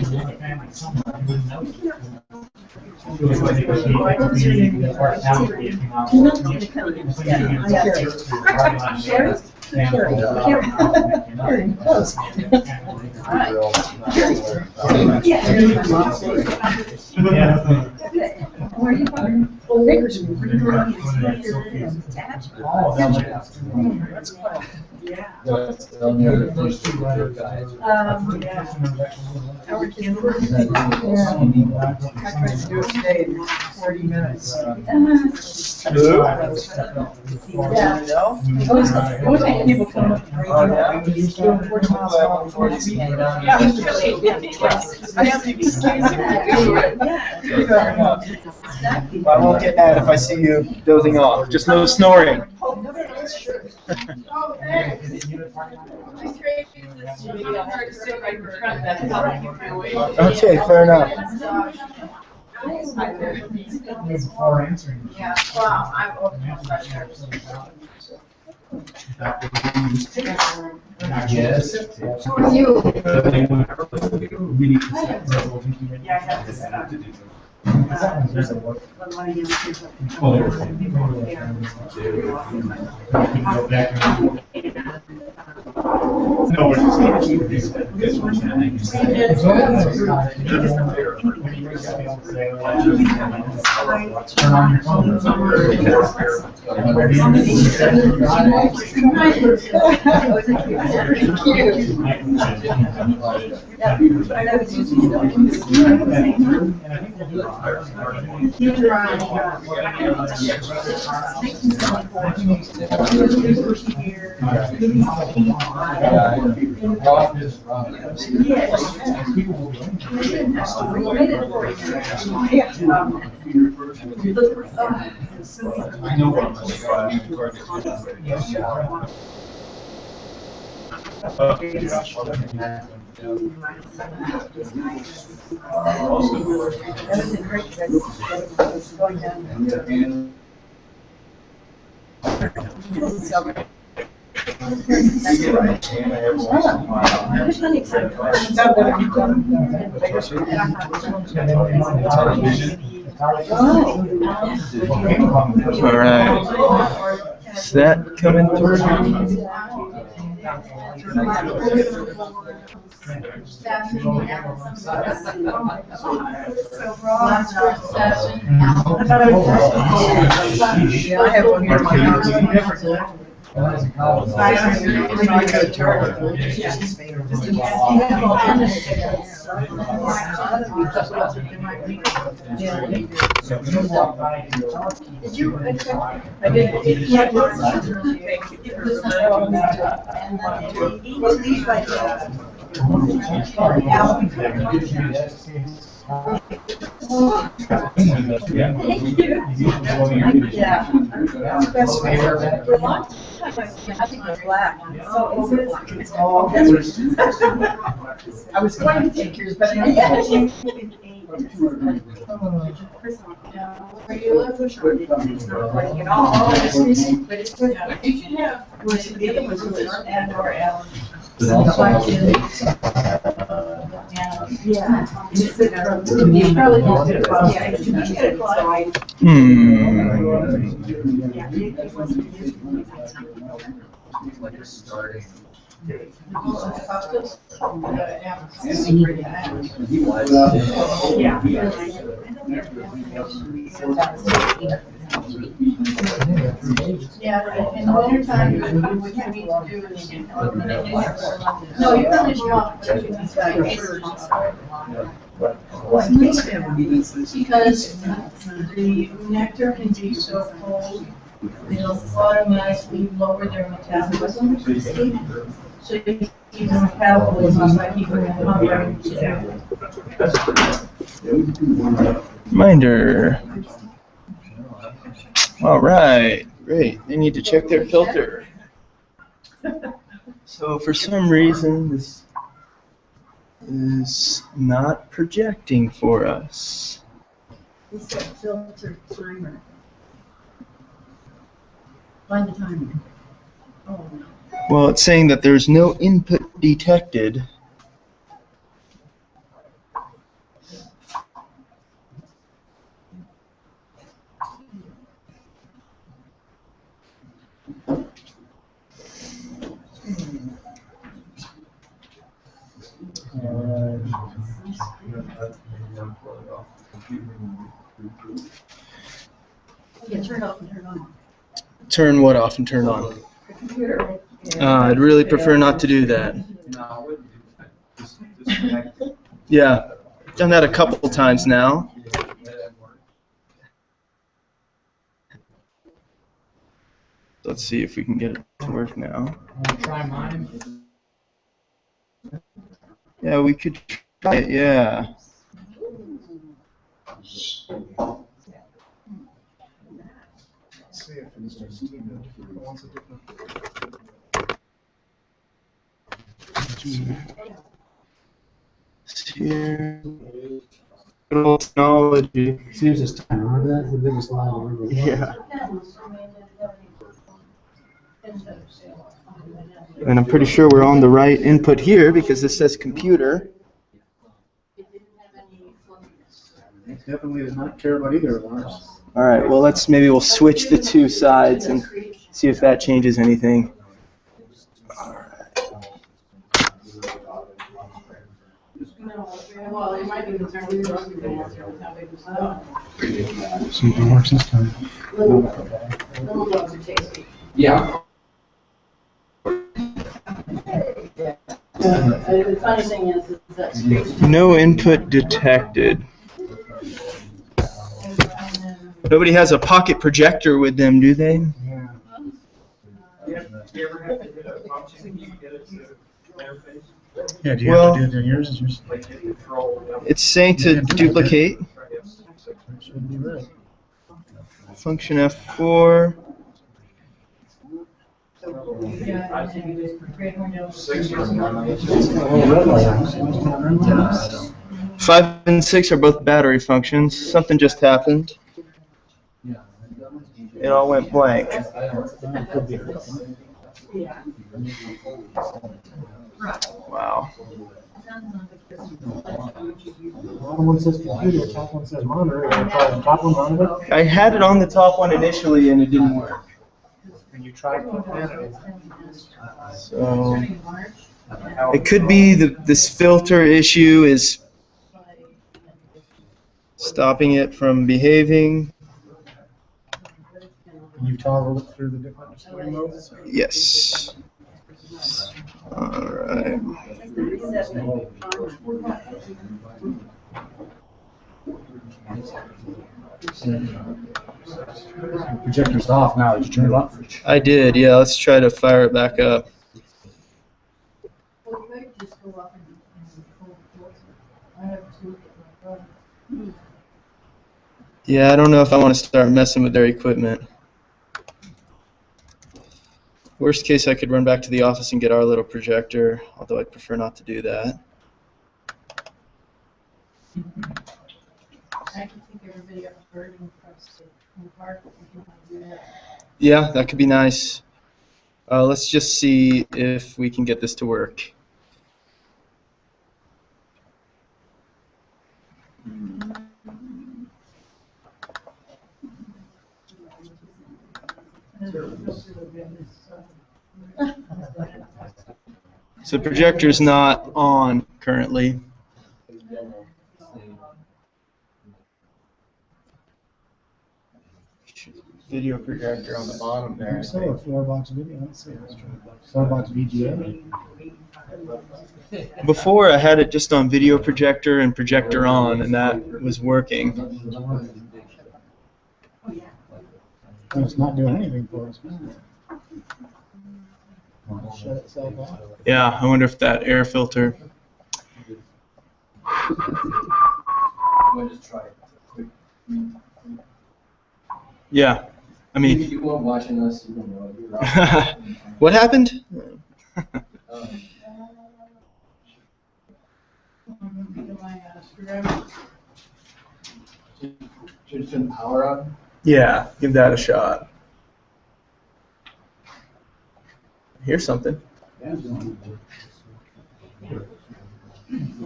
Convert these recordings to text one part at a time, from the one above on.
Where are you from? Well, people come up and he's doing 40 miles an hour. I won't get mad if I see you dozing off. Just no snoring. Okay, fair enough. Yeah, wow, I'm Yes. Who are you? Yeah, I have this. No, we're just gonna keep this one. Turn on your phone. I know what All right. Is that coming through? I have one here in my house. Did you? I did. I think they're black. So I was going to take yours, but Where you live? It's not like at all, but it's good. You can have, the other ones are and or L. Yeah. You probably just did it. Yeah, you did it. Yeah, in the winter time, what you need to do is. No, you're not just off. Because the nectar can be so cold, it'll automatically lower their metabolism. So you keep the metabolism by keeping them hungry. Reminder. All right, great. They need to check their filter. So for some reason, this is not projecting for us. It's got filter timer. Find the timer. Oh, no. Well, it's saying that there's no input detected. Yeah, turn off and turn on. Turn what off and turn on? The computer. I'd really prefer not to do that. Yeah, done that a couple times now. Let's see if we can get it to work now. Try mine. Yeah, we could try it, yeah. See if Mr. Steven wants a different. Here. Good old technology. Seems this time, remember that? The biggest lie ever. Yeah. And I'm pretty sure we're on the right input here because this says computer. It definitely does not care about either of ours. All right, well, maybe we'll switch the two sides and see if that changes anything. Well, it might be concerned with how big the stuff. Something works this time. Little dogs are tasty. Yeah. The funny thing is that Screech. No input detected. Nobody has a pocket projector with them, do they? Yeah. Yeah, do you Well, have to do it in yours? Is yours? It's saying to duplicate. It should be right. Function F4. Oh, 5 and 6 are both battery functions. Something just happened. It all went blank. Wow. Bottom one says computer, the top one says monitor. You want to try the top one monitor? I had it on the top one initially and it didn't work. And you tried it. So it could be this filter issue is stopping it from behaving. Can you toggle it through the different display modes? Yes. All right. Projector's off now. Did you turn it off? I did, yeah. Let's try to fire it back up. Yeah, I don't know if I want to start messing with their equipment. Worst case, I could run back to the office and get our little projector, although I'd prefer not to do that. I can take everybody up a bird and cross in the park. Yeah, that could be nice. Let's just see if we can get this to work. So the projector's not on currently. Video projector on the bottom there. So a 4-box video. Let's see. 4-box VGA. Before I had it just on video projector and projector on, and that was working. Oh, it's not doing anything for us. Shut itself off. Yeah, I wonder if that air filter. Yeah, I mean. If you weren't watching us, you don't know. You're right. What happened? Should you turn the power on? Yeah, give that a shot. Here's something.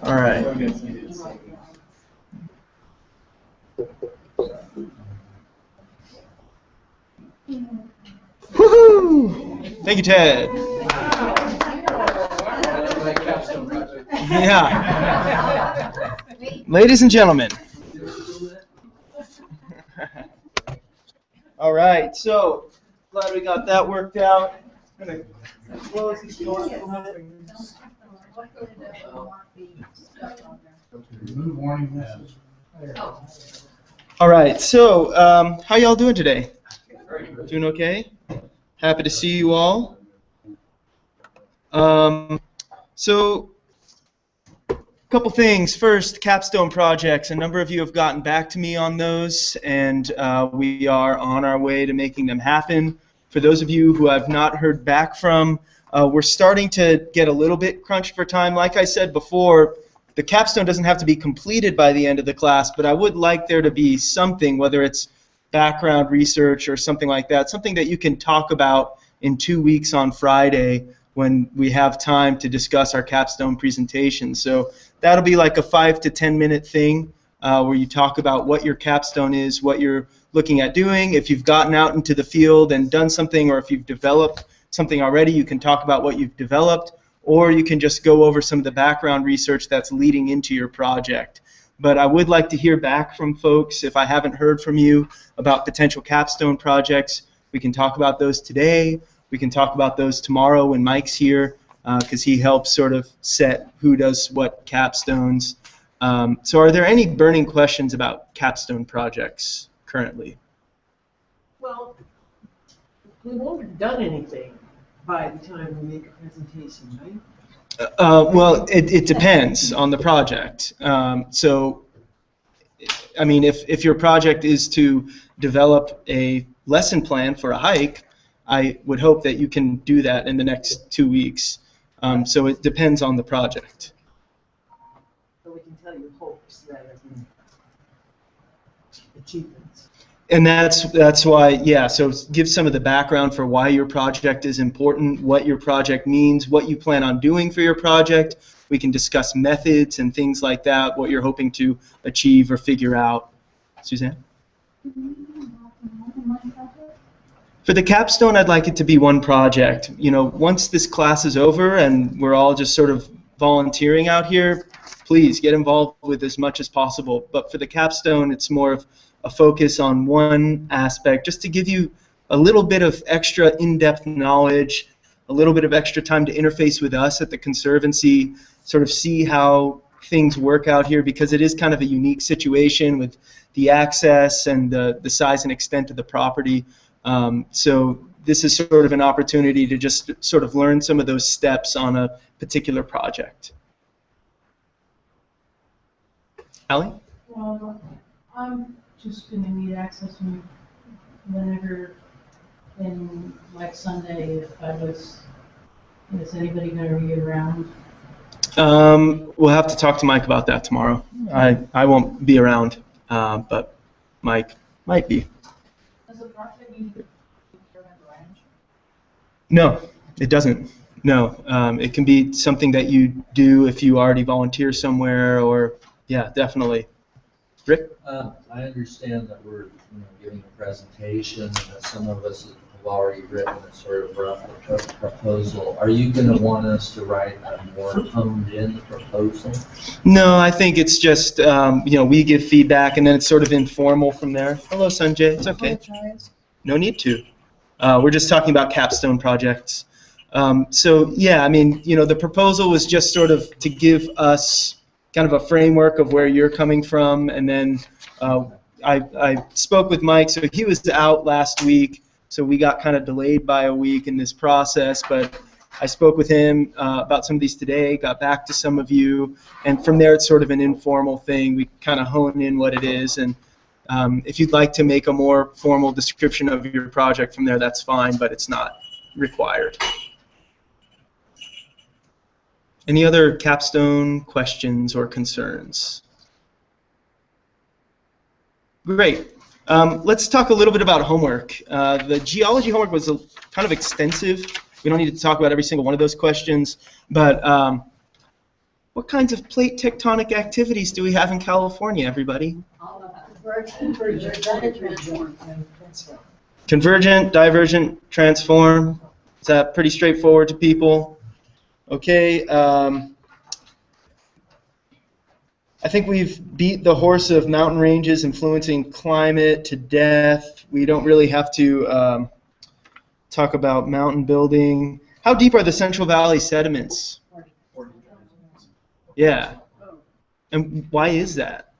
All right. Woohoo! Thank you, Ted. Yeah. Ladies and gentlemen. All right, so glad we got that worked out. I'm gonna close these doors. All right, so how y'all doing today? Doing okay? Happy to see you all. So, a couple things. First, capstone projects. A number of you have gotten back to me on those, and we are on our way to making them happen. For those of you who I've not heard back from, we're starting to get a little bit crunched for time. Like I said before, the capstone doesn't have to be completed by the end of the class, but I would like there to be something, whether it's background research or something like that, something that you can talk about in 2 weeks on Friday when we have time to discuss our capstone presentation. So that'll be like a 5 to 10 minute thing where you talk about what your capstone is, what you're looking at doing. If you've gotten out into the field and done something, or if you've developed something already, you can talk about what you've developed, or you can just go over some of the background research that's leading into your project. But I would like to hear back from folks. If I haven't heard from you about potential capstone projects, we can talk about those today. We can talk about those tomorrow when Mike's here, because he helps sort of set who does what capstones. So are there any burning questions about capstone projects currently? Well, we won't have done anything by the time we make a presentation, right? Well, it depends on the project. So, I mean, if your project is to develop a lesson plan for a hike, I would hope that you can do that in the next 2 weeks. So it depends on the project. So we can tell you hopes rather than achievements. And that's why, yeah, so give some of the background for why your project is important, what your project means, what you plan on doing for your project. We can discuss methods and things like that, what you're hoping to achieve or figure out. Suzanne? For the capstone, I'd like it to be one project. You know, once this class is over and we're all just sort of volunteering out here, please get involved with as much as possible. But for the capstone, it's more of a focus on one aspect, just to give you a little bit of extra in-depth knowledge, a little bit of extra time to interface with us at the Conservancy, sort of see how things work out here, because it is kind of a unique situation with the access and the size and extent of the property. So this is sort of an opportunity to just sort of learn some of those steps on a particular project. Allie? Well, I'm just going to need access whenever, in like Sunday, if I was, is anybody going to be around? We'll have to talk to Mike about that tomorrow. I won't be around, but Mike might be. Does the project need to be ranch? No, it doesn't. No, it can be something that you do if you already volunteer somewhere, or yeah, definitely. Rick? I understand that we're giving a presentation, and that some of us have already written a sort of rough proposal. Are you going to want us to write a more honed-in proposal? No, I think it's just we give feedback, and then it's sort of informal from there. Hello, Sanjay. It's okay. No need to. We're just talking about capstone projects. So yeah, I mean, the proposal was just sort of to give us kind of a framework of where you're coming from, and then I spoke with Mike, so he was out last week, so we got kind of delayed by a week in this process, but I spoke with him about some of these today, got back to some of you, and from there it's sort of an informal thing. We kind of hone in what it is, and if you'd like to make a more formal description of your project from there, that's fine, but it's not required. Any other capstone questions or concerns? Great. Let's talk a little bit about homework. The geology homework was kind of extensive. We don't need to talk about every single one of those questions, but what kinds of plate tectonic activities do we have in California, everybody? Convergent, divergent, transform. Is that pretty straightforward to people? Okay. I think we've beat the horse of mountain ranges influencing climate to death. We don't really have to talk about mountain building. How deep are the Central Valley sediments? Yeah. And why is that?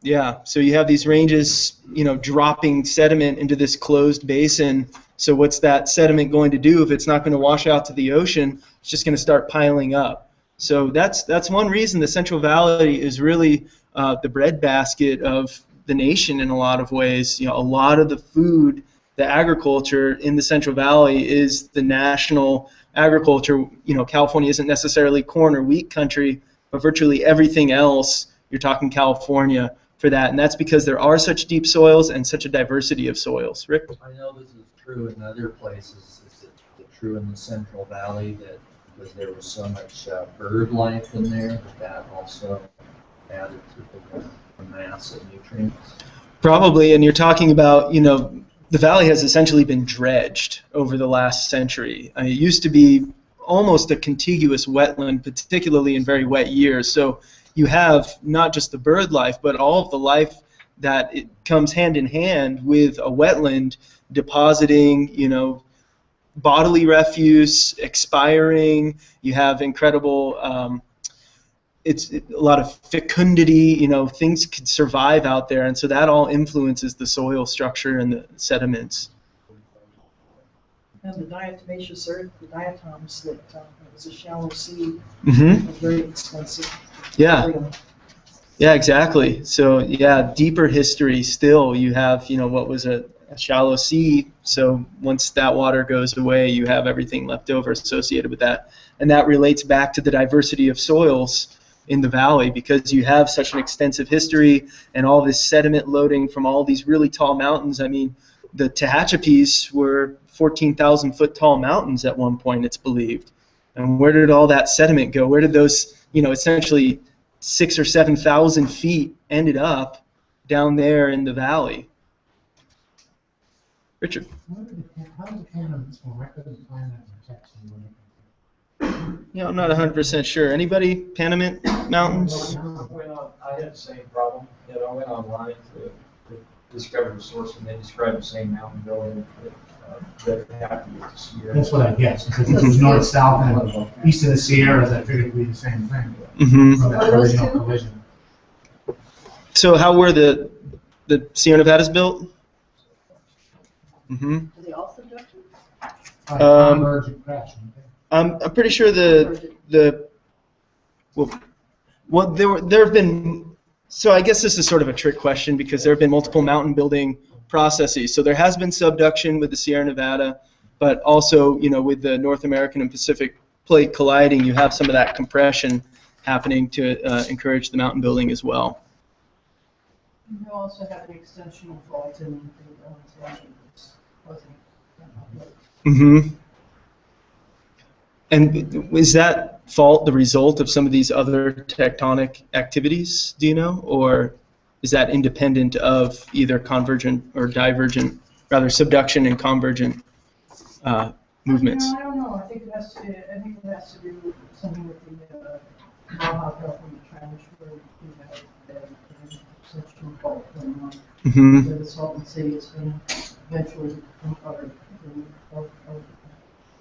Yeah, so you have these ranges, dropping sediment into this closed basin. So what's that sediment going to do if it's not going to wash out to the ocean? It's just going to start piling up. So that's one reason the Central Valley is really the breadbasket of the nation in a lot of ways. A lot of the food, the agriculture in the Central Valley is the national agriculture. California isn't necessarily corn or wheat country, but virtually everything else, you're talking California for that, and that's because there are such deep soils and such a diversity of soils. Rick? I know this is true in other places. Is it true in the Central Valley that because there was so much bird life in there, that also added to the mass of nutrients? Probably, and you're talking about, the valley has essentially been dredged over the last century. It used to be almost a contiguous wetland, particularly in very wet years. So you have not just the bird life, but all of the life that it comes hand in hand with a wetland depositing, bodily refuse, expiring. You have incredible, it's a lot of fecundity, things could survive out there, and so that all influences the soil structure and the sediments. And the diatomaceous earth, the diatoms that was a shallow sea, Mm-hmm. was very expensive. Yeah. Yeah, exactly. So, yeah, deeper history still. You have, what was a shallow sea. So once that water goes away, you have everything left over associated with that. And that relates back to the diversity of soils in the valley, because you have such an extensive history and all this sediment loading from all these really tall mountains. I mean, the Tehachapis were 14,000 foot tall mountains at one point, it's believed. And where did all that sediment go? Where did those, essentially 6,000 or 7,000 feet ended up down there in the valley? Richard? How did the Panamanians form? I couldn't find that in the text. I'm not 100% sure. Anybody? Panamint Mountains? I had the same problem. I went online to discover the source, and they described the same mountain building that happened with the Sierra. That's what I guessed, because it was north, south, and east of the Sierras. I figured it'd be the same thing Mm-hmm. from that original collision. So how were the Sierra Nevadas built? Mm-hmm. Are they all subduction? Convergent crash. I'm pretty sure there have been, so I guess this is sort of a trick question because there have been multiple mountain building processes. So there has been subduction with the Sierra Nevada, but also, with the North American and Pacific plate colliding, you have some of that compression happening to encourage the mountain building as well. You also have an extensional fault in the wasn't it? Mm-hmm. And is that fault the result of some of these other tectonic activities, do you know? Or is that independent of either convergent or divergent, rather subduction and convergent movements? No, I don't know. I think it has to do with something with the Baja California Trench where we have an extensional fault going on. Mm-hmm. Where the Salton Sea is going to eventually become covered.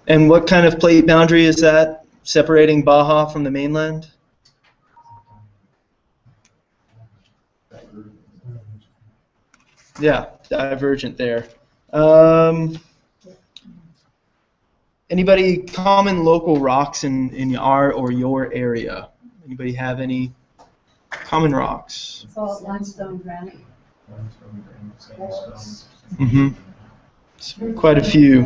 And what kind of plate boundary is that separating Baja from the mainland? Yeah, divergent there. Anybody common local rocks in our or your area? Anybody have any common rocks? Salt, limestone, granite. Mm-hmm. Quite a few.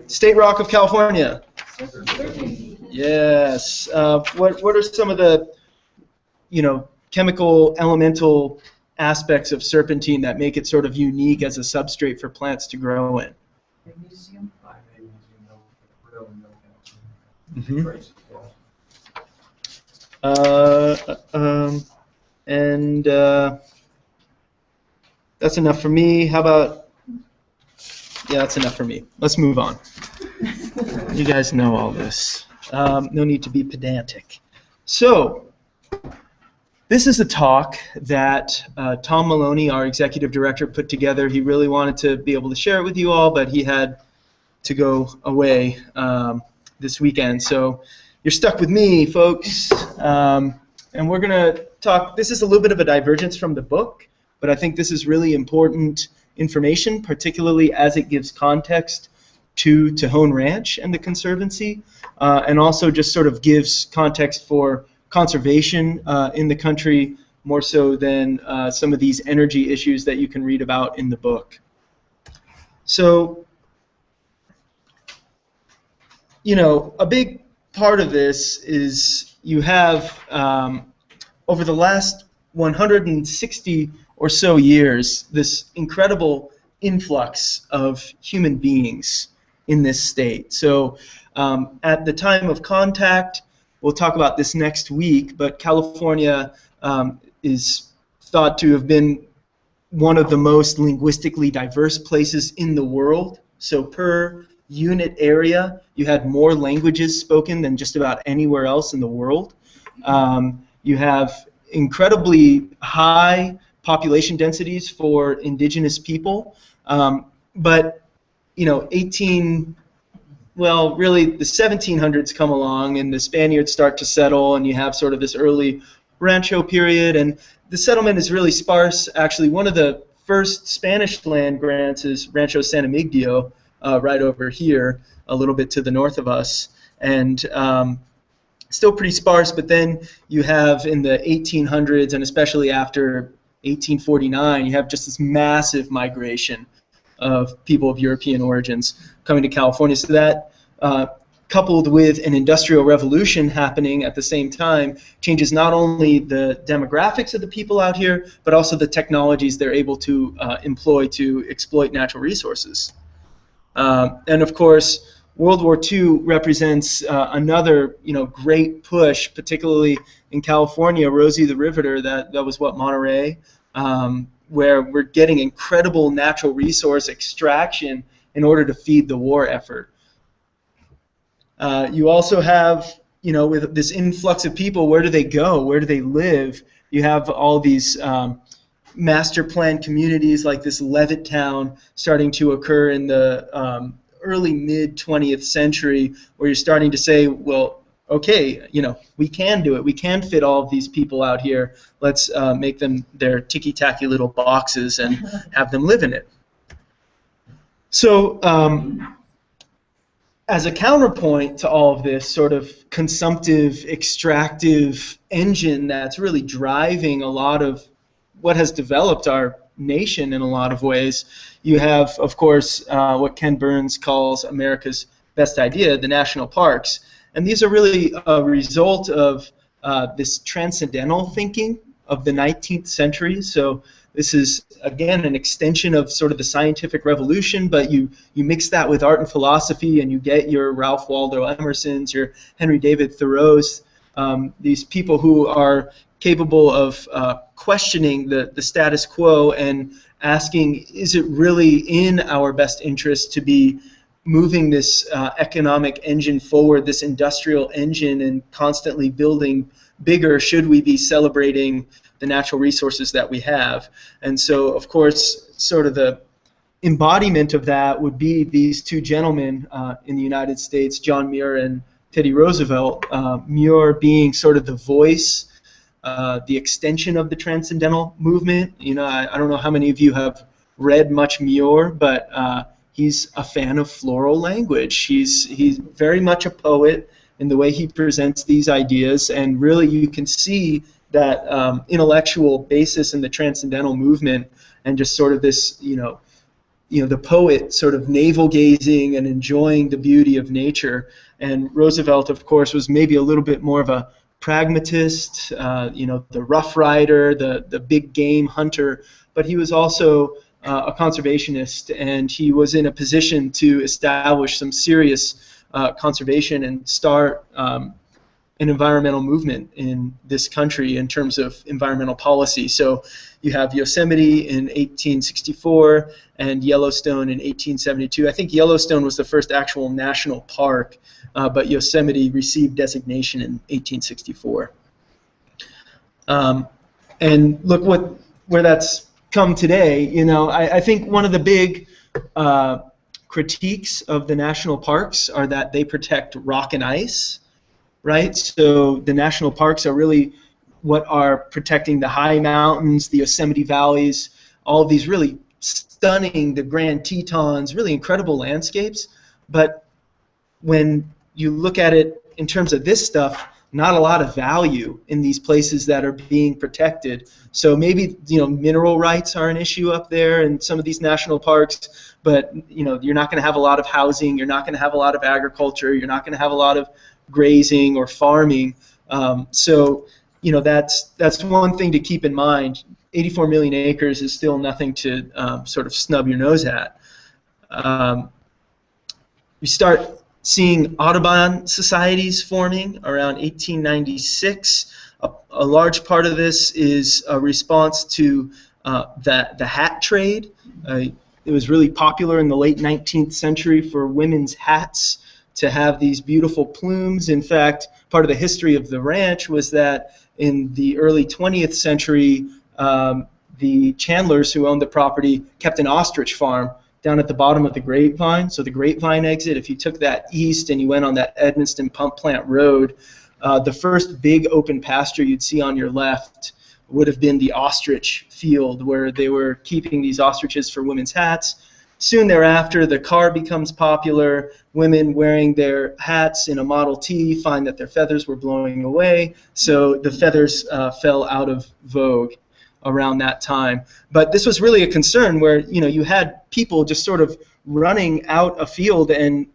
State rock of California. Yes. What are some of the, chemical elemental aspects of serpentine that make it sort of unique as a substrate for plants to grow in? Magnesium. Mm-hmm. And that's enough for me. How about? Yeah, that's enough for me. Let's move on. You guys know all this. No need to be pedantic. So, this is a talk that Tom Maloney, our executive director, put together. He really wanted to be able to share it with you all, but he had to go away this weekend. So you're stuck with me, folks. And we're going to talk. This is a little bit of a divergence from the book, but I think this is really important information, particularly as it gives context to Tejon Ranch and the Conservancy, and also just sort of gives context for conservation in the country more so than some of these energy issues that you can read about in the book. So, you know, a big part of this is you have, over the last 160 or so years, this incredible influx of human beings in this state. So at the time of contact, we'll talk about this next week, but California is thought to have been one of the most linguistically diverse places in the world. So per unit area, you had more languages spoken than just about anywhere else in the world. You have incredibly high population densities for indigenous people, but you know, really the 1700s come along and the Spaniards start to settle, and you have sort of this early Rancho period, and the settlement is really sparse. Actually, one of the first Spanish land grants is Rancho San Emigdio, right over here, a little bit to the north of us, and still pretty sparse. But then you have in the 1800s, and especially after 1849, you have just this massive migration of people of European origins coming to California. So that, coupled with an industrial revolution happening at the same time, changes not only the demographics of the people out here, but also the technologies they're able to employ to exploit natural resources. And of course, World War II represents another, great push, particularly in California. Rosie the Riveter, that was what, Monterey, where we're getting incredible natural resource extraction in order to feed the war effort. You also have, with this influx of people, where do they go? Where do they live? You have all these master plan communities like this Levittown starting to occur in the early mid-20th century, where you're starting to say, well, okay, we can do it. We can fit all of these people out here. Let's make them their ticky-tacky little boxes and have them live in it. So as a counterpoint to all of this sort of consumptive, extractive engine that's really driving a lot of what has developed our nation in a lot of ways, you have, of course, what Ken Burns calls America's best idea, the national parks. And these are really a result of this transcendental thinking of the 19th century. So this is, again, an extension of sort of the scientific revolution, but you mix that with art and philosophy, and you get your Ralph Waldo Emersons, your Henry David Thoreaus, these people who are capable of questioning the status quo and asking, is it really in our best interest to be moving this economic engine forward, this industrial engine, and constantly building bigger? Should we be celebrating the natural resources that we have? And so, of course, sort of the embodiment of that would be these two gentlemen in the United States, John Muir and Teddy Roosevelt. Muir being sort of the voice, the extension of the transcendental movement. I don't know how many of you have read much Muir, but he's a fan of floral language. He's very much a poet in the way he presents these ideas, and really you can see that intellectual basis in the transcendental movement, and just sort of this, the poet sort of navel-gazing and enjoying the beauty of nature. And Roosevelt, of course, was maybe a little bit more of a pragmatist, the rough rider, the big game hunter, but he was also a conservationist, and he was in a position to establish some serious conservation and start an environmental movement in this country in terms of environmental policy. So you have Yosemite in 1864 and Yellowstone in 1872. I think Yellowstone was the first actual national park, but Yosemite received designation in 1864. And look where that's come today. You know, I think one of the big critiques of the national parks are that they protect rock and ice, right? So the national parks are really what are protecting the high mountains, the Yosemite valleys, all of these really stunning, the Grand Tetons, really incredible landscapes. But when you look at it in terms of this stuff, not a lot of value in these places that are being protected. So maybe, you know, mineral rights are an issue up there in some of these national parks, but, you know, you're not going to have a lot of housing, you're not going to have a lot of agriculture, you're not going to have a lot of grazing or farming. So, you know, that's one thing to keep in mind. 84 million acres is still nothing to sort of snub your nose at. We start seeing Audubon societies forming around 1896. A large part of this is a response to the hat trade. It was really popular in the late 19th century for women's hats to have these beautiful plumes. In fact, part of the history of the ranch was that in the early 20th century, the Chandlers who owned the property kept an ostrich farm down at the bottom of the Grapevine. So the Grapevine exit, if you took that east and you went on that Edmonston Pump Plant Road, the first big open pasture you'd see on your left would have been the ostrich field where they were keeping these ostriches for women's hats. Soon thereafter, the car becomes popular. Women wearing their hats in a Model T find that their feathers were blowing away, so the feathers fell out of vogue around that time. But this was really a concern where, you know, you had people just sort of running out a field and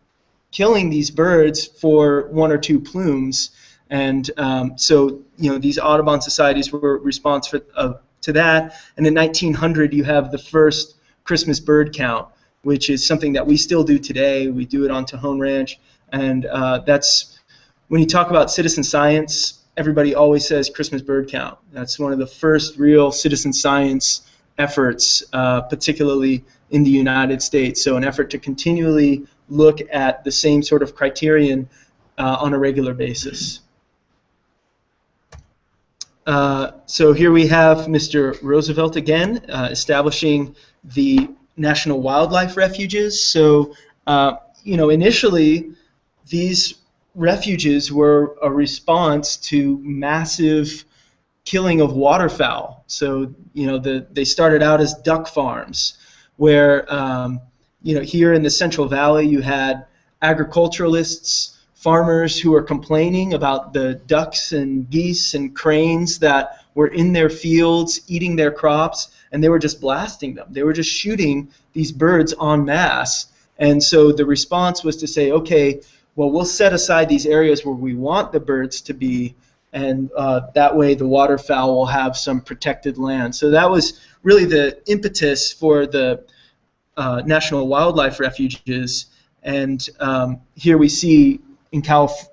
killing these birds for one or two plumes. And so, you know, these Audubon societies were responsive to that. And in 1900, you have the first Christmas bird count, which is something that we still do today. We do it on Tejon Ranch. And that's, when you talk about citizen science, everybody always says Christmas bird count. That's one of the first real citizen science efforts, particularly in the United States. So an effort to continually look at the same sort of criterion on a regular basis. So here we have Mr. Roosevelt again, establishing the National Wildlife Refuges. So, you know, initially these refuges were a response to massive killing of waterfowl. So, you know, they started out as duck farms where, you know, here in the Central Valley you had agriculturalists, farmers who were complaining about the ducks and geese and cranes that were in their fields eating their crops, and they were just blasting them. They were just shooting these birds en masse. And so the response was to say, okay, well, we'll set aside these areas where we want the birds to be, and that way the waterfowl will have some protected land. So that was really the impetus for the National Wildlife Refuges. And here we see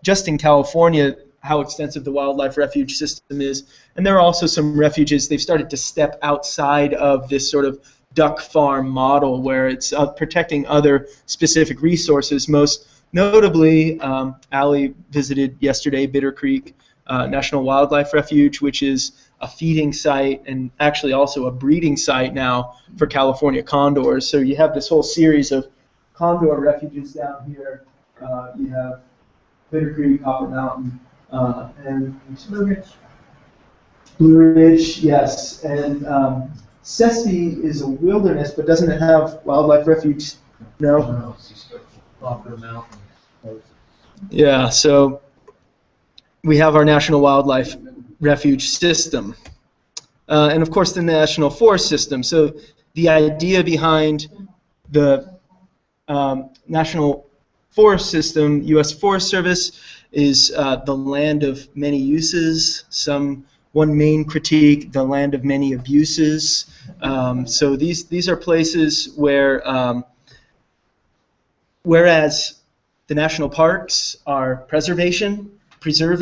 just in California how extensive the wildlife refuge system is. And there are also some refuges. They've started to step outside of this sort of duck farm model where it's protecting other specific resources. Most notably, Allie visited yesterday Bitter Creek National Wildlife Refuge, which is a feeding site and actually also a breeding site now for California condors. So you have this whole series of condor refuges down here. You have Bitter Creek, Copper Mountain, and Blue Ridge, yes. And Sespe is a wilderness, but doesn't it have wildlife refuge? No? Copper Mountain. Yeah, so we have our National Wildlife Refuge system. And of course the National Forest System. So the idea behind the National Forest System, U.S. Forest Service, is the land of many uses. One main critique, the land of many abuses. So these are places where, whereas the national parks are preserve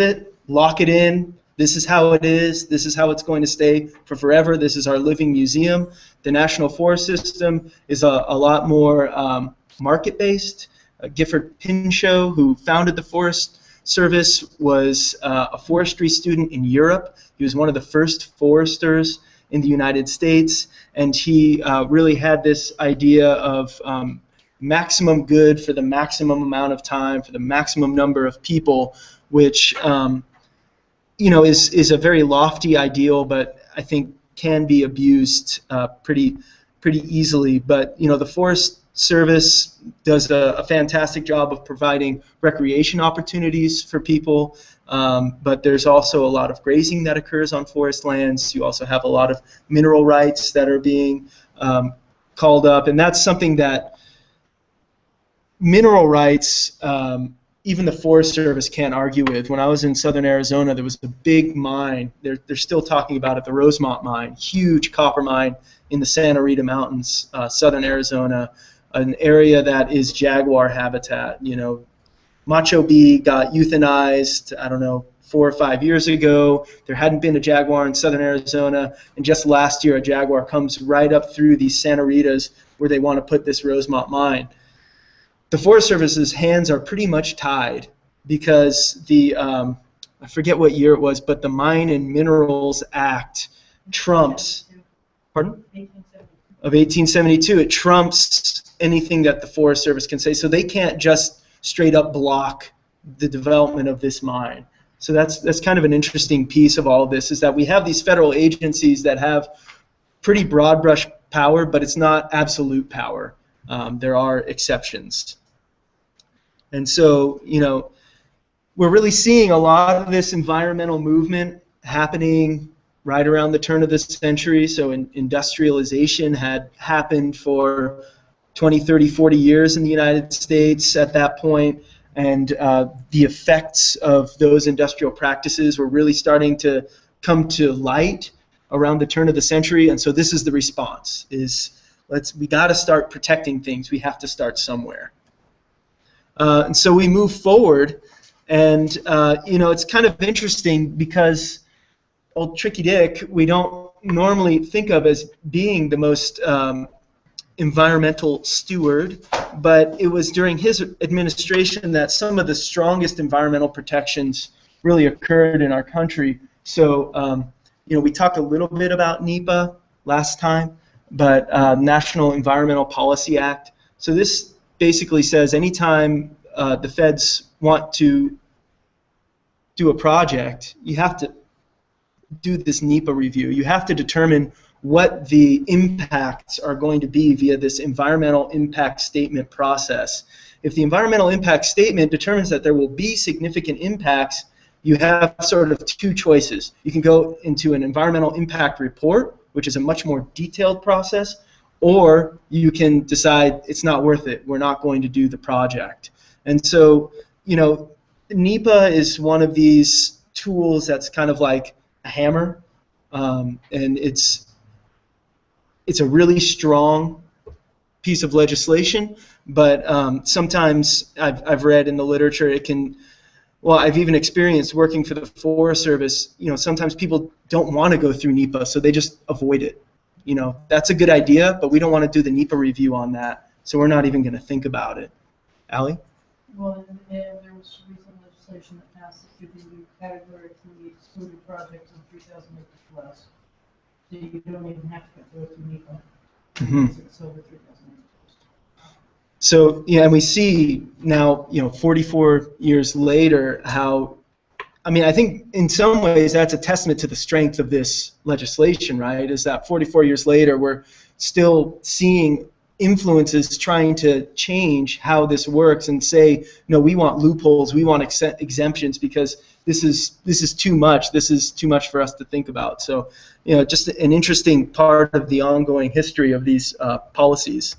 it, lock it in. This is how it is. This is how it's going to stay for forever. This is our living museum. The National Forest System is a lot more market-based. Gifford Pinchot, who founded the Forest Service, was a forestry student in Europe. He was one of the first foresters in the United States, and he really had this idea of maximum good for the maximum amount of time, for the maximum number of people, which is a very lofty ideal, but I think can be abused pretty easily. But the Forest Service does a fantastic job of providing recreation opportunities for people, but there's also a lot of grazing that occurs on forest lands. You also have a lot of mineral rights that are being called up, and that's something that mineral rights, even the Forest Service can't argue with. When I was in southern Arizona, there was a big mine. They're still talking about it, the Rosemont mine, huge copper mine in the Santa Rita Mountains, southern Arizona, an area that is jaguar habitat. Macho bee got euthanized, I don't know, 4 or 5 years ago. There hadn't been a jaguar in southern Arizona, and just last year a jaguar comes right up through these Santa Ritas where they want to put this Rosemont mine. The Forest Service's hands are pretty much tied because I forget what year it was, but the Mine and Minerals Act trumps, pardon? 1872. Of 1872. It trumps anything that the Forest Service can say, so they can't just straight up block the development of this mine. So that's kind of an interesting piece of all of this, is that we have these federal agencies that have pretty broad brush power, but it's not absolute power. There are exceptions. And so, we're really seeing a lot of this environmental movement happening right around the turn of the century. So industrialization had happened for 20, 30, 40 years in the United States at that point, and the effects of those industrial practices were really starting to come to light around the turn of the century. And so this is the response, we got to start protecting things. We have to start somewhere. And so we move forward, and it's kind of interesting because old Tricky Dick we don't normally think of as being the most environmental steward, but it was during his administration that some of the strongest environmental protections really occurred in our country. So we talked a little bit about NEPA last time, but National Environmental Policy Act. So this basically says anytime the feds want to do a project, you have to do this NEPA review. You have to determine what the impacts are going to be via this environmental impact statement process. If the environmental impact statement determines that there will be significant impacts, you have sort of two choices. You can go into an environmental impact report, which is a much more detailed process, or you can decide it's not worth it. We're not going to do the project. And so, NEPA is one of these tools that's kind of like a hammer, and it's a really strong piece of legislation, but sometimes I've read in the literature it can, well, I've even experienced working for the Forest Service, sometimes people don't want to go through NEPA, so they just avoid it. That's a good idea, but we don't want to do the NEPA review on that, so we're not even going to think about it. Allie? Well, and there was recent legislation that passed that could be categorically excluded projects of 3,000 acres or less. So you don't even have to go through NEPA. Mm-hmm. It's over 3,000 acres. So, and we see now, 44 years later, how, I think in some ways that's a testament to the strength of this legislation, right? Is that 44 years later, we're still seeing influences trying to change how this works and say, no, we want loopholes, we want exemptions because this is too much. This is too much for us to think about. So, just an interesting part of the ongoing history of these policies.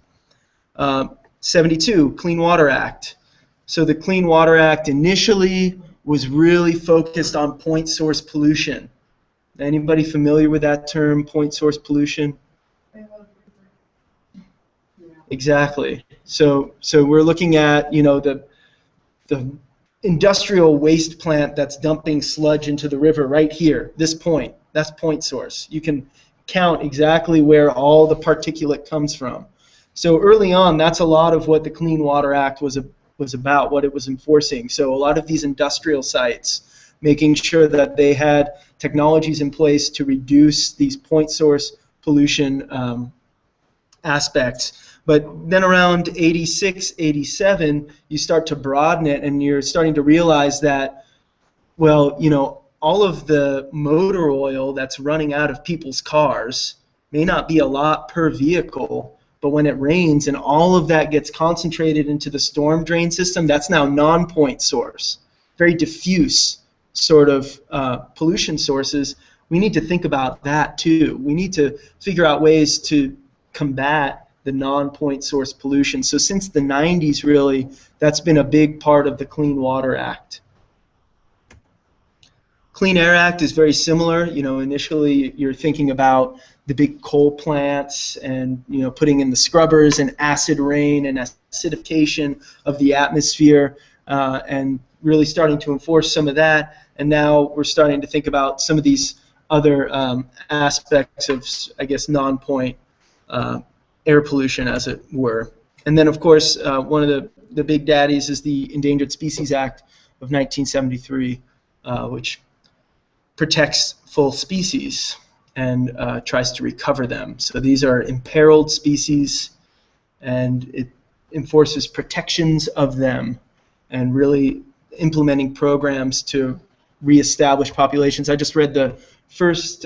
72, Clean Water Act. So the Clean Water Act initially was really focused on point source pollution. Anybody familiar with that term, point source pollution? Exactly. So we're looking at, the industrial waste plant that's dumping sludge into the river right here, this point. That's point source. You can count exactly where all the particulate comes from. So early on, that's a lot of what the Clean Water Act was about, what it was enforcing. So a lot of these industrial sites, making sure that they had technologies in place to reduce these point source pollution aspects. But then around 86, 87, you start to broaden it, and you're starting to realize that, well, you know, all of the motor oil that's running out of people's cars may not be a lot per vehicle, but when it rains and all of that gets concentrated into the storm drain system, that's now non-point source, very diffuse sort of pollution sources. We need to think about that too. We need to figure out ways to combat the non-point source pollution. So since the 90s, really, that's been a big part of the Clean Water Act. Clean Air Act is very similar. You know, initially you're thinking about the big coal plants and, you know, putting in the scrubbers and acid rain and acidification of the atmosphere and really starting to enforce some of that. And now we're starting to think about some of these other aspects of, I guess, non-point air pollution, as it were. And then, of course, one of the big daddies is the Endangered Species Act of 1973, which protects full species and tries to recover them. So these are imperiled species, and it enforces protections of them and really implementing programs to reestablish populations. I just read the first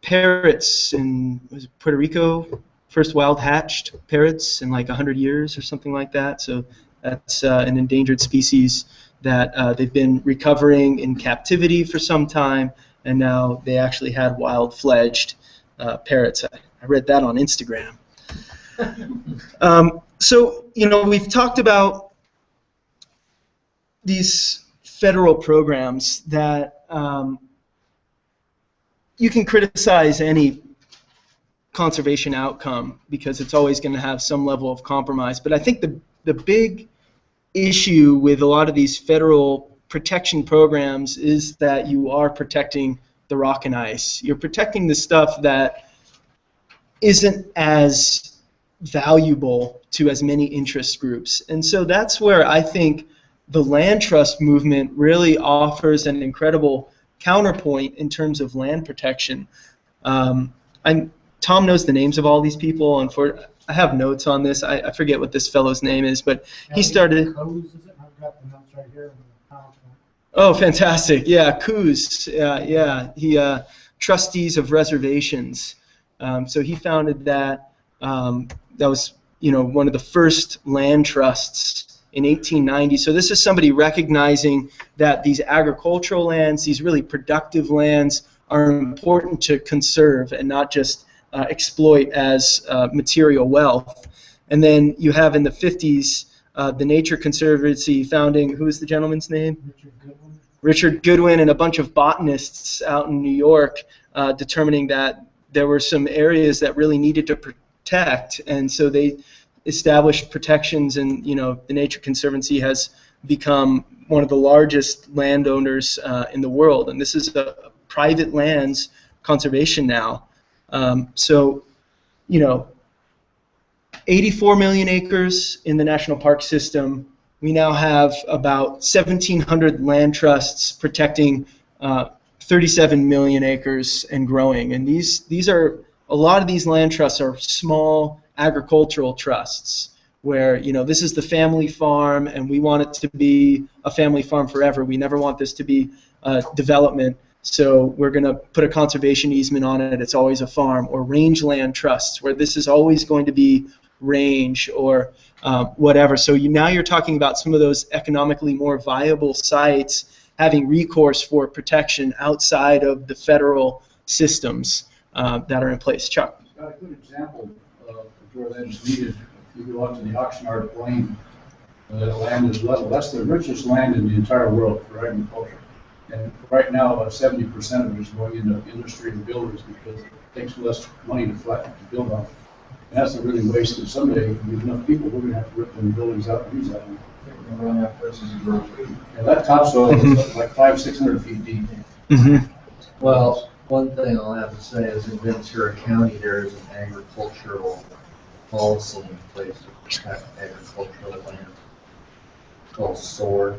parrots in Puerto Rico, first wild hatched parrots in like 100 years or something like that. So that's an endangered species that they've been recovering in captivity for some time, and now they actually had wild fledged parrots. I read that on Instagram. So, you know, we've talked about these federal programs that you can criticize any conservation outcome because it's always going to have some level of compromise. But I think the big issue with a lot of these federal protection programs is that you are protecting the rock and ice. You're protecting the stuff that isn't as valuable to as many interest groups. And so that's where I think the land trust movement really offers an incredible counterpoint in terms of land protection. Tom knows the names of all these people, and I have notes on this. I forget what this fellow's name is, but he started. I've got the notes right here in the PowerPoint. Oh, fantastic! Yeah, Coos. Yeah, he trustees of reservations. So he founded that. That was, you know, one of the first land trusts in 1890. So this is somebody recognizing that these agricultural lands, these really productive lands, are important to conserve and not just exploit as material wealth. And then you have in the 50s the Nature Conservancy founding, who is the gentleman's name? Richard Goodwin, and a bunch of botanists out in New York determining that there were some areas that really needed to protect, and so they established protections, and, you know, the Nature Conservancy has become one of the largest landowners in the world, and this is a private lands conservation now. So, you know, 84 million acres in the national park system. We now have about 1,700 land trusts protecting 37 million acres and growing. And these are, a lot of these land trusts are small agricultural trusts where, you know, this is the family farm and we want it to be a family farm forever. We never want this to be development. So we're going to put a conservation easement on it. It's always a farm. Or rangeland trusts where this is always going to be range or whatever. So now you're talking about some of those economically more viable sites having recourse for protection outside of the federal systems that are in place. Chuck? Got a good example of where that is needed. If you go out to the Oxnard Plain, the land is level. That's the richest land in the entire world for agriculture. And right now, about 70% of it is going into industry and builders because it takes less money to build on. And that's a really wasted. Someday, with enough people, we're going to have to rip them buildings out and use that one. Run after us as a group. And that topsoil is like 500-600 feet deep. Mhm. Well, one thing I'll have to say is in Ventura County, there is an agricultural policy in place to protect agricultural land called SOAR,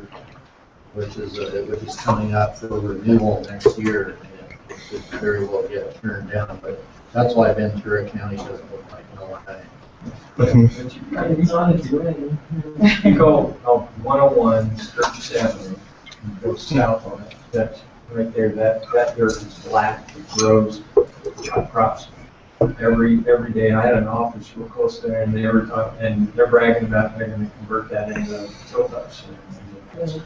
which is coming up for renewal next year. And it could very well get turned down, but that's why Ventura County doesn't look like Illinois. But it's on its way. You go 101 Sturgis Avenue, you go south on it, that's right there, that dirt is black, it grows crops. Every day, I had an office real close there, and they're bragging about they're gonna convert that into tilt ups. In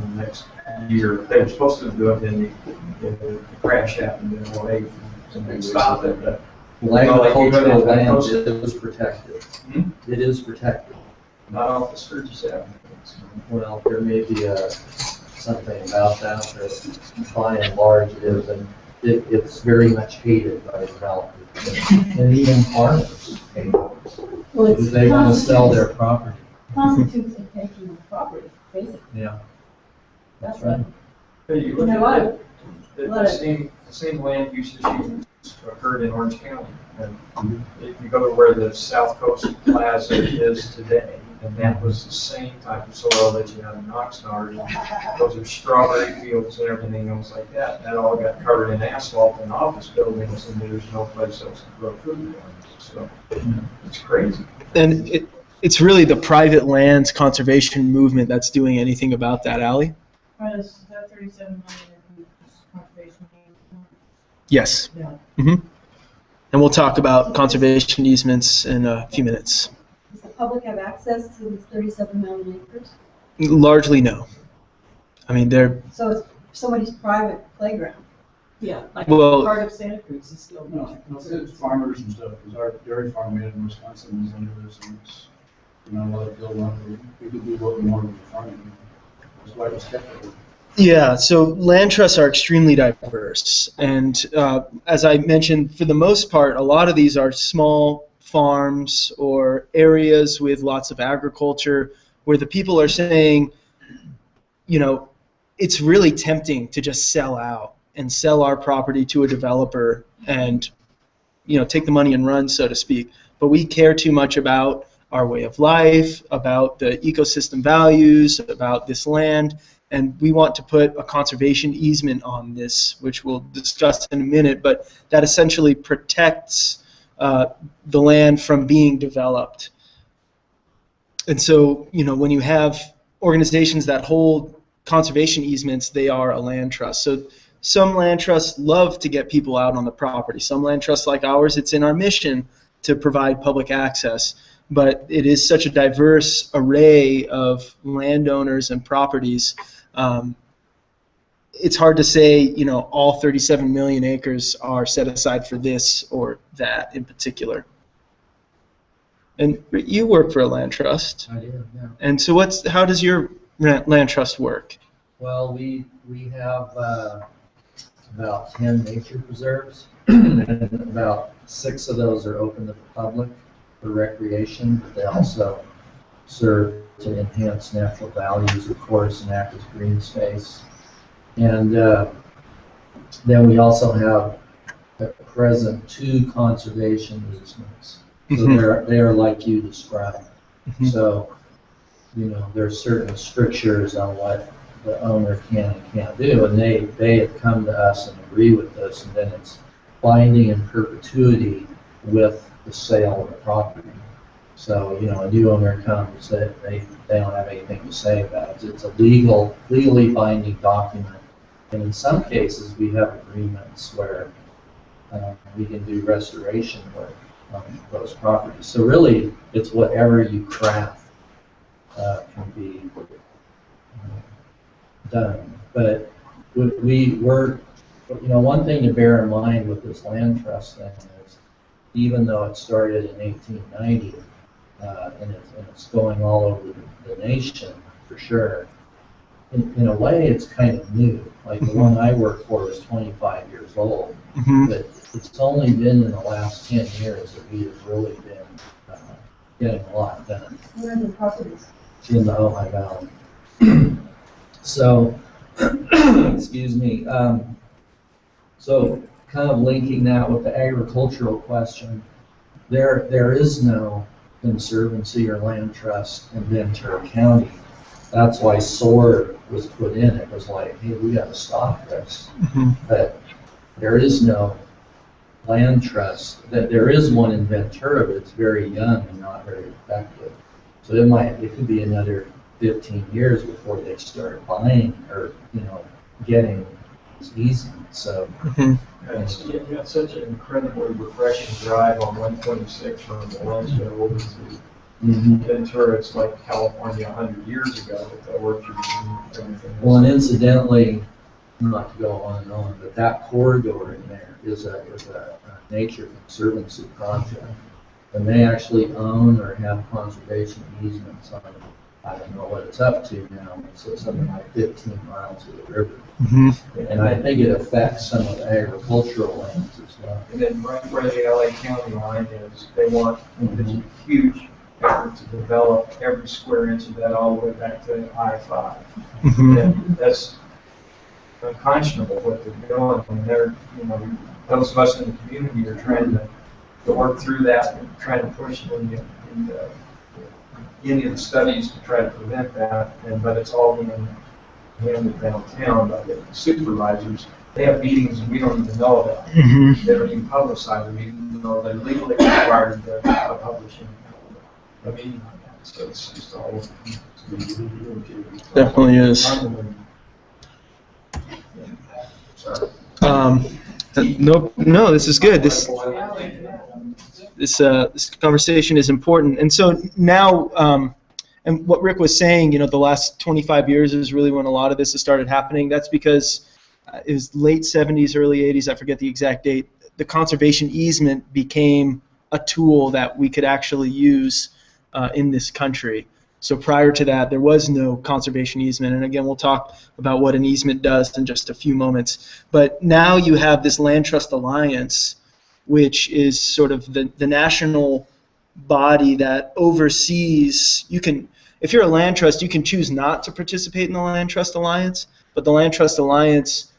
the next year, they were supposed to do it, then the crash happened in 08, and they stopped it, but. Agricultural land is protected. It is protected. Not off the Sturgis Avenue. Well, there may be something about that, but by and large it is, and it's very much hated by developers. And even farmers hate it. Well, it's Because they want to sell their property. constitutes of taking the property, basically. Yeah. That's right. Hey, you look And a lot of- at the same land use issues occurred in Orange County. And if you go to where the South Coast Plaza is today, and that was the same type of soil that you have in Oxnard, and those are strawberry fields and everything else like that. That all got covered in asphalt and office buildings, and there's no place else to grow food. So it's crazy. And it's really the private lands conservation movement that's doing anything about that, Ally? Is that 37 million conservation? Yes. Yeah. Mhm. And we'll talk about conservation easements in a few minutes. Does the public have access to these 37 million acres? Largely, no. I mean, they're So it's somebody's private playground. Yeah, like Well- part of Santa Cruz is still. No, it's farmers and stuff, because our dairy farm we had in Wisconsin was under this, and it's, not allowed to build on it. We could do what we wanted with farming. That's why it was kept there. Yeah, so land trusts are extremely diverse, and as I mentioned, for the most part, a lot of these are small farms or areas with lots of agriculture where the people are saying, it's really tempting to just sell out and sell our property to a developer and, take the money and run, so to speak. But we care too much about our way of life, about the ecosystem values, about this land, and we want to put a conservation easement on this, which we'll discuss in a minute, but that essentially protects the land from being developed. And so, when you have organizations that hold conservation easements, they are a land trust. So some land trusts love to get people out on the property. Some land trusts like ours, it's in our mission to provide public access. But it is such a diverse array of landowners and properties. It's hard to say, all 37 million acres are set aside for this or that in particular. And you work for a land trust. I do, yeah. And so how does your land trust work? Well, we have about 10 nature preserves, and about 6 of those are open to the public for recreation, but they also serve to enhance natural values, of course, and act as green space. And then we also have at present 2 conservation easements. So they are like you described. So, there are certain strictures on what the owner can and can't do, and they have come to us and agree with this, and then it's binding in perpetuity with the sale of the property. So, a new owner comes, they don't have anything to say about it. It's a legally binding document. And in some cases, we have agreements where we can do restoration work on those properties. So really, it's whatever you craft can be done. But we're one thing to bear in mind with this land trust thing is, even though it started in 1890, and it's going all over the nation for sure, in a way it's kind of new. Like the one I work for is 25 years old, but it's only been in the last 10 years that we have really been getting a lot done. Where are the properties? in the Ojai Valley. So, excuse me, so kind of linking that with the agricultural question, there is no conservancy or land trust in Ventura County. That's why SOAR was put in. It was like, hey, we gotta stop this. But there is no land trust. That there is one in Ventura, but it's very young and not very effective. So it could be another 15 years before they start buying or, getting these easements. So It's such an incredibly refreshing drive on 126 from Valencia over to Ventura. It's like California 100 years ago with the orchards and everything. Well, and incidentally, not to go on and on, but that corridor in there is a nature conservancy project. And they actually own or have conservation easements on, I don't know what it's up to now, so something like 15 miles of the river. And I think it affects some of the agricultural lands as well. And then right where the LA County line is, they want this huge effort to develop every square inch of that all the way back to I-5. And that's unconscionable what they're doing. And they're, those of us in the community are trying to work through that and trying to push any of the studies to try to prevent that. But it's all being handled downtown by the supervisors. They have meetings and we don't even know about it. They don't even publicize them, even though they're legally required to publish a meeting on that. So it's just all. Definitely is. No, this is good. This conversation is important. And so now, and what Rick was saying, the last 25 years is really when a lot of this has started happening. That's because it was late 70s, early 80s, I forget the exact date, the conservation easement became a tool that we could actually use in this country. So prior to that, there was no conservation easement. And again, we'll talk about what an easement does in just a few moments. But now you have this Land Trust Alliance, which is sort of the national body that oversees. If you're a land trust, you can choose not to participate in the Land Trust Alliance, but the Land Trust Alliance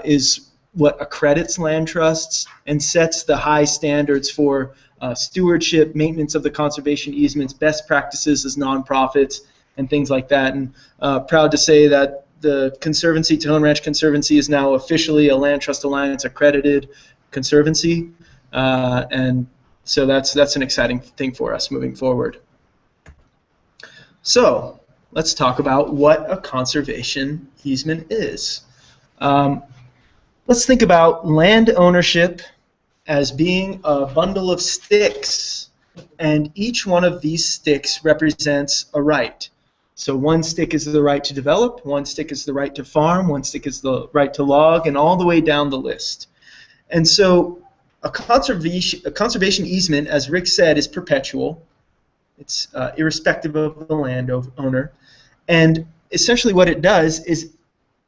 is what accredits land trusts and sets the high standards for stewardship, maintenance of the conservation easements, best practices as nonprofits, and things like that. And proud to say that the Conservancy, Tejon Ranch Conservancy, is now officially a Land Trust Alliance accredited conservancy, and so that's an exciting thing for us moving forward. So let's talk about what a conservation easement is. Let's think about land ownership as being a bundle of sticks, and each one of these sticks represents a right. So one stick is the right to develop, one stick is the right to farm, one stick is the right to log, and all the way down the list. And so a conservation easement, as Rick said, is perpetual. It's irrespective of the landowner. And essentially what it does is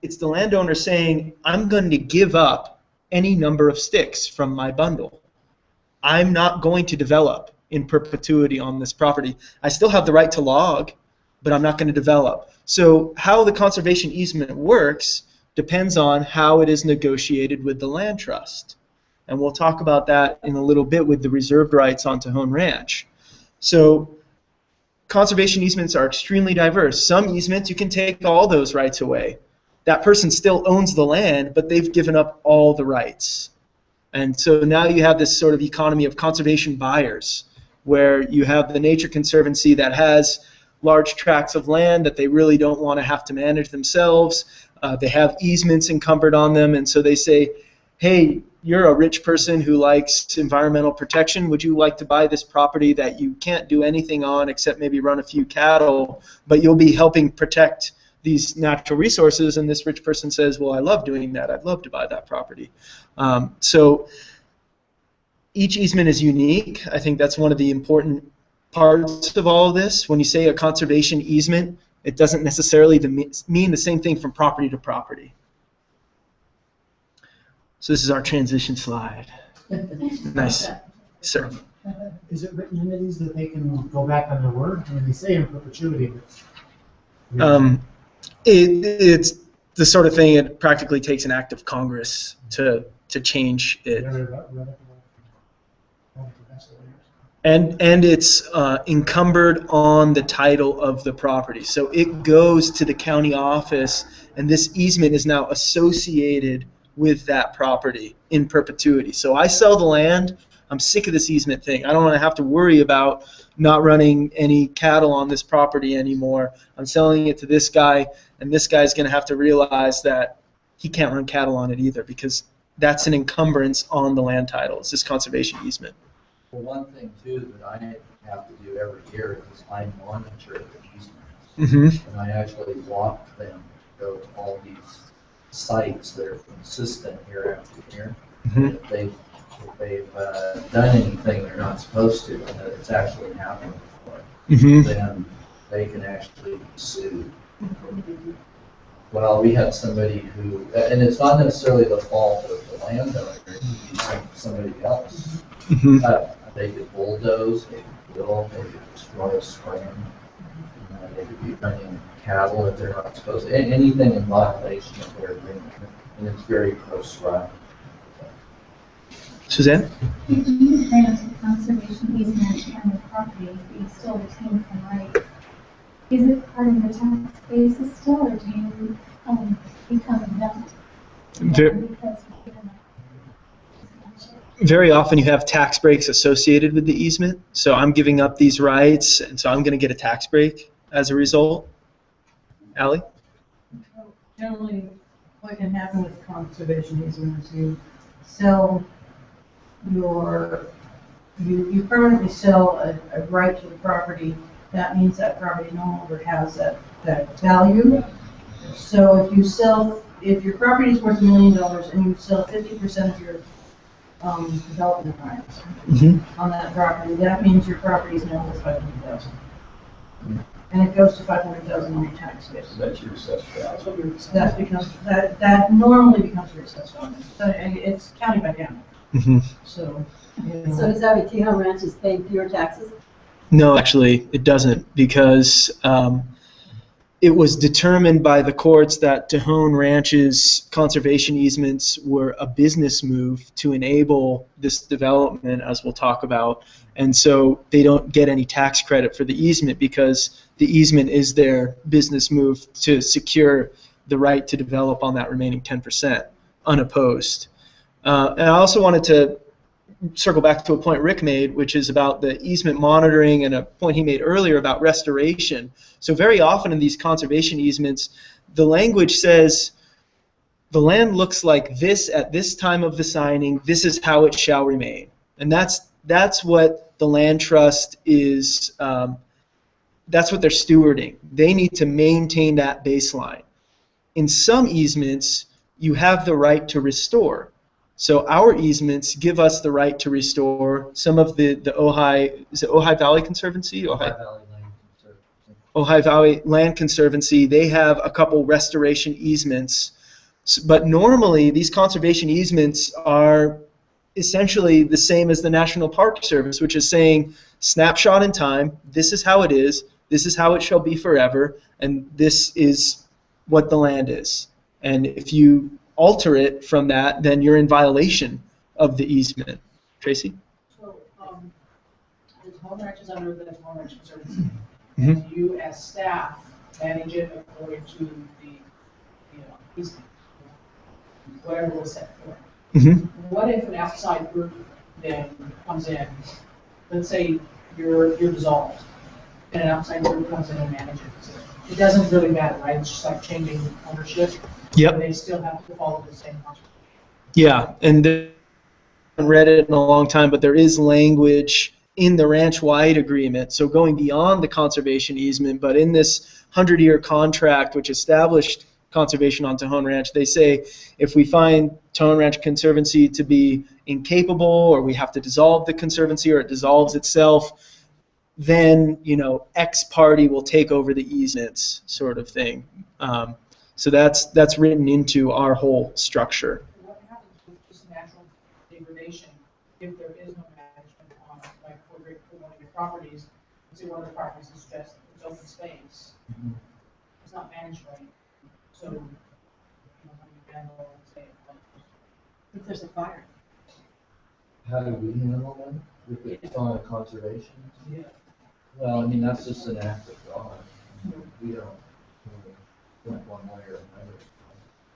it's the landowner saying, I'm going to give up any number of sticks from my bundle. I'm not going to develop in perpetuity on this property. I still have the right to log, but I'm not going to develop. So how the conservation easement works depends on how it is negotiated with the land trust. And we'll talk about that in a little bit with the reserved rights on Tejon Ranch. So conservation easements are extremely diverse. Some easements, you can take all those rights away. That person still owns the land, but they've given up all the rights. And so now you have this sort of economy of conservation buyers, where you have the Nature Conservancy that has large tracts of land that they really don't want to have to manage themselves. They have easements encumbered on them, and so they say, hey, you're a rich person who likes environmental protection. Would you like to buy this property that you can't do anything on except maybe run a few cattle, but you'll be helping protect these natural resources? And this rich person says, well, I love doing that. I'd love to buy that property. So each easement is unique. I think that's one of the important parts of all of this. When you say a conservation easement, it doesn't necessarily mean the same thing from property to property. So this is our transition slide. Nice. Sir. Is it written into these that they can go back on their word? I mean, they say in perpetuity, but It's the sort of thing, it practically takes an act of Congress to change it. And it's encumbered on the title of the property. So it goes to the county office, and this easement is now associated with that property in perpetuity. So I sell the land, I'm sick of this easement thing. I don't want to have to worry about not running any cattle on this property anymore. I'm selling it to this guy, and this guy's going to have to realize that he can't run cattle on it either, because that's an encumbrance on the land title. It's this conservation easement. Well, one thing too that I have to do every year is I monitor the easements. Mm-hmm. And I actually walk them, go to all these sites that are consistent year after year. Mm-hmm. If they've done anything they're not supposed to, and that it's actually happened before, Mm-hmm. then they can actually be sued. Well, we had somebody who, and it's not necessarily the fault of the landowner, it could be somebody else. Mm-hmm. They could bulldoze, they could build, they could destroy a spring, they could be running cattle if they're not supposed to, anything in violation of their agreement, and it's very prescribed. Suzanne? If you grant a conservation easement on your property, but you still retain some rights, is it part of the tax basis still, or do you become exempt? Because you've given Very often you have tax breaks associated with the easement. So I'm giving up these rights, and so I'm going to get a tax break as a result. Allie? Generally, what can happen with conservation easement is you sell you permanently sell a right to the property. That means that property no longer has that value. So if your property is worth $1 million and you sell 50% of your development rights on that property, that means your property is now worth $500,000. And it goes to $500,000 on your tax base. That's your assessed value. That normally becomes your assessed value. So it's county by county. Mm-hmm. So does that mean Tejon Ranch is paying fewer taxes? No, actually, it doesn't, because it was determined by the courts that Tejon Ranch's conservation easements were a business move to enable this development, as we'll talk about. And so they don't get any tax credit for the easement, because the easement is their business move to secure the right to develop on that remaining 10% unopposed. And I also wanted to circle back to a point Rick made, which is about the easement monitoring, and a point he made earlier about restoration. So very often in these conservation easements, the language says the land looks like this at this time of the signing, this is how it shall remain. And that's what the land trust is, that's what they're stewarding. They need to maintain that baseline. In some easements, you have the right to restore. So our easements give us the right to restore some of the Ojai, is it Ojai Valley Conservancy? Ojai Valley Land Conservancy. Ojai Valley Land Conservancy, they have a couple restoration easements. But normally, these conservation easements are essentially the same as the National Park Service, which is saying, snapshot in time, this is how it is, this is how it shall be forever, and this is what the land is. And if you alter it from that, then you're in violation of the easement. Tracy? So, the Tejon Ranch is under the Tejon Ranch Conservancy. Mm-hmm. And you, as staff, manage it according to the, easement, whatever was set for. Mm-hmm. What if an outside group then comes in, let's say you're dissolved, and an outside group comes in and manages it? It doesn't really matter, right? It's just like changing ownership. Yep. They still have to follow the same contract. Yeah, and I haven't read it in a long time, but there is language in the ranch-wide agreement, so going beyond the conservation easement, but in this 100-year contract which established conservation on Tejon Ranch, they say if we find Tejon Ranch Conservancy to be incapable, or we have to dissolve the conservancy, or it dissolves itself, then X party will take over the easements, sort of thing. So that's written into our whole structure. What happens with just natural degradation if there is no management on, like for one of your properties? Let's say one of the properties is just it's open space. not managed right. So, you know, how do you handle and say, If there's a fire. How do we handle them? If it's on a conservation? yeah. Well, I mean, that's just an act of God. We don't, think one way or another.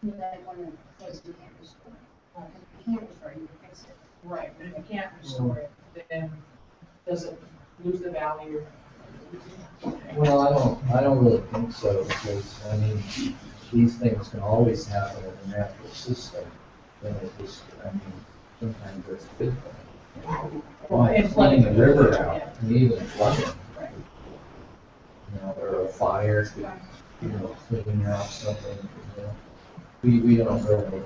You know, one of the places you can't restore. If you can't restore, you can fix it. Right, but if you can't restore it, then does it lose the value? Well, I don't really think so, because, I mean, these things can always happen in a natural system. Then it just, I mean, sometimes it's a good thing. Like flooding the river out, and even flooding. Right. You know, or a fire, you know, cleaning out something, you know. We don't really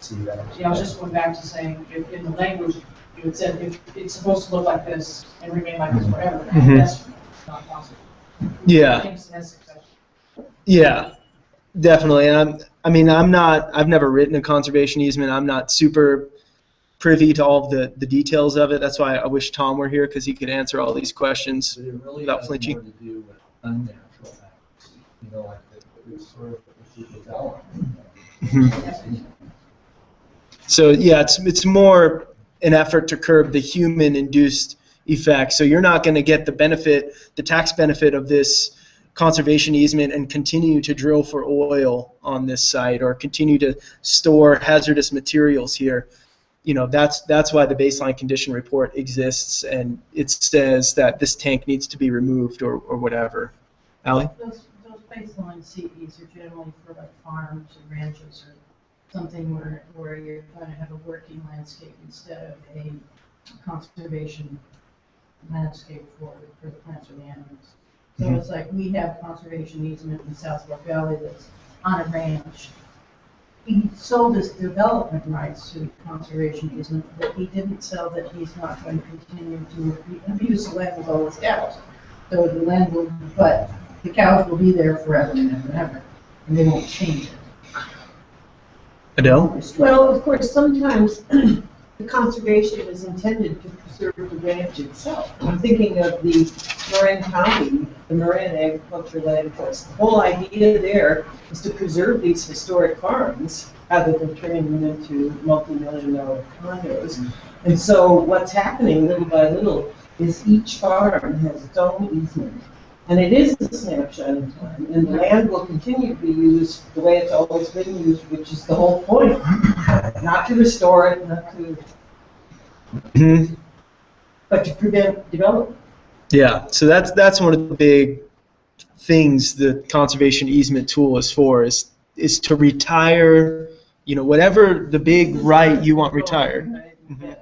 see that. Yeah, I was just going back to saying, if in the language, it said if it's supposed to look like this and remain like this forever, Mhm. that's not possible. Yeah. Things as succession. Yeah, definitely. And I've never written a conservation easement. I'm not super privy to all of the details of it. That's why I wish Tom were here, because he could answer all these questions But it really without has flinching. more to do with unnatural acts, you know, like the sort of development. Mhm. So yeah, it's more an effort to curb the human-induced effect. So you're not going to get the benefit, the tax benefit of this conservation easement and continue to drill for oil on this site or continue to store hazardous materials here. You know, that's why the baseline condition report exists, and it says that this tank needs to be removed or whatever. Allie? Those baseline CEs are generally for like farms or ranches or something where you're going to have a working landscape instead of a conservation landscape for the plants or the animals. So Mhm. it's like we have conservation easement in South Fork Valley that's on a ranch. He sold his development rights to conservation easement, but he didn't sell that he's not going to continue to abuse the land with all his cows. So the land will, but the cows will be there forever and ever and ever, and they won't change it. Adele? Well, of course, sometimes the conservation is intended to preserve the ranch itself. I'm thinking of the Marin County, the Marin Agricultural Land Trust. The whole idea there is to preserve these historic farms rather than turning them into multi-million-dollar condos. And so what's happening little by little is each farm has its own easement. And it is a snapshot in time, and the land will continue to be used the way it's always been used, which is the whole point. Not to restore it, not to, Mhm. but to prevent development. Yeah, so that's one of the big things the conservation easement tool is for, is to retire, you know, whatever the big right you want retired. Mhm.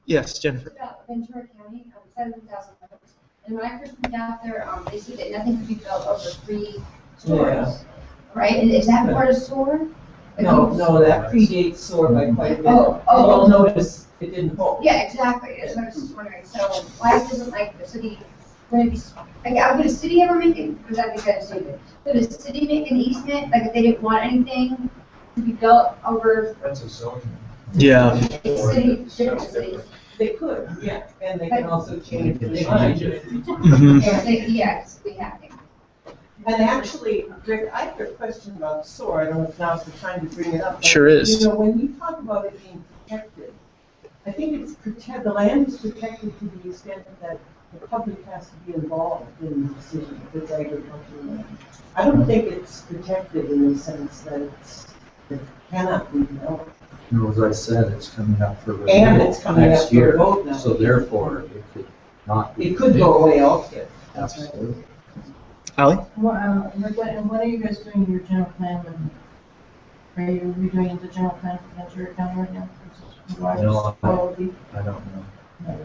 Yes, Jennifer. About Ventura County, 7,000 homes. And when I first moved out there, they said that nothing could be built over 3 stories. Right? And is that part of SOAR? No, that predates SOAR by quite a bit. Oh. You'll notice it didn't hold. Yeah, exactly. That's what I was just wondering. So why doesn't like the city, would a city ever make it, because I think that's stupid. Would a city make an easement, like if they didn't want anything to be built over That's a zoning. Yeah. different cities? They could, yeah, and they can also change the line. Mhm. Yeah, we have to. And actually, Rick, I have a question about SOAR. I don't know if now's the time to bring it up. but, Sure is. You know, when you talk about it being protected, I think the land is protected to the extent that the public has to be involved in the decision if it's agricultural land. I don't think it's protected in the sense that it cannot be developed. You know, as I said, it's coming up for renewal And it's coming up next for year, vote now. so therefore it could not be. It could go away altogether. Absolutely. Allie? And what are you guys doing in your general plan? Are you redoing the general plan for Ventura County right now? No, I don't know.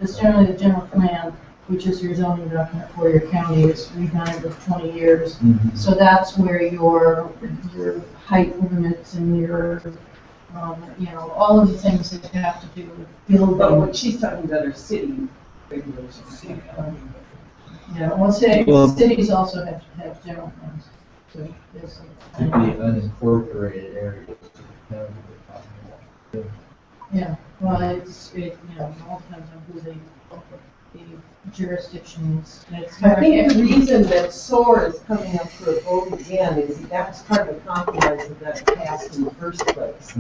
It's generally the general plan, which is your zoning document for your county, is redone every 20 years. Mhm. So that's where your height limits and your, you know, all of the things that have to do with building. But what she's talking about are city regulations. Yeah, well, cities also have general plans. So there's Could be unincorporated areas. that we're talking about. yeah, well, you know, it all depends on who they the jurisdictions. And it's I think more- the reason that SOAR is coming up for a vote again is that was part of the compromise that got passed in the first place.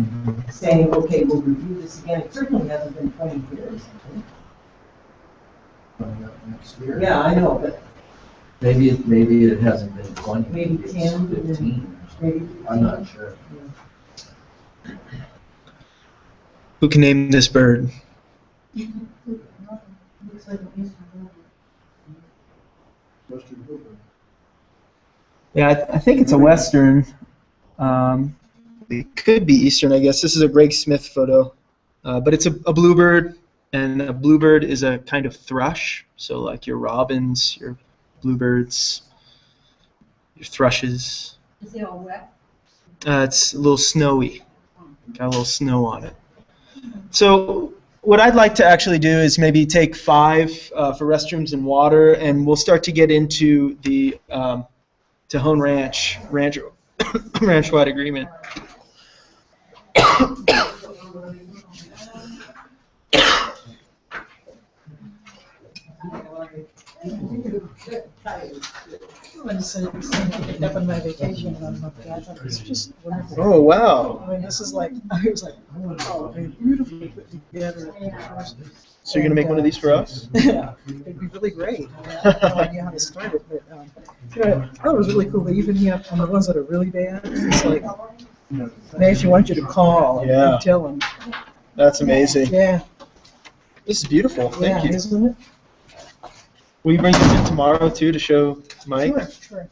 Saying, okay, we'll review this again. It certainly hasn't been 20 years. Coming up next year. Yeah, I know, but Maybe it hasn't been 20. maybe it's 10, 15. maybe. I'm not sure. Who can name this bird? Looks like a piece of- Western Bluebird. Yeah, I think it's a western. It could be eastern, I guess. This is a Greg Smith photo, but it's a bluebird, and a bluebird is a kind of thrush. So like your robins, your bluebirds, your thrushes. Is it all wet? It's a little snowy. Got a little snow on it. So what I'd like to actually do is maybe take 5 for restrooms and water, and we'll start to get into the Tejon ranch-wide agreement. I just picked up on my vacation and I'm like, yeah, I thought it was just wonderful. Oh, wow. I mean, this is like, I was like, oh, I mean, beautifully put together. So you're going to make one of these for us? Yeah, it'd be really great. I have no idea how to start it, but, you know, I thought it was really cool. They even have, on the ones that are really bad, it's like, they actually want you to call Yeah. and tell them. That's amazing. Yeah. This is beautiful. Thank Yeah, you. isn't it? Will you bring this in tomorrow, too, to show Mike? Sure.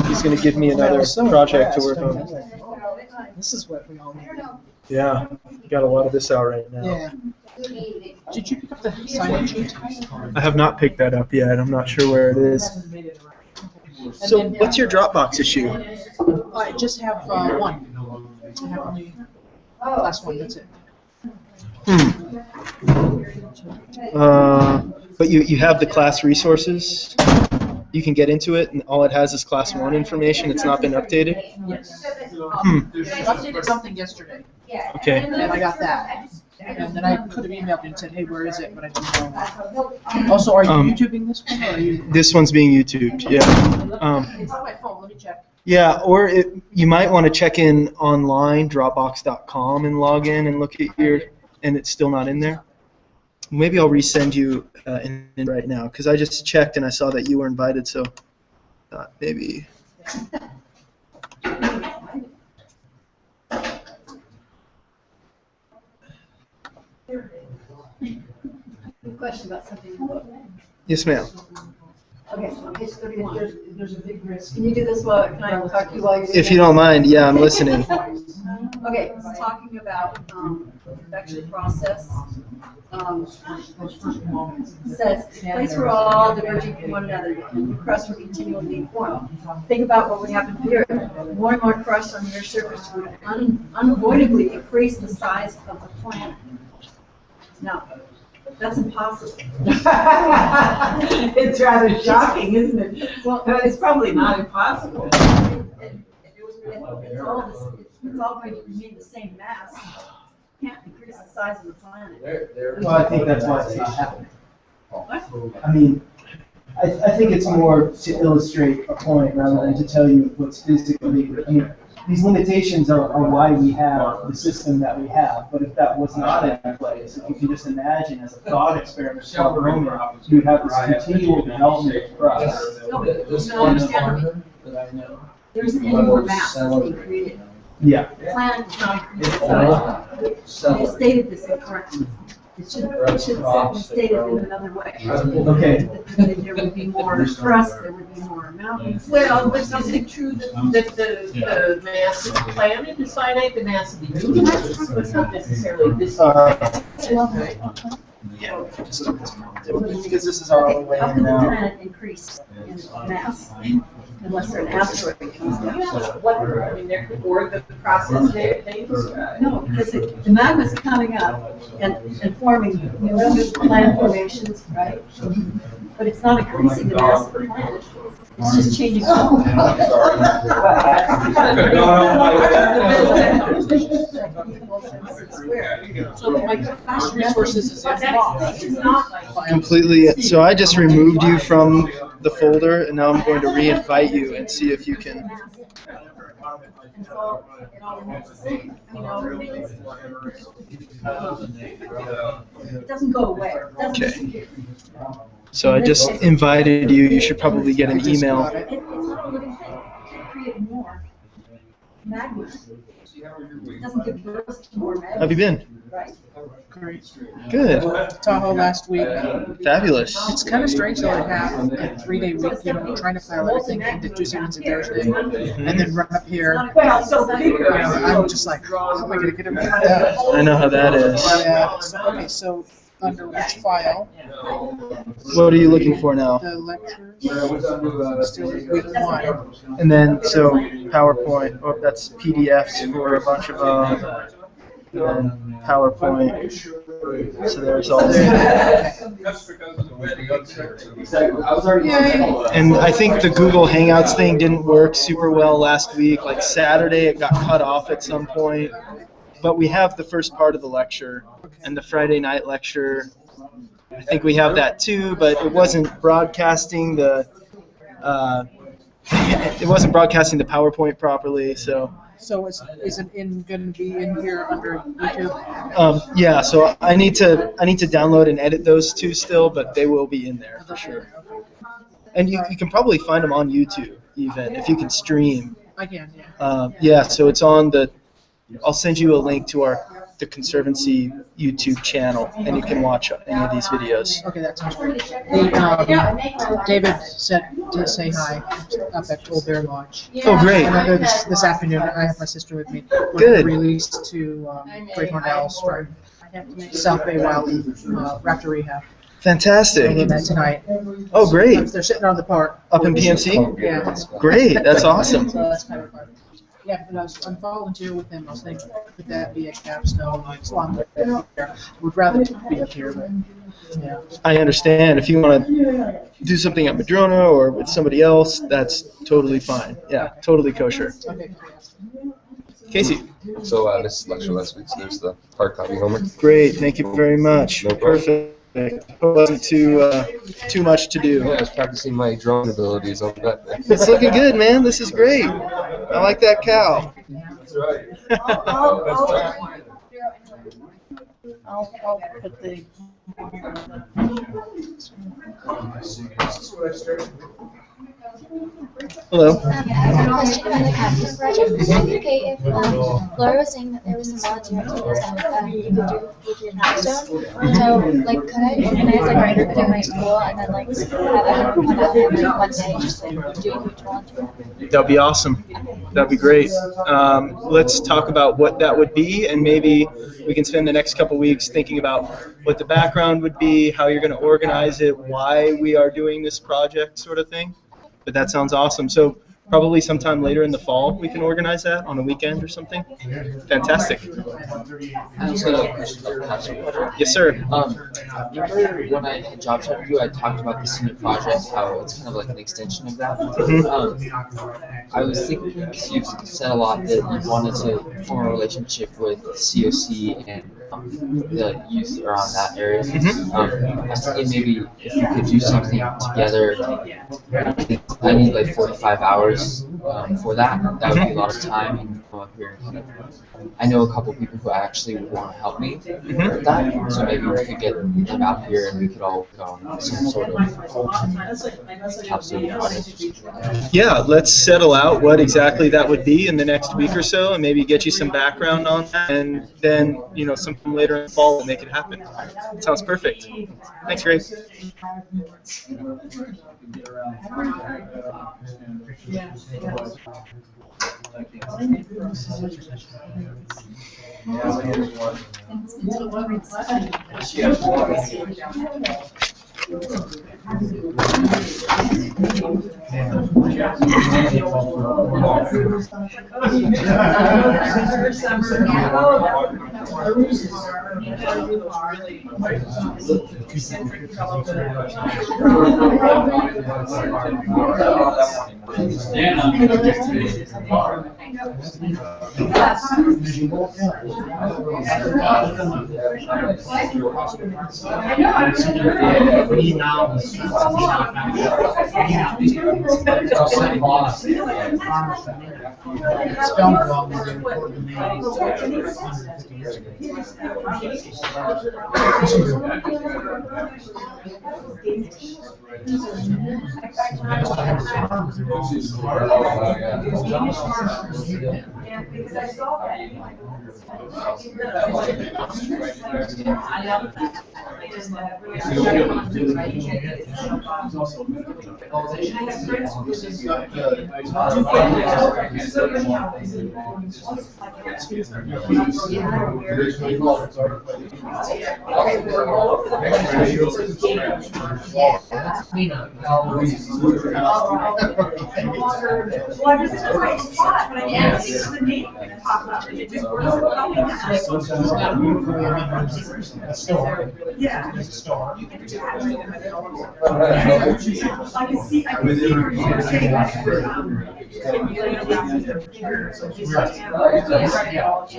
He's going to give me another I was so project to impressed. work I was on. like, oh, this is what we all need. Yeah, got a lot of this out right now. Yeah. Did you pick up the sign-in sheet? I have not picked that up yet. I'm not sure where it is. So what's your Dropbox issue? I just have one. I have only last one, that's it. But you have the class resources. You can get into it, and all it has is class 1 information. It's not been updated. Yes. I Hmm. updated something yesterday, Okay. and I got that. And then I could have emailed you and said, hey, where is it? But I didn't know. Also, are you YouTubing this one, or are you? This one's being YouTubed. Yeah. It's on my phone, let me check. Yeah, or you might want to check in online, Dropbox.com, and log in and look at your, and it's still not in there. Maybe I'll resend you in right now, because I just checked and I saw that you were invited, so maybe. Question about something. Yes, ma'am. Okay, there's a big risk. Can you do this while, can I talk to you while you're? If you don't mind, yeah, I'm listening. Okay, it's talking about, the production process. Says, place where all diverging from one another, crusts will continually form. Think about what would happen here. More and more crust on your surface would unavoidably increase the size of the planet. Now, that's impossible. It's rather shocking, isn't it? Well, it's probably not impossible. It's all going to remain the same mass. Can't increase the size of the planet. Well, I think that's why it's not happening. What? I mean, I think it's more to illustrate a point rather than to tell you what's physically. I mean, these limitations are why we have the system that we have. But if that was not in place, if you can just imagine as a thought experiment for a moment, you would have this continual development of trust. No, but you don't understand me. There isn't any more mass that's being created. Yeah. The planet is not increasing size. They stated this incorrectly. It should be stated in another way. Okay. That there would be more crust, there would be more mountains. Well, but is it true that the mass of the planet is finite, the mass of the universe? It's not necessarily this. Yeah. Because this is our only way How in can the now. planet increase in mass unless an asteroid comes down? What, I mean, there could, or the process they described. No, because the magma is coming up and forming new land formations, right? But it's not increasing the mass of the planet. It's just changing. So like class resources is involved. Completely. So I just removed you from the folder, and now I'm going to re-invite you and see if you can. It doesn't go away. It doesn't Okay. disappear. So I just invited you. You should probably get an email. It's not a living thing. It create more magnets. It doesn't give birth to more magnets. How have you been? Right. Great. Good. Tahoe last week. Fabulous. It's kind of strange though to have a 3-day week, you know, trying to file everything into Tuesday, Wednesday, Thursday, and then run up here. Well, so You know, I'm just like, how am I gonna get everything done? I know how that is. Okay, so under which file? What are you looking for now? The lectures, still week 1. And then, so PowerPoint, oh, that's PDFs for a bunch of and then PowerPoint. So there's all that. And I think the Google Hangouts thing didn't work super well last week. Like Saturday, it got cut off at some point. But we have the first part of the lecture and the Friday night lecture. I think we have that too, but it wasn't broadcasting the PowerPoint properly. So is it going to be in here under YouTube? yeah. So I need to download and edit those two still, but they will be in there for sure. And you can probably find them on YouTube even if you can stream. I can, yeah. Yeah. So it's on the. I'll send you a link to the Conservancy YouTube channel, and you can watch any of these videos. Okay, that sounds great. David said to say hi up at Old Bear Lodge. Oh, great. And I'll go this afternoon. I have my sister with me. Good. We're released to Great Hornells from South Bay Valley Raptor Rehab. Fantastic. And that tonight. Oh, great. They're sitting on the park. Up in PNC? Yeah. Great. That's awesome. So that's kind of fun. Yeah, but I'm volunteer with them. I was thinking, could that be a capstone? As long as they're here. Would rather be up here, but yeah. I understand. If you want to do something at Madrona or with somebody else, that's totally fine. Yeah, totally kosher. Okay. Casey. So this lecture last week, so there's the hard copy homework. Great. Thank you very much. No problem. Perfect. It wasn't too much to do. Yeah, I was practicing my drone abilities on that. It's looking good, man. This is great. I like that cow. That's right. I'll put the. Hello. I have a question about the capstone project. Is it okay if Laura was saying that there was some volunteer activities that you could do with your capstone? So, like, could I organize like a group in my school and then like have everyone come out every one day, just like doing each volunteer? That'd be awesome. That'd be great. Let's talk about what that would be, and maybe we can spend the next couple weeks thinking about what the background would be, how you're going to organize it, why we are doing this project, sort of thing. But that sounds awesome. So probably sometime later in the fall we can organize that on a weekend or something. Fantastic. I also have a question about the capstone project. Yes, sir. Remember when I had job chat with you, I talked about this new project, how it's kind of like an extension of that. I was thinking, because you've said a lot that you wanted to form a relationship with COC and the youth around that area. I was thinking maybe if you could do something together. I need like 45 hours for that. That would be a lot of time and come up here and kind of. I know a couple people who actually would want to help me with that, so maybe we could get them out here and we could all go on some sort of capstone project. Yeah, let's settle out what exactly that would be in the next week or so, and maybe get you some background on that, and then sometime later in the fall we'll make it happen. Sounds perfect. Thanks, Grace.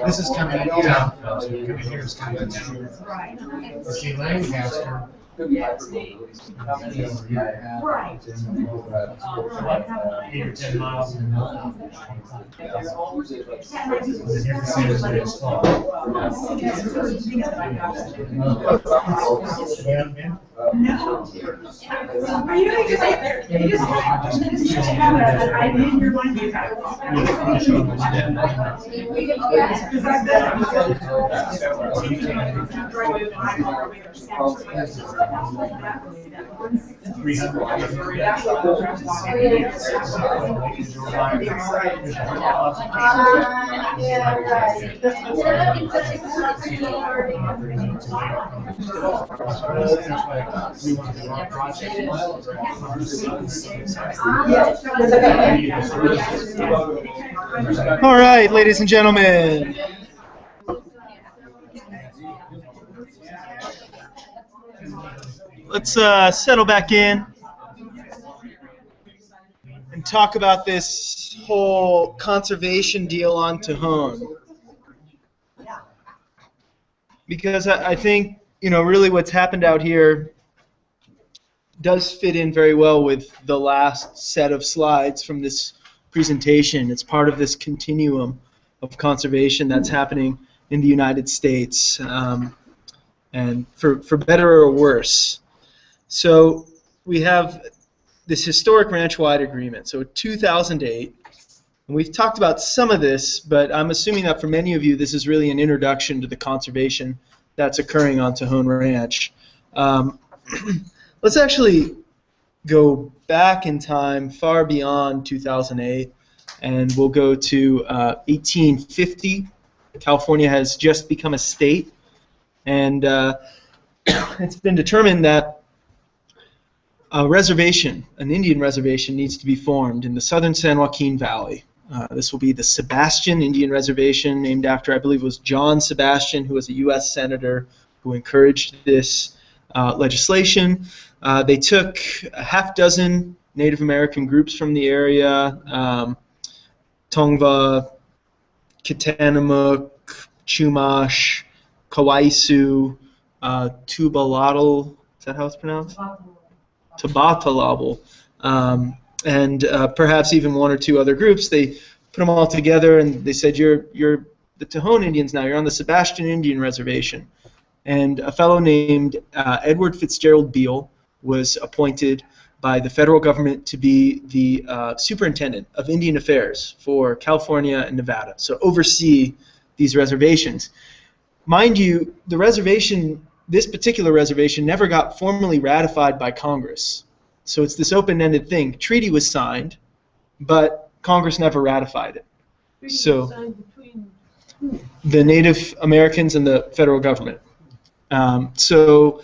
This is coming in town. Coming here is coming in town. See, Lancaster. Right. 8 or 10 miles in the All right, ladies and gentlemen. Let's settle back in and talk about this whole conservation deal on Tejon. Because I think, really what's happened out here does fit in very well with the last set of slides from this presentation. It's part of this continuum of conservation that's happening in the United States, and for better or worse. So we have this historic ranch-wide agreement. So 2008, and we've talked about some of this, but I'm assuming that for many of you this is really an introduction to the conservation that's occurring on Tejon Ranch. Let's actually go back in time far beyond 2008, and we'll go to 1850. California has just become a state, and it's been determined that a reservation, an Indian reservation, needs to be formed in the southern San Joaquin Valley. This will be the Sebastian Indian Reservation, named after, I believe it was John Sebastian, who was a U.S. senator who encouraged this legislation. They took a half dozen Native American groups from the area, Tongva, Kitanamuk, Chumash, Kawaisu, Tubalatl, is that how it's pronounced? Tabatalabal, and perhaps even one or two other groups. They put them all together and they said, you're the Tejon Indians now, you're on the Sebastian Indian Reservation. And a fellow named Edward Fitzgerald Beale was appointed by the federal government to be the superintendent of Indian Affairs for California and Nevada, so oversee these reservations. Mind you, the reservation, this particular reservation, never got formally ratified by Congress. So it's this open-ended thing. Treaty was signed, but Congress never ratified it. So the Native Americans and the federal government. So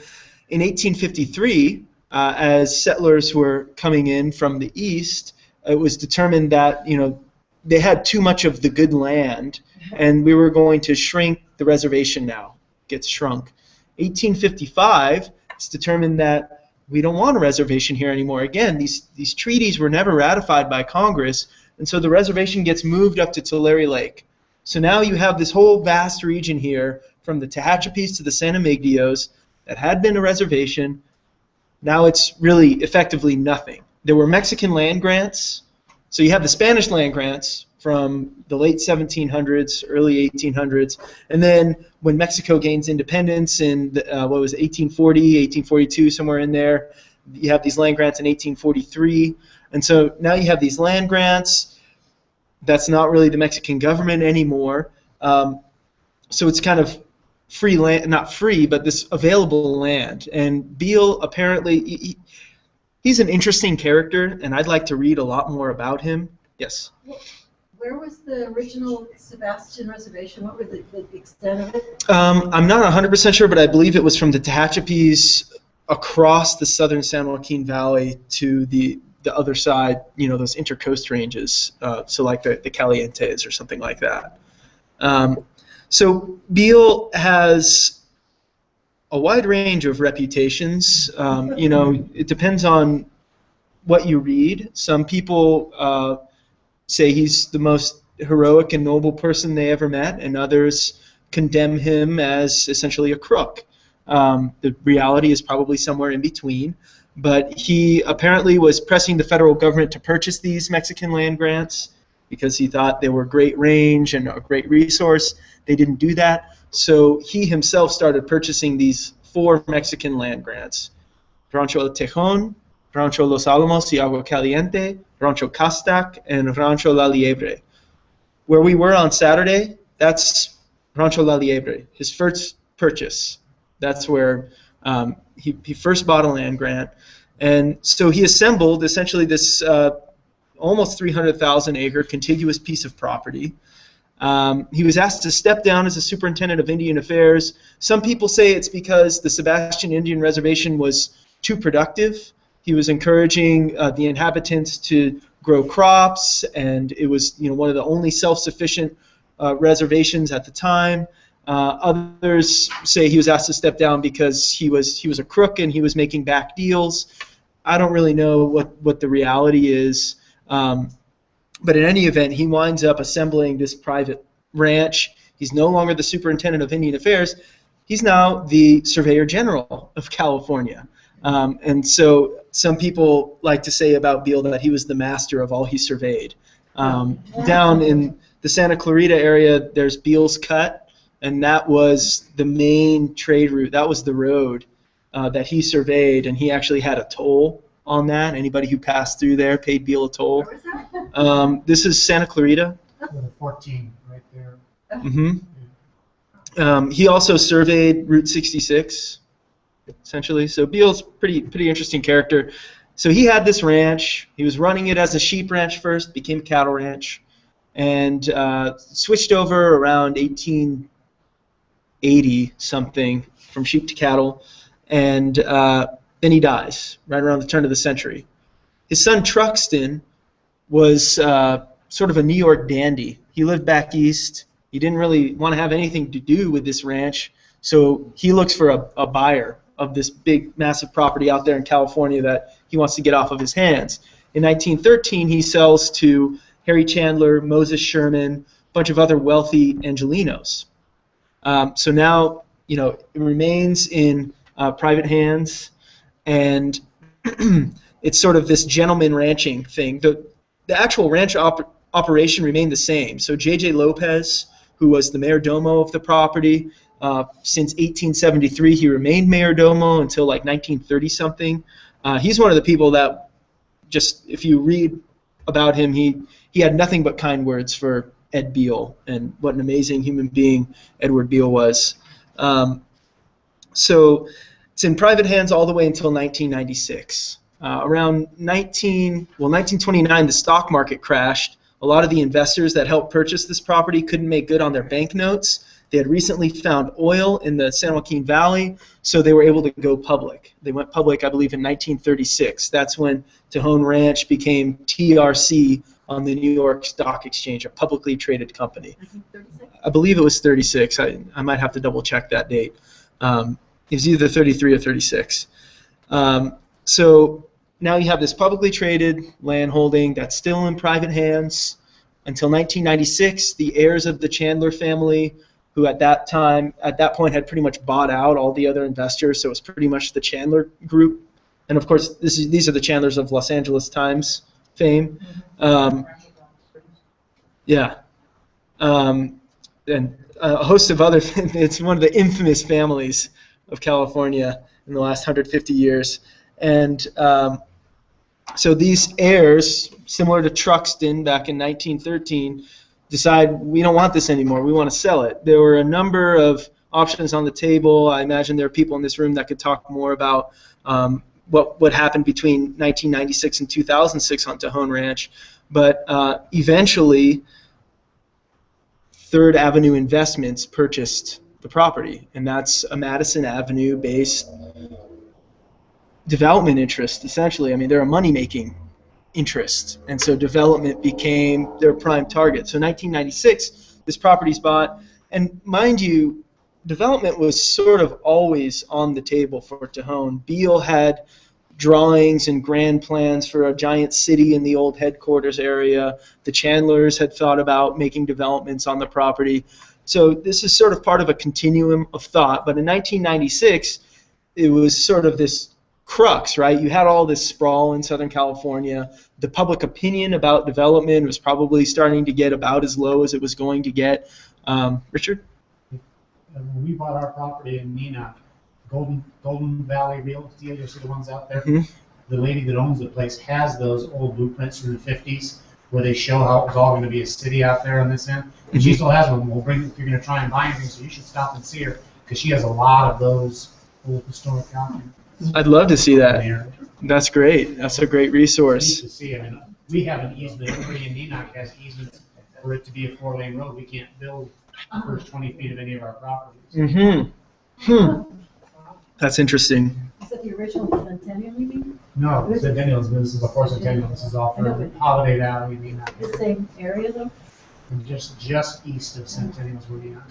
in 1853, as settlers were coming in from the east, it was determined that they had too much of the good land, and we were going to shrink the reservation now. It gets shrunk. 1855, it's determined that we don't want a reservation here anymore. Again, these treaties were never ratified by Congress, and so the reservation gets moved up to Tulare Lake. So now you have this whole vast region here, from the Tehachapis to the San Emigdios, that had been a reservation. Now it's really effectively nothing. There were Mexican land grants. So you have the Spanish land grants from the late 1700s, early 1800s, and then when Mexico gains independence in 1840, 1842, somewhere in there, you have these land grants in 1843, and so now you have these land grants. That's not really the Mexican government anymore, so it's kind of free land, not free, but this available land. And Beale apparently, he's an interesting character, and I'd like to read a lot more about him. Yes. Where was the original Sebastian Reservation? What was the extent of it? I'm not 100% sure, but I believe it was from the Tehachapis across the southern San Joaquin Valley to the other side, those intercoast ranges, so like the Calientes or something like that. So Beale has a wide range of reputations. It depends on what you read. Some people say he's the most heroic and noble person they ever met, and others condemn him as essentially a crook. The reality is probably somewhere in between, but he apparently was pressing the federal government to purchase these Mexican land grants because he thought they were great range and a great resource. They didn't do that, so he himself started purchasing these 4 Mexican land grants: Rancho Tejon, Rancho Los Alamos y Agua Caliente, Rancho Castac, and Rancho La Liebre. Where we were on Saturday, that's Rancho La Liebre, his first purchase. That's where he first bought a land grant. And so he assembled essentially this almost 300,000 acre contiguous piece of property. He was asked to step down as a superintendent of Indian Affairs. Some people say it's because the Sebastian Indian Reservation was too productive. He was encouraging the inhabitants to grow crops, and it was one of the only self-sufficient reservations at the time. Others say he was asked to step down because he was a crook and he was making back deals. I don't really know what the reality is, but in any event, he winds up assembling this private ranch. He's no longer the superintendent of Indian Affairs. He's now the Surveyor General of California. And so some people like to say about Beale that he was the master of all he surveyed. Down in the Santa Clarita area, there's Beale's Cut, and that was the main trade route. That was the road that he surveyed, and he actually had a toll on that. Anybody who passed through there paid Beale a toll. Where was that? This is Santa Clarita. 14 right there. Mm-hmm. He also surveyed Route 66, essentially. So Beale's pretty interesting character. So he had this ranch. He was running it as a sheep ranch first, became a cattle ranch, and switched over around 1880 something from sheep to cattle, and then he dies right around the turn of the century. His son Truxton was sort of a New York dandy. He lived back east. He didn't really want to have anything to do with this ranch, so he looks for a buyer of this big, massive property out there in California that he wants to get off of his hands. In 1913, he sells to Harry Chandler, Moses Sherman, a bunch of other wealthy Angelinos. So now, it remains in private hands, and it's sort of this gentleman ranching thing. The actual ranch operation remained the same. So J.J. Lopez, who was the mayor domo of the property, since 1873, he remained mayor domo until like 1930-something. He's one of the people that, just if you read about him, he had nothing but kind words for Ed Beale and what an amazing human being Edward Beale was. So it's in private hands all the way until 1996. Around 1929, the stock market crashed. A lot of the investors that helped purchase this property couldn't make good on their banknotes. They had recently found oil in the San Joaquin Valley, so they were able to go public. They went public, I believe, in 1936. That's when Tejon Ranch became TRC on the New York Stock Exchange, a publicly traded company. I believe it was 36. I might have to double check that date. It was either 33 or 36. So now you have this publicly traded land holding that's still in private hands. Until 1996, the heirs of the Chandler family, who at that point had pretty much bought out all the other investors, so it was pretty much the Chandler group. And of course, these are the Chandlers of Los Angeles Times fame. And a host of other, it's one of the infamous families of California in the last 150 years. And so these heirs, similar to Truxton back in 1913, decide we don't want this anymore, we want to sell it. There were a number of options on the table. I imagine there are people in this room that could talk more about what happened between 1996 and 2006 on Tejon Ranch. But eventually, Third Avenue Investments purchased the property, and that's a Madison Avenue-based development interest, essentially. I mean, they're a money-making interest, and so development became their prime target. So 1996, this property's bought, and mind you, development was sort of always on the table for Tejon. Beale had drawings and grand plans for a giant city in the old headquarters area. The Chandlers had thought about making developments on the property. So this is sort of part of a continuum of thought. But in 1996, it was sort of this crux, right? You had all this sprawl in Southern California. The public opinion about development was probably starting to get about as low as it was going to get. Richard? When we bought our property in Neenah, Golden Valley Real Estate, you see the ones out there? The lady that owns the place has those old blueprints from the 50s where they show how it was all going to be a city out there on this end. And she still has one. We'll bring, if you're going to try and buy anything, so you should stop and see her because she has a lot of those old historic documents. I'd love to see that. That's great. That's a great resource. To see. I mean, we have an easement. Everybody in Neenah has easements for it to be a 4-lane road. We can't build the first 20 feet of any of our properties. That's interesting. Is that the original Centennial, you mean? No, Centennials. This is before Centennial. This is all for Holiday Valley. The same area though? Just east of Centennials, we're being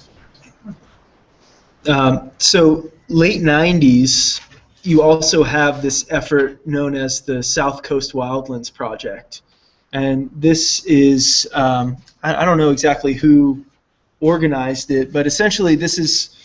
So late 90s, you also have this effort known as the South Coast Wildlands Project. And this is, I don't know exactly who organized it, but essentially this is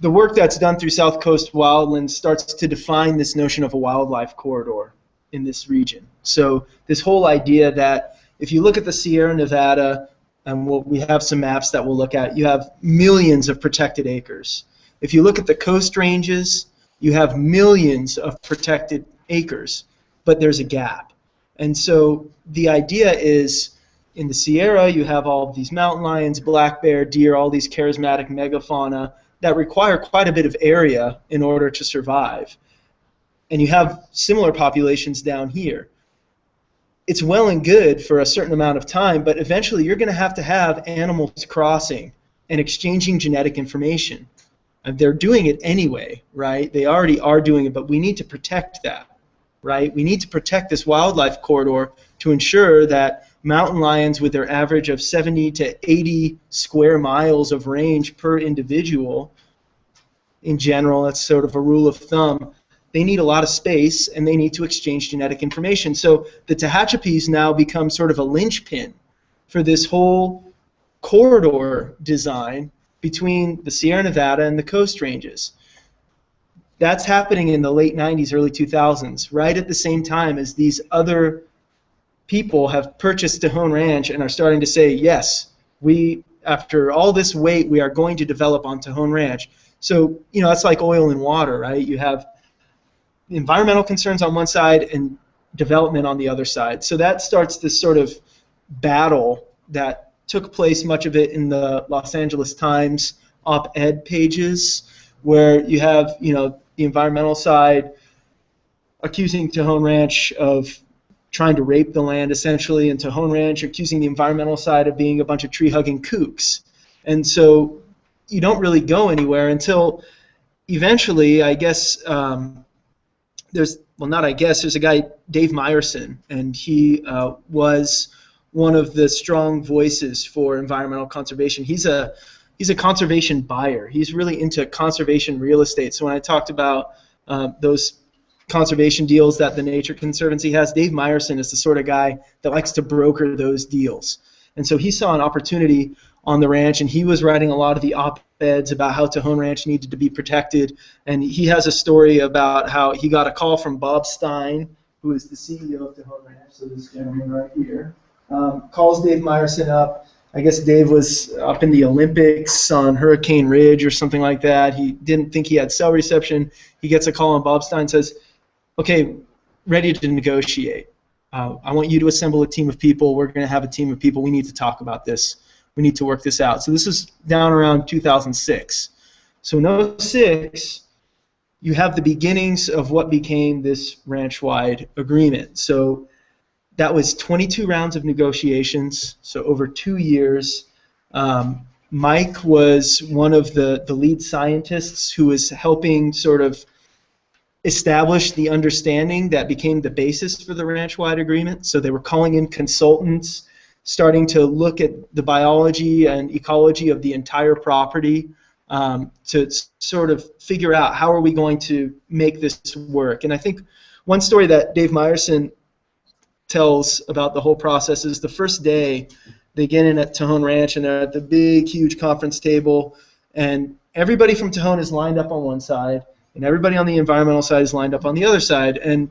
the work that's done through South Coast Wildlands starts to define this notion of a wildlife corridor in this region. So this whole idea that if you look at the Sierra Nevada, and we have some maps that we'll look at, you have millions of protected acres. If you look at the Coast Ranges, you have millions of protected acres, but there's a gap. And so the idea is in the Sierra, you have all of these mountain lions, black bear, deer, all these charismatic megafauna that require quite a bit of area in order to survive. And you have similar populations down here. It's well and good for a certain amount of time, but eventually you're going to have animals crossing and exchanging genetic information. And they're doing it anyway, right? They already are doing it, but we need to protect that, right? We need to protect this wildlife corridor to ensure that mountain lions with their average of 70 to 80 square miles of range per individual, in general, that's sort of a rule of thumb, they need a lot of space and they need to exchange genetic information. So the Tehachapis now become sort of a linchpin for this whole corridor design between the Sierra Nevada and the Coast Ranges. That's happening in the late 90s, early 2000s, right at the same time as these other people have purchased Tejon Ranch and are starting to say, yes, we, after all this wait, we are going to develop on Tejon Ranch. So, you know, that's like oil and water, right? You have environmental concerns on one side and development on the other side. So that starts this sort of battle that took place, much of it in the Los Angeles Times op-ed pages, where you have, you know, the environmental side accusing Tejon Ranch of trying to rape the land, essentially, and Tejon Ranch accusing the environmental side of being a bunch of tree-hugging kooks. And so you don't really go anywhere until eventually, I guess, there's a guy, Dave Meyerson, and he was one of the strong voices for environmental conservation. He's a conservation buyer. He's really into conservation real estate. So when I talked about those conservation deals that the Nature Conservancy has, Dave Meyerson is the sort of guy that likes to broker those deals. And so he saw an opportunity on the ranch, and he was writing a lot of the op-eds about how Tejon Ranch needed to be protected. And he has a story about how he got a call from Bob Stein, who is the CEO of Tejon Ranch, so this gentleman right here, calls Dave Meyerson up. I guess Dave was up in the Olympics on Hurricane Ridge or something like that. He didn't think he had cell reception. He gets a call, and Bob Stein says, okay, ready to negotiate. I want you to assemble a team of people. We're going to have a team of people. We need to talk about this. We need to work this out. So this is down around 2006. So in 2006, you have the beginnings of what became this ranch-wide agreement. So that was 22 rounds of negotiations, so over 2 years. Mike was one of the lead scientists who was helping sort of establish the understanding that became the basis for the ranch-wide agreement. So they were calling in consultants, starting to look at the biology and ecology of the entire property to sort of figure out how are we going to make this work. And I think one story that Dave Meyerson tells about the whole process is the first day they get in at Tejon Ranch, and they're at the big, huge conference table, and everybody from Tejon is lined up on one side, and everybody on the environmental side is lined up on the other side. And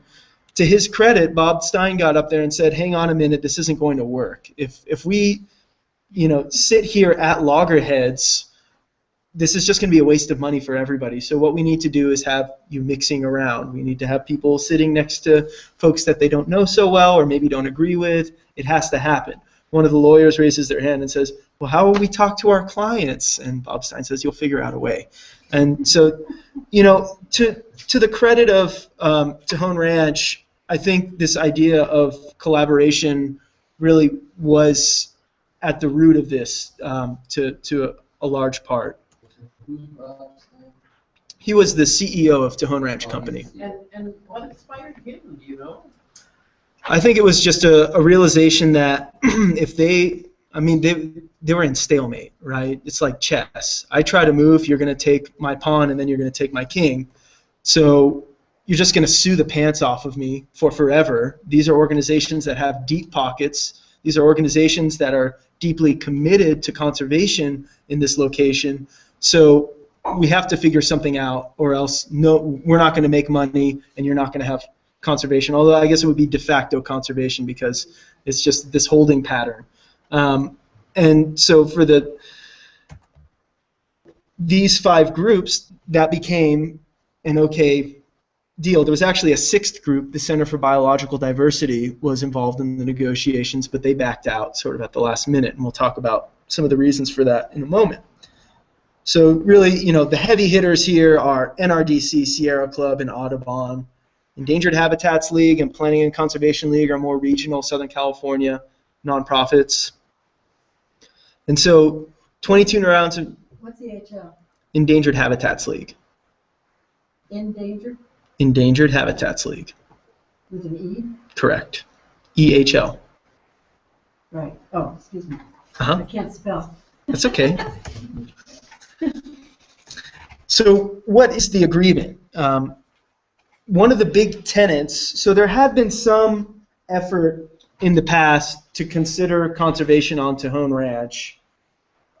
to his credit, Bob Stein got up there and said, hang on a minute, this isn't going to work. If we, sit here at loggerheads, this is just going to be a waste of money for everybody. So what we need to do is have you mixing around. We need to have people sitting next to folks that they don't know so well or maybe don't agree with. It has to happen. One of the lawyers raises their hand and says, well, how will we talk to our clients? And Bob Stein says, you'll figure out a way. And so, to the credit of Tejon Ranch, I think this idea of collaboration really was at the root of this to a large part. He was the CEO of Tejon Ranch Company. And what inspired him, do you know? I think it was just a realization that if they were in stalemate, right? It's like chess. I try to move, you're going to take my pawn, and then you're going to take my king. So you're just going to sue the pants off of me for forever. These are organizations that have deep pockets. These are organizations that are deeply committed to conservation in this location. So we have to figure something out, or else we're not going to make money, and you're not going to have conservation. Although I guess it would be de facto conservation because it's just this holding pattern. And so for these 5 groups, that became an okay deal. There was actually a 6th group, the Center for Biological Diversity, was involved in the negotiations, but they backed out sort of at the last minute, and we'll talk about some of the reasons for that in a moment. So really, the heavy hitters here are NRDC, Sierra Club, and Audubon. Endangered Habitats League and Planning and Conservation League are more regional Southern California nonprofits. And so 22 rounds of What's the HL? Endangered Habitats League. Endangered? Endangered Habitats League. With an E? Correct. EHL. Right. Oh, excuse me. Uh-huh. I can't spell. That's okay. So what is the agreement? One of the big tenets, so there had been some effort in the past to consider conservation on Tejon Ranch.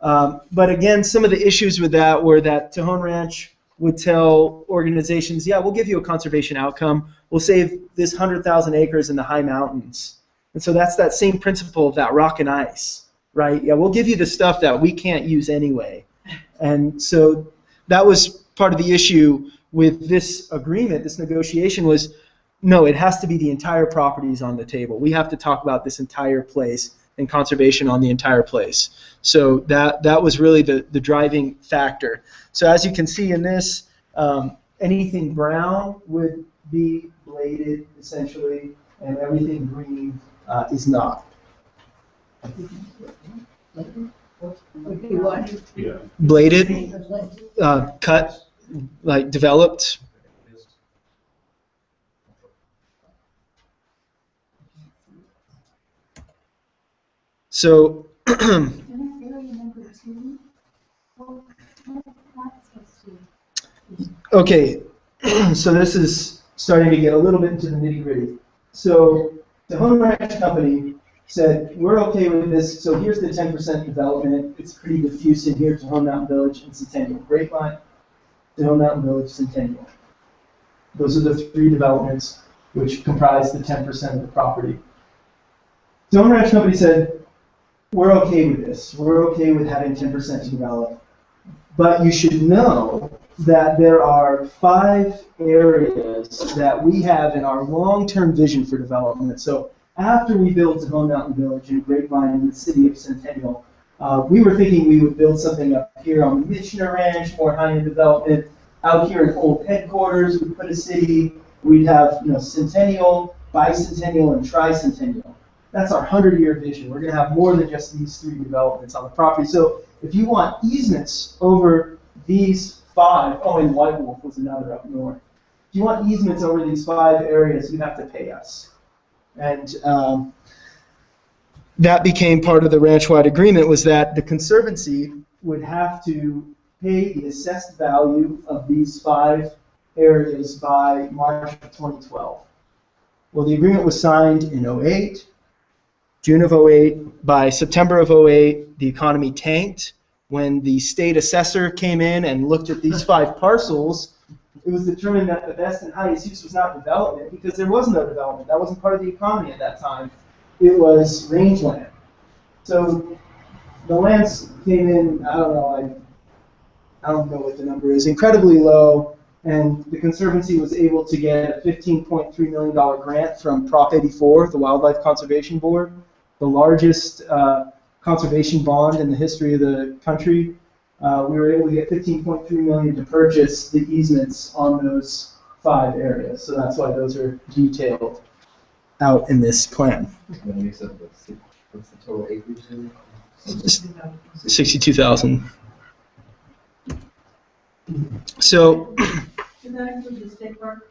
But again, some of the issues with that were that Tejon Ranch would tell organizations, yeah, we'll give you a conservation outcome. We'll save this 100,000 acres in the high mountains. And so that's that same principle of that rock and ice, right? Yeah, we'll give you the stuff that we can't use anyway. And so that was part of the issue with this agreement, this negotiation was, no, it has to be the entire properties on the table. We have to talk about this entire place and conservation on the entire place. So that was really the driving factor. So as you can see in this, anything brown would be bladed, essentially, and everything green is not. Bladed, cut, like developed. So okay, so this is starting to get a little bit into the nitty-gritty. So the Home Ranch Company said, we're okay with this, so here's the 10% development. It's pretty diffuse in here, Tejon Mountain Village and Centennial. Grapevine, Tejon Mountain Village, Centennial. Those are the 3 developments which comprise the 10% of the property. The Home Ranch Company said, we're okay with this. We're okay with having 10% to develop. But you should know that there are 5 areas that we have in our long-term vision for development. So after we built Tejon Mountain Village and Grapevine in the city of Centennial, we were thinking we would build something up here on the Missioner Ranch, more high-end development. Out here in Old Headquarters, we'd put a city. We'd have, Centennial, Bicentennial, and Tricentennial. That's our 100-year vision. We're going to have more than just these 3 developments on the property. So if you want easements over these 5, and White Wolf was another up north. If you want easements over these 5 areas, you have to pay us. And that became part of the ranch-wide agreement, was that the Conservancy would have to pay the assessed value of these 5 areas by March of 2012. Well, the agreement was signed in 08, June of 08. By September of 08, the economy tanked. When the state assessor came in and looked at these 5 parcels, it was determined that the best and highest use was not development, because there was no development. That wasn't part of the economy at that time. It was rangeland. So the lands came in, I don't know what the number is, incredibly low, and the Conservancy was able to get a $15.3 million grant from Prop 84, the Wildlife Conservation Board, the largest conservation bond in the history of the country. We were able to get $15.3 million to purchase the easements on those 5 areas. So that's why those are detailed out in this plan. What's the total acreage? 62,000. So. Did that include the state park?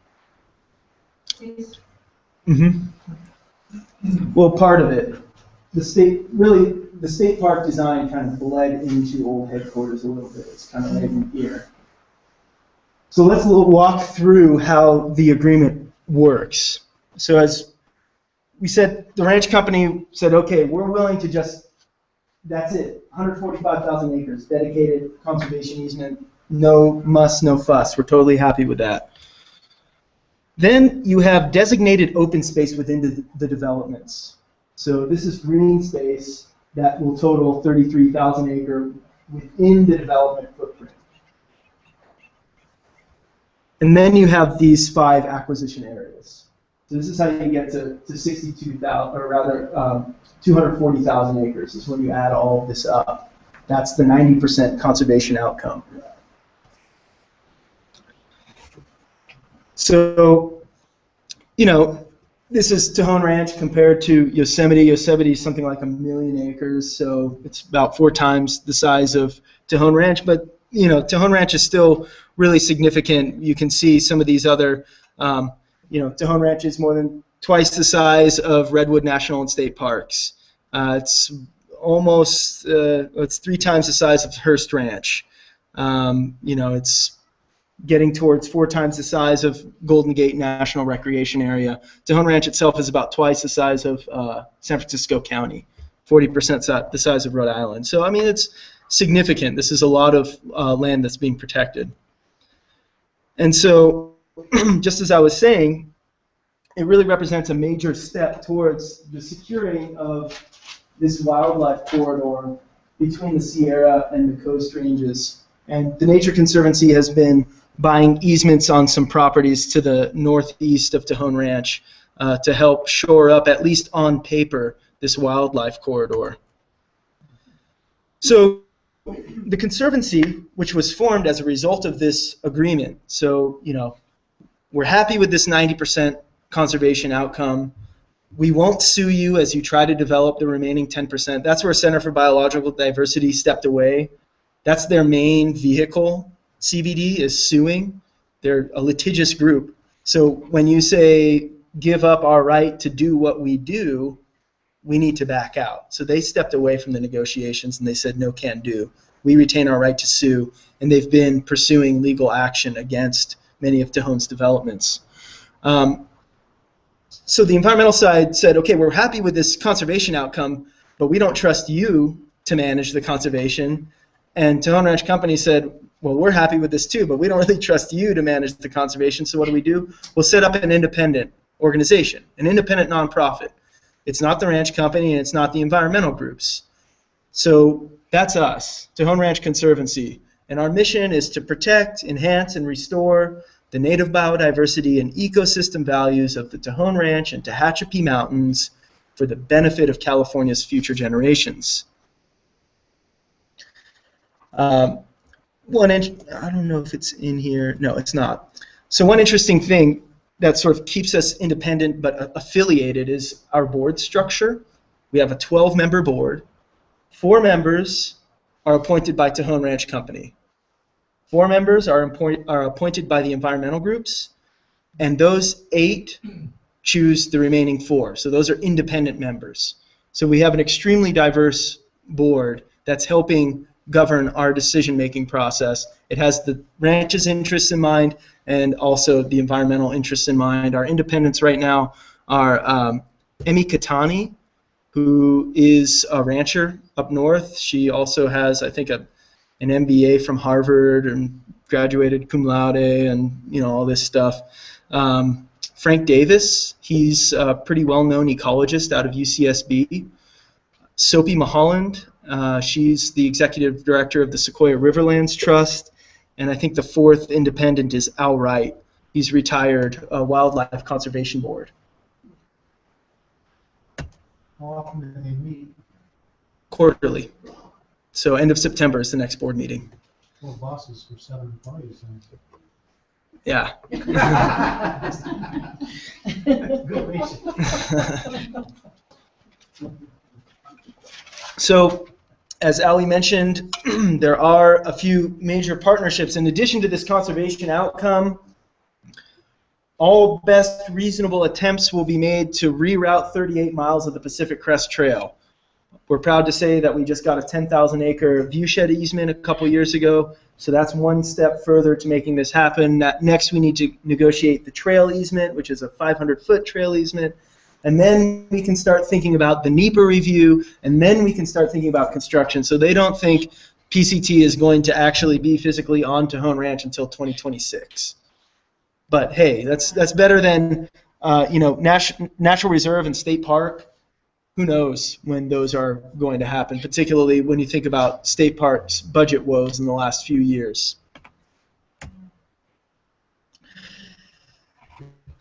Well, part of it. The state park design kind of bled into Old Headquarters a little bit. It's kind of right in here. So let's walk through how the agreement works. So as we said, the ranch company said, okay, we're willing to just, that's it, 145,000 acres, dedicated conservation easement, no muss, no fuss. We're totally happy with that. Then you have designated open space within the developments. So this is green space that will total 33,000 acre within the development footprint. And then you have these 5 acquisition areas. So this is how you get to 62,000, or rather 240,000 acres is when you add all of this up. That's the 90% conservation outcome. So, this is Tejon Ranch compared to Yosemite. Yosemite is something like 1 million acres, so it's about 4 times the size of Tejon Ranch. But Tejon Ranch is still really significant. You can see some of these other, Tejon Ranch is more than twice the size of Redwood National and State Parks. It's almost, it's 3 times the size of Hearst Ranch. It's getting towards 4 times the size of Golden Gate National Recreation Area. Tejon Ranch itself is about twice the size of San Francisco County, 40% the size of Rhode Island. So, I mean, it's significant. This is a lot of land that's being protected. And so, just as I was saying, it really represents a major step towards the securing of this wildlife corridor between the Sierra and the Coast Ranges. And the Nature Conservancy has been buying easements on some properties to the northeast of Tejon Ranch to help shore up, at least on paper, this wildlife corridor. So the Conservancy, which was formed as a result of this agreement, so we're happy with this 90% conservation outcome. We won't sue you as you try to develop the remaining 10%. That's where Center for Biological Diversity stepped away. That's their main vehicle. CVD is suing. They're a litigious group. So when you say, give up our right to do what we do, we need to back out. So they stepped away from the negotiations and they said, no can do. We retain our right to sue, and they've been pursuing legal action against many of Tejon's developments. So the environmental side said, okay, we're happy with this conservation outcome, but we don't trust you to manage the conservation. And Tejon Ranch Company said, well, we're happy with this too, but we don't really trust you to manage the conservation, so what do? We'll set up an independent organization, an independent nonprofit. It's not the ranch company and it's not the environmental groups. So that's us, Tejon Ranch Conservancy. And our mission is to protect, enhance, and restore the native biodiversity and ecosystem values of the Tejon Ranch and Tehachapi Mountains for the benefit of California's future generations. I don't know if it's in here. No, it's not. So one interesting thing that sort of keeps us independent but affiliated is our board structure. We have a 12-member board. 4 members are appointed by Tejon Ranch Company. 4 members are appointed by the environmental groups, and those 8 choose the remaining 4. So those are independent members. So we have an extremely diverse board that's helping govern our decision-making process. It has the ranch's interests in mind and also the environmental interests in mind. Our independents right now are Emi Katani, who is a rancher up north. She also has, I think, an MBA from Harvard and graduated cum laude and all this stuff. Frank Davis, he's a pretty well-known ecologist out of UCSB. Soapy Mulholland, she's the executive director of the Sequoia Riverlands Trust. And I think the 4th independent is Al Wright. He's retired Wildlife Conservation Board. How often do they meet? Quarterly. So end of September is the next board meeting. 4 bosses for 7 employees. Yeah. Good reason. So, as Ali mentioned, there are a few major partnerships. In addition to this conservation outcome, all best reasonable attempts will be made to reroute 38 miles of the Pacific Crest Trail. We're proud to say that we just got a 10,000-acre viewshed easement a couple years ago, so that's one step further to making this happen. Next, we need to negotiate the trail easement, which is a 500-foot trail easement. And then we can start thinking about the NEPA review, and then we can start thinking about construction. So they don't think PCT is going to actually be physically on Tejon Ranch until 2026. But hey, that's better than Natural Reserve and State Park. Who knows when those are going to happen, particularly when you think about state parks' budget woes in the last few years.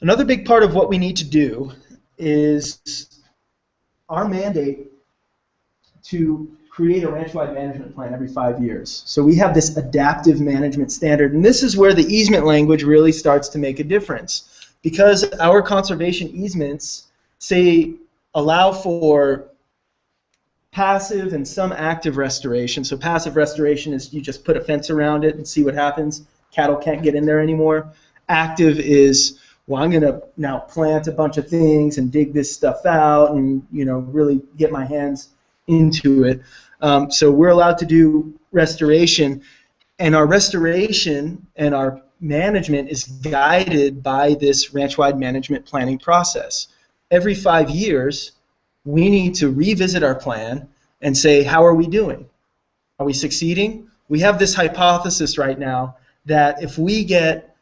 Another big part of what we need to do is our mandate to create a ranch-wide management plan every 5 years. So we have this adaptive management standard, and this is where the easement language really starts to make a difference. Because our conservation easements allow for passive and some active restoration. So passive restoration is you just put a fence around it and see what happens. Cattle can't get in there anymore. Active is, well, I'm going to now plant a bunch of things and dig this stuff out and really get my hands into it. So we're allowed to do restoration, and our restoration and our management is guided by this ranch-wide management planning process. Every 5 years, we need to revisit our plan and say, how are we doing? Are we succeeding? We have this hypothesis right now that if we get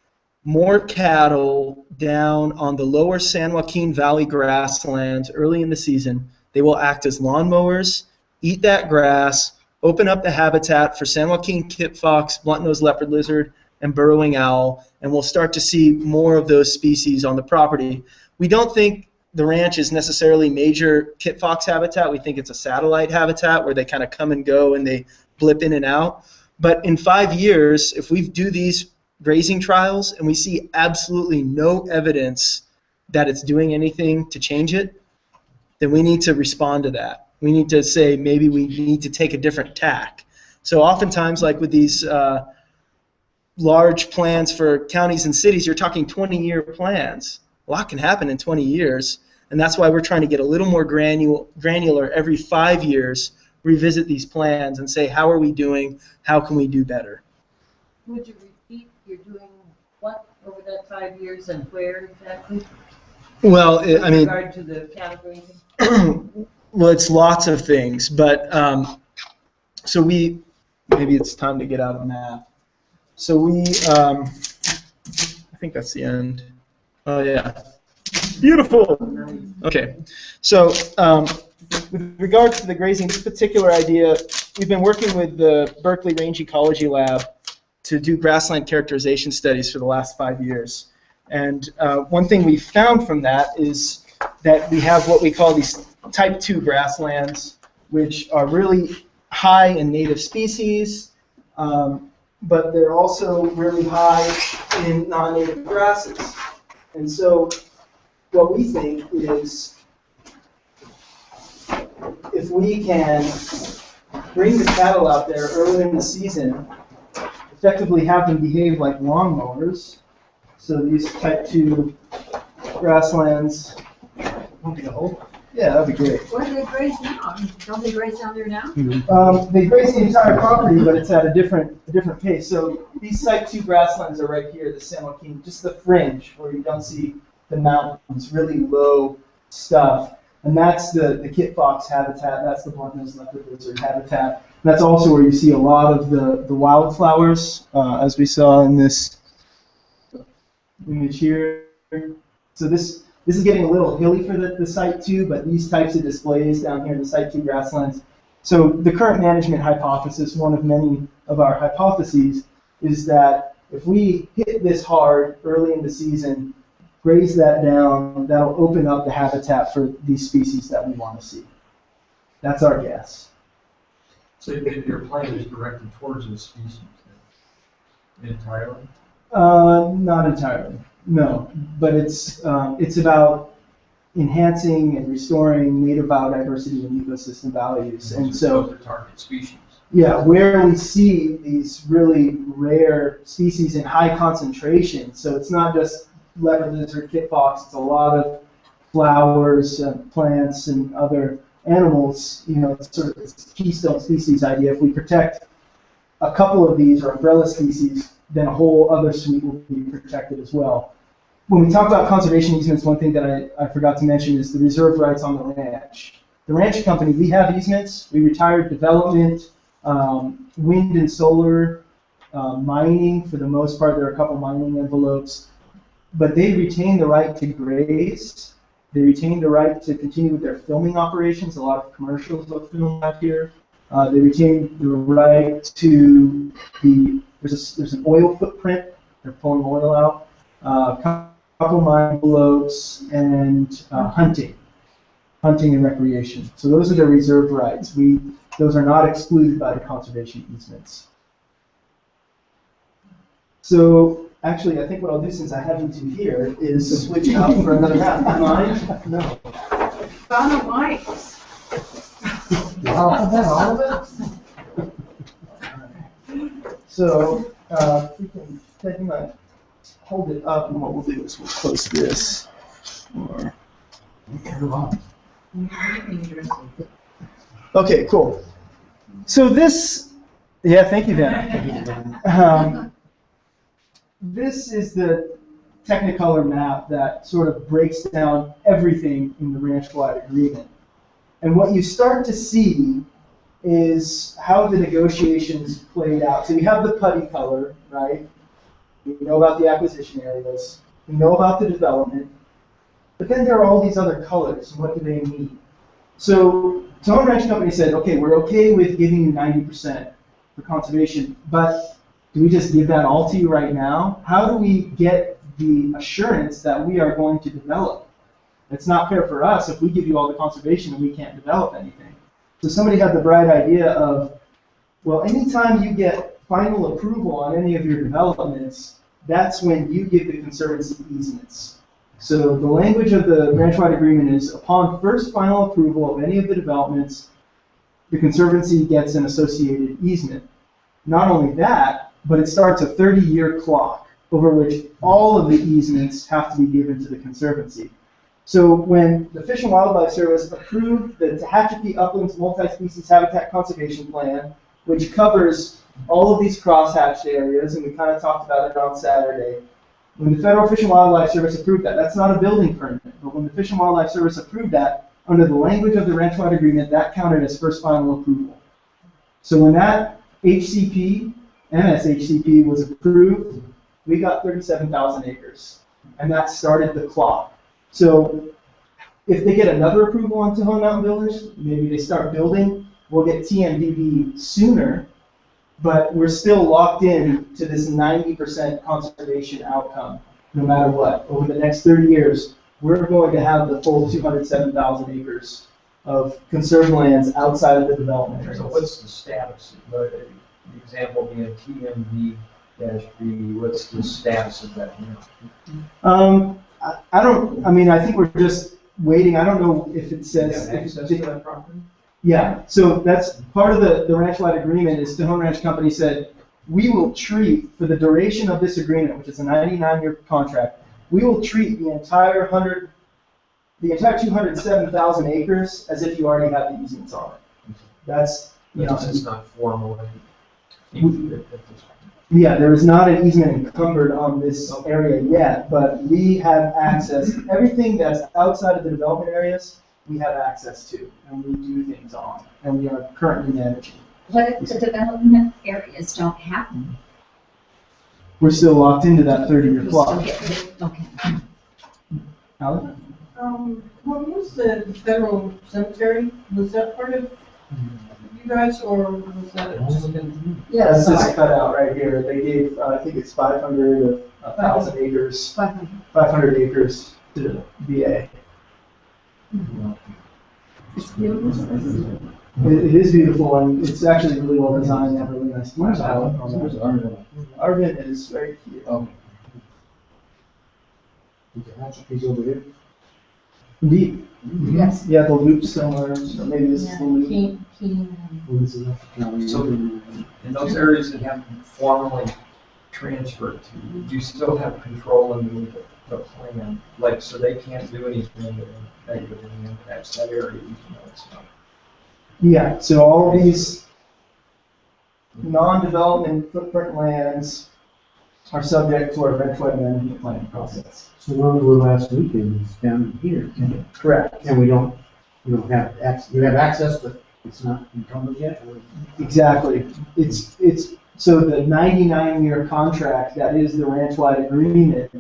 more cattle down on the lower San Joaquin Valley grasslands early in the season, they will act as lawnmowers, eat that grass, open up the habitat for San Joaquin kit fox, blunt-nosed leopard lizard, and burrowing owl, and we'll start to see more of those species on the property. We don't think the ranch is necessarily major kit fox habitat. We think it's a satellite habitat where they kind of come and go and they blip in and out. But in 5 years, if we do these grazing trials and we see absolutely no evidence that it's doing anything to change it, then we need to respond to that. We need to say maybe we need to take a different tack. So oftentimes, like with these large plans for counties and cities, you're talking 20-year plans. A lot can happen in 20 years, and that's why we're trying to get a little more granular every 5 years, revisit these plans and say, how are we doing? How can we do better? Would you repeat, you're doing what over that 5 years and where exactly? Well, I With mean, regard to the category? well, it's lots of things, but so maybe it's time to get out a map. So I think that's the end. Oh yeah, beautiful. Okay, so with regard to the grazing, this particular idea, we've been working with the Berkeley Range Ecology Lab to do grassland characterization studies for the last 5 years. And one thing we found from that is that we have what we call these type 2 grasslands, which are really high in native species, but they're also really high in non-native grasses. And so what we think is if we can bring the cattle out there early in the season, effectively have them behave like lawnmowers, so these type 2 grasslands. Yeah, that'd be great. Where do they graze now? Don't they graze down there now? They graze the entire property, but it's at a different pace. So these type 2 grasslands are right here, the San Joaquin, just the fringe where you don't see the mountains, really low stuff. And that's the kit fox habitat. That's the blunt-nosed leopard lizard habitat. And that's also where you see a lot of the wildflowers, as we saw in this image here. So this is getting a little hilly for the Site 2, but these types of displays down here in the Site 2 grasslands. So the current management hypothesis, one of many of our hypotheses, is that if we hit this hard early in the season, graze that down, that'll open up the habitat for these species that we want to see. That's our guess. So your plan is directed towards this species entirely? Not entirely, no. But it's about enhancing and restoring native biodiversity and ecosystem values. And so, the target species. yeah, where we see these really rare species in high concentration, so it's not just leopard lizard, kit fox, it's a lot of flowers, plants, and other animals. You know, it's sort of this keystone species idea. If we protect a couple of these or umbrella species, then a whole other suite will be protected as well. When we talk about conservation easements, one thing that I forgot to mention is the reserve rights on the ranch. The ranch company, we have easements. We retired development, wind and solar, mining for the most part. There are a couple mining envelopes. But they retain the right to graze. They retain the right to continue with their filming operations. A lot of commercials are filmed out here. They retain the right to there's an oil footprint. They're pulling oil out. Couple mine envelopes and hunting and recreation. So those are the reserve rights. Those are not excluded by the conservation easements. So actually, I think what I'll do, since I have you two here, is switch out for another map. Mine? No. Found a mic. All of it? So if we can take my hold it up, and what we'll do is we'll close this. Okay, cool. So this, yeah, thank you, Dan. This is the Technicolor map that sort of breaks down everything in the ranch-wide agreement. And what you start to see is how the negotiations played out. So you have the putty color, right? We know about the acquisition areas. We know about the development. But then there are all these other colors, and what do they mean? So Tejon Ranch Company said, okay, we're okay with giving you 90% for conservation, but do we just give that all to you right now? How do we get the assurance that we are going to develop? It's not fair for us if we give you all the conservation and we can't develop anything. So somebody had the bright idea of, well, anytime you get final approval on any of your developments, that's when you give the Conservancy easements. So the language of the ranch-wide agreement is, upon first final approval of any of the developments, the Conservancy gets an associated easement. Not only that, but it starts a 30-year clock over which all of the easements have to be given to the Conservancy. So when the Fish and Wildlife Service approved the Tehachapi Uplands Multi-Species Habitat Conservation Plan, which covers all of these crosshatched areas, and we kind of talked about it on Saturday, When the Federal Fish and Wildlife Service approved that, that's not a building permit, but when the Fish and Wildlife Service approved that, under the language of the ranch-wide agreement, that counted as first final approval. So when that HCP, MSHCP was approved, we got 37,000 acres, and that started the clock. So if they get another approval on Tejon Mountain Village, maybe they start building, we'll get TMDB sooner, but we're still locked in to this 90% conservation outcome, no matter what. Over the next 30 years, we're going to have the full 207,000 acres of conserved lands outside of the development areas. So what's the status? The example being TMD-B, what's the status of that now? I think we're just waiting. I don't know if it says. Access to that property? Yeah, so that's part of the ranch-wide agreement is Tejon Ranch Company said, we will treat, for the duration of this agreement, which is a 99-year contract, we will treat the entire 207,000 acres as if you already have the easements on it. That's, It's not formal. Yeah, there is not an easement encumbered on this area yet, but we have access, everything that's outside of the development areas, we have access to, and we do things on, and we are currently managing. What if the development areas don't happen? We're still locked into that 30-year clock. Okay. Alan? What was the federal cemetery? Was that part of you guys, or was that just been? That's just cut out right here. They gave, I think it's 500 or 1,000 acres. 500 acres to the VA. It is beautiful, and it's actually really well designed. They have a really nice. Where's Alan? Arvin is right here. He's over here. Indeed. Yes. Yeah, the loop somewhere, or maybe this is the loop. So in those areas that haven't been formally transferred to, you still have control in the plan, like, so they can't do anything that negatively impacts that area, even though it's not. Yeah, so all these non-development footprint lands are subject to our ranch-wide management planning process. So where we were last weekend is down here. Correct. And we don't have access, you have access, but it's not encumbered yet? Or? Exactly. It's so the 99-year contract, that is the ranch-wide agreement,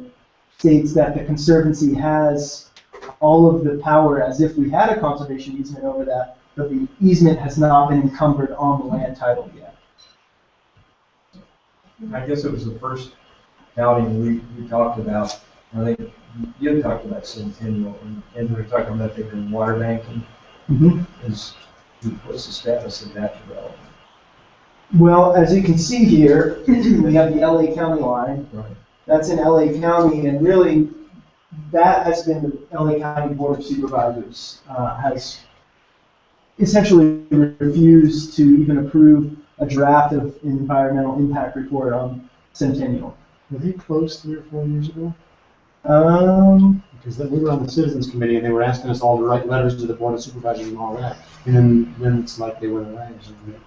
states that the Conservancy has all of the power as if we had a conservation easement over that, but the easement has not been encumbered on the land title yet. I guess it was the first outing we talked about, I think you talked about Centennial, and we were talking about they've been water banking. What's the status of that development? Well, as you can see here, we have the LA County line. Right. That's in LA County, and really, that has been the LA County Board of Supervisors has essentially refused to even approve a draft of an environmental impact report on Centennial. Were they closed 3 or 4 years ago? Because we were on the Citizens Committee and they were asking us all to write letters to the Board of Supervisors and all that. And then it's like they went away or something.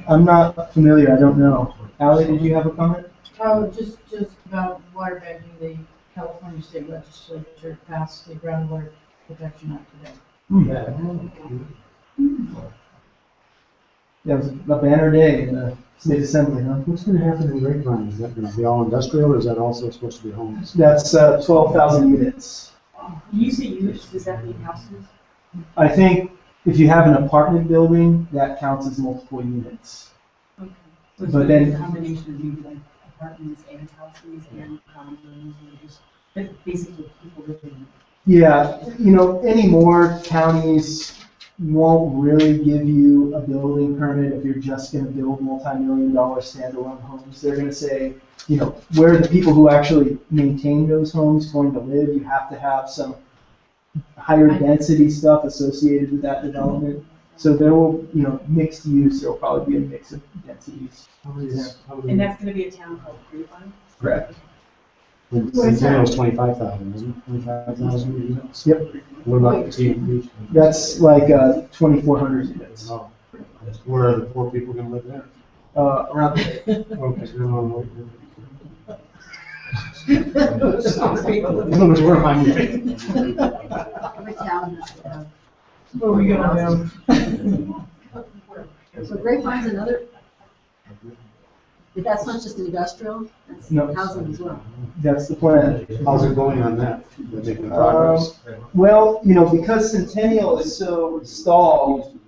I'm not familiar, I don't know. Allie, did you have a comment? Oh, just about water banking, the California State Legislature passed the Groundwater Protection Act today. Yeah, it was a banner day in the State Assembly, huh? What's going to happen in Grapevine? Is that going to be all industrial or is that also supposed to be homes? That's 12,000 units. When you say units, does that mean houses? I think if you have an apartment building, that counts as multiple units. Okay. But then, a combination of maybe like apartments and houses and condos, but basically people living. yeah, anymore counties won't really give you a building permit if you're just going to build multi-million-dollar standalone homes. They're going to say, where are the people who actually maintain those homes going to live? You have to have some higher density stuff associated with that development. So there will, mixed use, there will probably be a mix of densities. And that's going to be a town called Grapevine? Correct. Centennial was 25,000, isn't it? 25,000 units? Yep. What about the TMD? That's like 2,400 units. Oh. Where are the poor people going to live there? Around there. Okay. Where am I moving? Every town has to have. Where are we going now? So Grapevine's another, but that's not just industrial, that's No. housing as well. That's the plan. How's it going on that? We're making progress. Well, because Centennial is so stalled,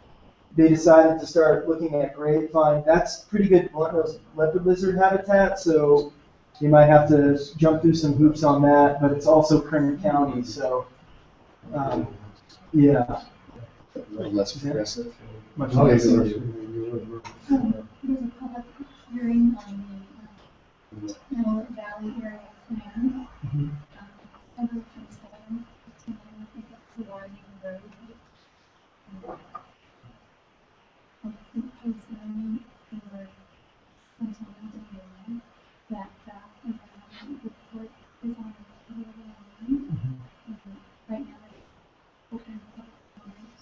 they decided to start looking at grapevine. That's pretty good leopard lizard habitat, so you might have to jump through some hoops on that, but it's also Kerner County, so, yeah. Less progressive. Much Okay, less. so- There's a public hearing on the Antelope Valley area plan. February 27th, and I think it's the widening road. I think it's known for Sentinel area that report is on the line. Right now, it's open public comment.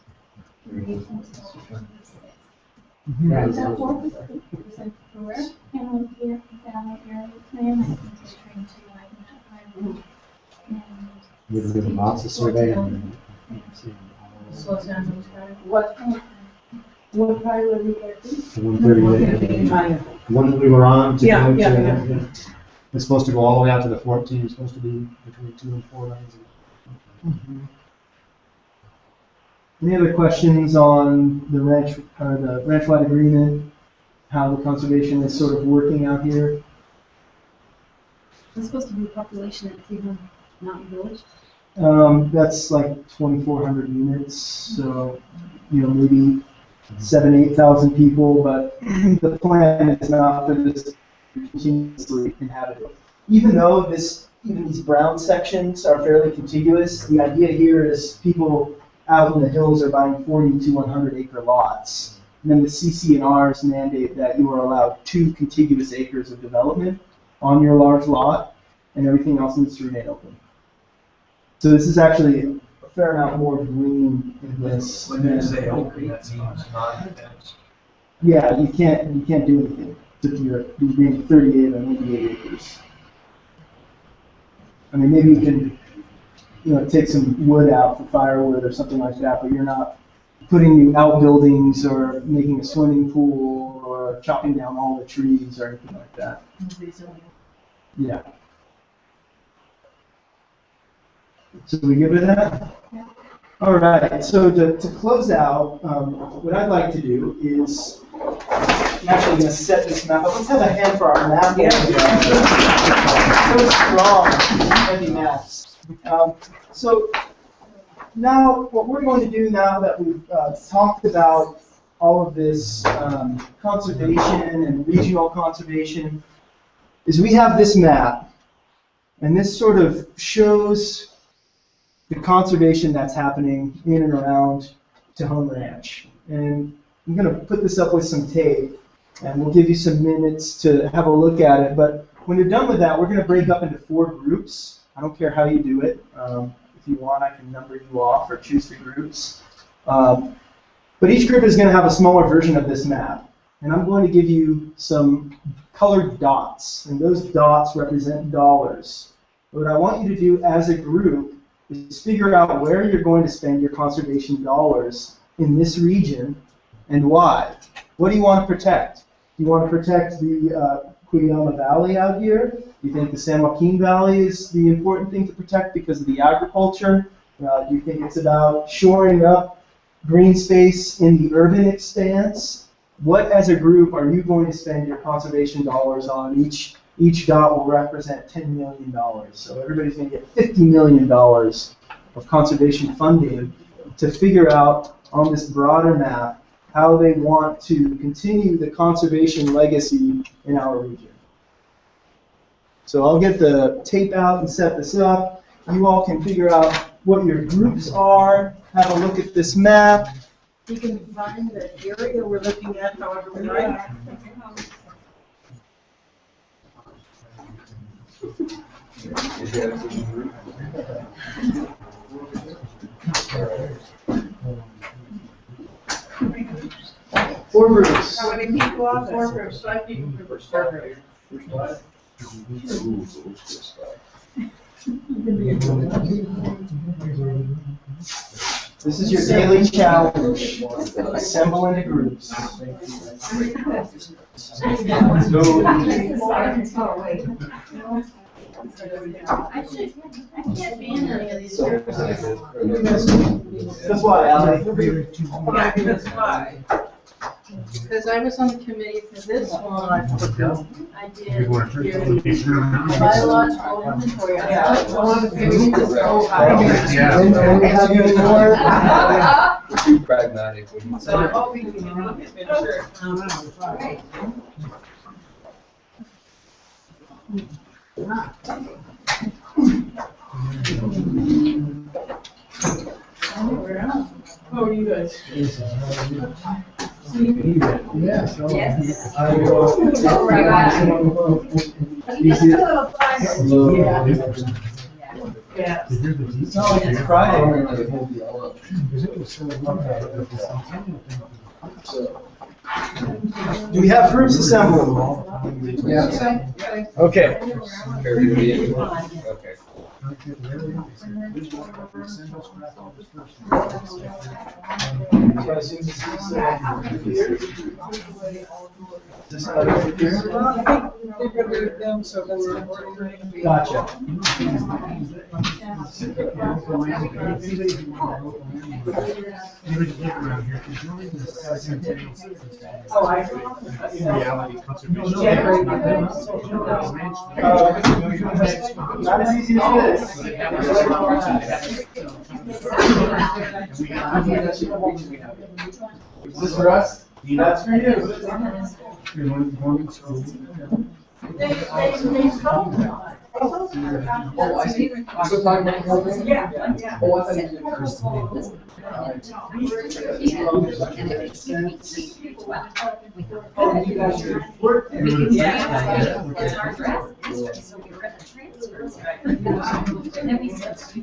Read until February 6th. Right. Is that what was for Antelope Valley area plan? I think they're trying to widen that highway. And We're doing a master survey and. Slow down, I'm sorry. What highway we got? 138. The one that we were on. to Yeah, go to- yeah. It's supposed to go all the way out to the 14, it's supposed to be between 2 and 4 lanes. Any other questions on the ranch-wide agreement, how the conservation is sort of working out here? There's supposed to be a population at Tejon Mountain Village. That's like 2,400 units, so, maybe 8,000 people, but the plan is not for this to continuously inhabited. Even though even these brown sections are fairly contiguous, the idea here is people out in the hills are buying 40 to 100 acre lots. And then the CC&Rs mandate that you are allowed 2 contiguous acres of development on your large lot, and everything else needs to remain open. So this is actually a fair amount more green in this. When you say open, that means not intense. Yeah, you can't do anything if you're being 38 or 88 acres. I mean, maybe you can, take some wood out for firewood or something like that, but you're not putting new outbuildings or making a swimming pool or chopping down all the trees or anything like that. Yeah. So we good with that? Yeah. All right, so to close out, what I'd like to do is, I'm actually going to set this map up. Let's have a hand for our map. Yeah. So strong, heavy maps. So now, what we're going to do now that we've talked about all of this conservation and regional conservation, is we have this map, and this sort of shows the conservation that's happening in and around Tejon Ranch. And I'm going to put this up with some tape, and we'll give you some minutes to have a look at it. But when you're done with that, we're going to break up into 4 groups. I don't care how you do it. If you want, I can number you off or choose the groups. But each group is going to have a smaller version of this map. And I'm going to give you some colored dots, and those dots represent dollars. What I want you to do as a group is figure out where you're going to spend your conservation dollars in this region and why. What do you want to protect? Do you want to protect the Cuyama Valley out here? Do you think the San Joaquin Valley is the important thing to protect because of the agriculture? Do you think it's about shoring up green space in the urban expanse? What, as a group, are you going to spend your conservation dollars on? Each dot will represent $10 million. So everybody's going to get $50 million of conservation funding to figure out on this broader map how they want to continue the conservation legacy in our region. So I'll get the tape out and set this up. You all can figure out what your groups are, have a look at this map. You can find the area we're looking at, however we like. Four groups. How many people are there? 4 groups, 5 people per group. This is your daily challenge. Assemble into groups. That's why, Ally. That's why. Because I was on the committee for this one, I did your biological inventory. I wanted to figure this out. Have you more? Too pragmatic. So I'm hoping we can finish it. How are you guys? Yeah, so. Yes. I will. Yeah. It's not like it's Friday. Do we have groups assembled? Yeah. Okay. Okay. Gotcha. Oh, I. Not as easy as this. Is this for us? That's for you. Oh, I see. So talking about helping? Yeah. Oh, I thought you Oh, you guys are. Yeah. It's our draft. So we were at the transfers. And then we said, So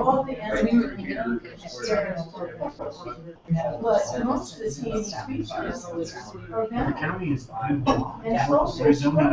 all the animals. But most of the TNE species are The bad. county is. And it's also. There's zoning.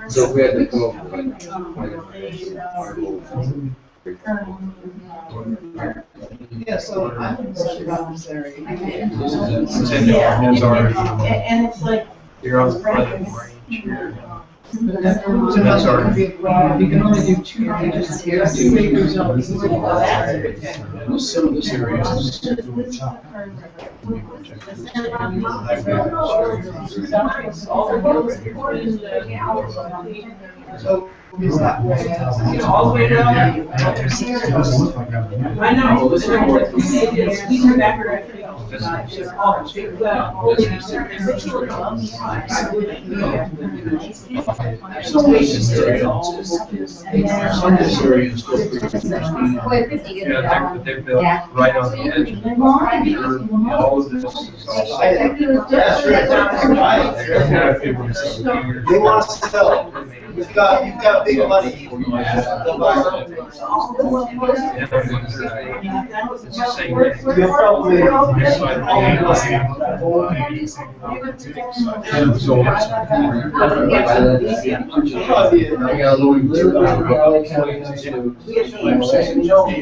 So we had to come up with Yeah, so I'm in the commissary. Hands are. And it's like. You're on the front range here. That's our. You can only do 2 acres here, 2 acres of. Some of this area is. So is that way? It's all the way down. I know. We turn back around. Some of this area is still pretty. Yeah, they're built right on the edge. All of this is all. They want us to sell. You've got big money. They'll buy it. It's the same way. You'll probably.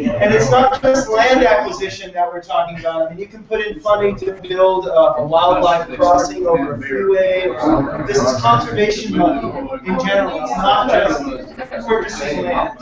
And it's not just land acquisition that we're talking about. I mean, you can put in funding to build a wildlife crossing over a freeway. This is conservation money in general. It's not just purchasing land.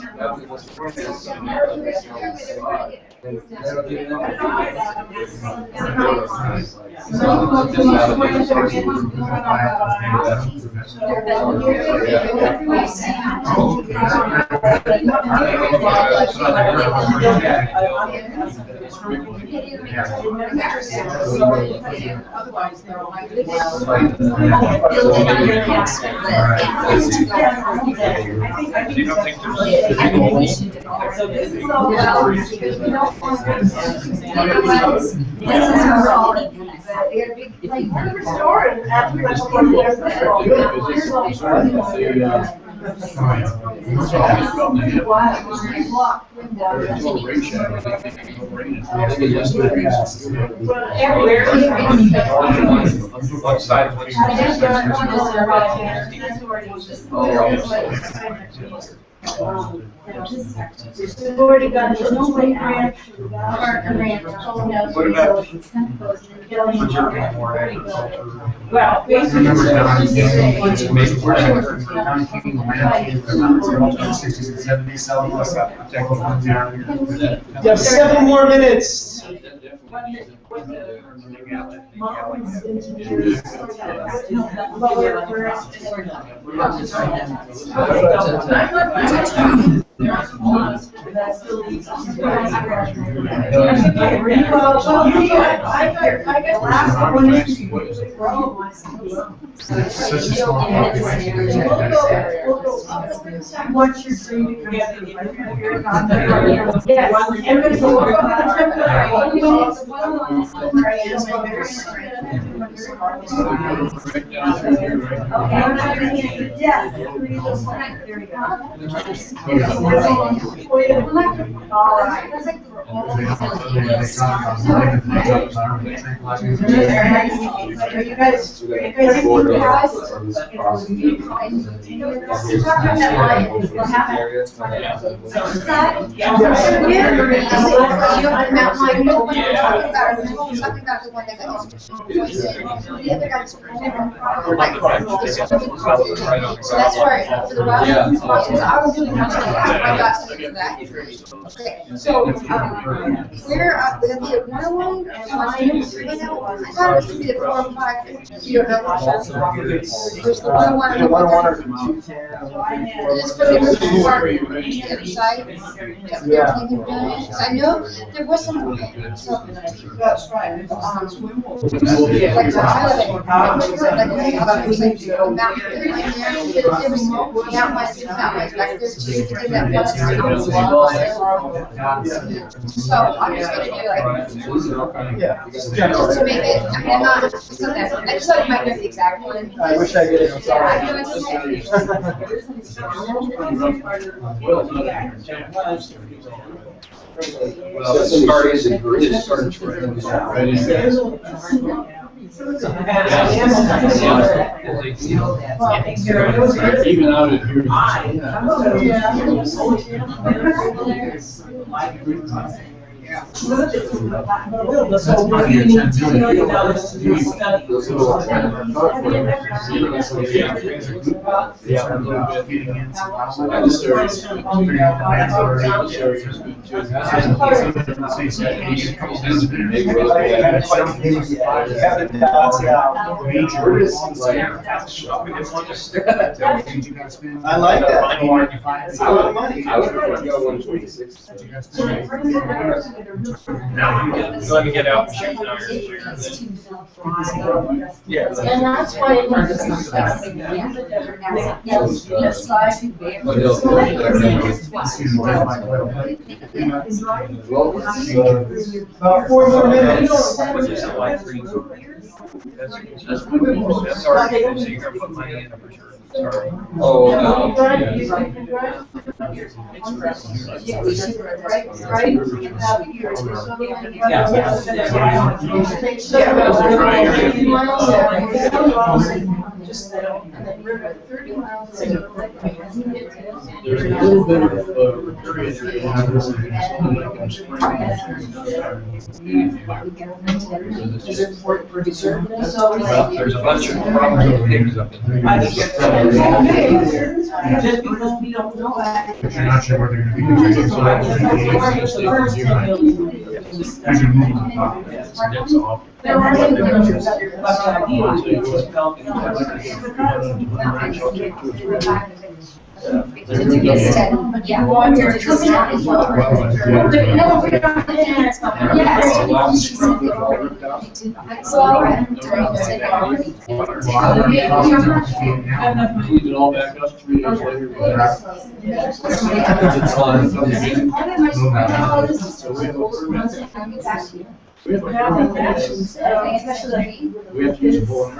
You don't think there's. What side? We've already got the Snowway Ranch, Martin Ranch, What about? well, basically. You have 7 more minutes. What's your dream? Yes. That's right, for the wildlife crossings, I was doing that, I got some of that. Okay, so, where, would that be a 101, or 101? I thought it would be the 4 and 5, you don't know. There's the 101 and the 110. It's for the other side, that we are thinking of doing it, 'cause I know there was some, That's right. like the highlight, so I'm just gonna do like, just to make it, I mean, I'm not, I just thought it might be the exact one. I wish I did. Well, it started Even out of here. So you need $10 million to do a study. I like that. It's a lot of money. I would prefer to go 126. Let me get out and shoot now. Yeah. And that's why it was. About 4 more minutes. That's our, so you're gonna put money in for sure. Oh, There's a little bit of period. There's a bunch of problems with up in Just because we don't know that. But you're not sure where they're gonna be. So that's To do this study, but yeah, want to do this study as well. No, we're not. Yes. Cleaned it all back up 3 days later. It's fine. So we have a permit. We have a permit. We have to use a bull.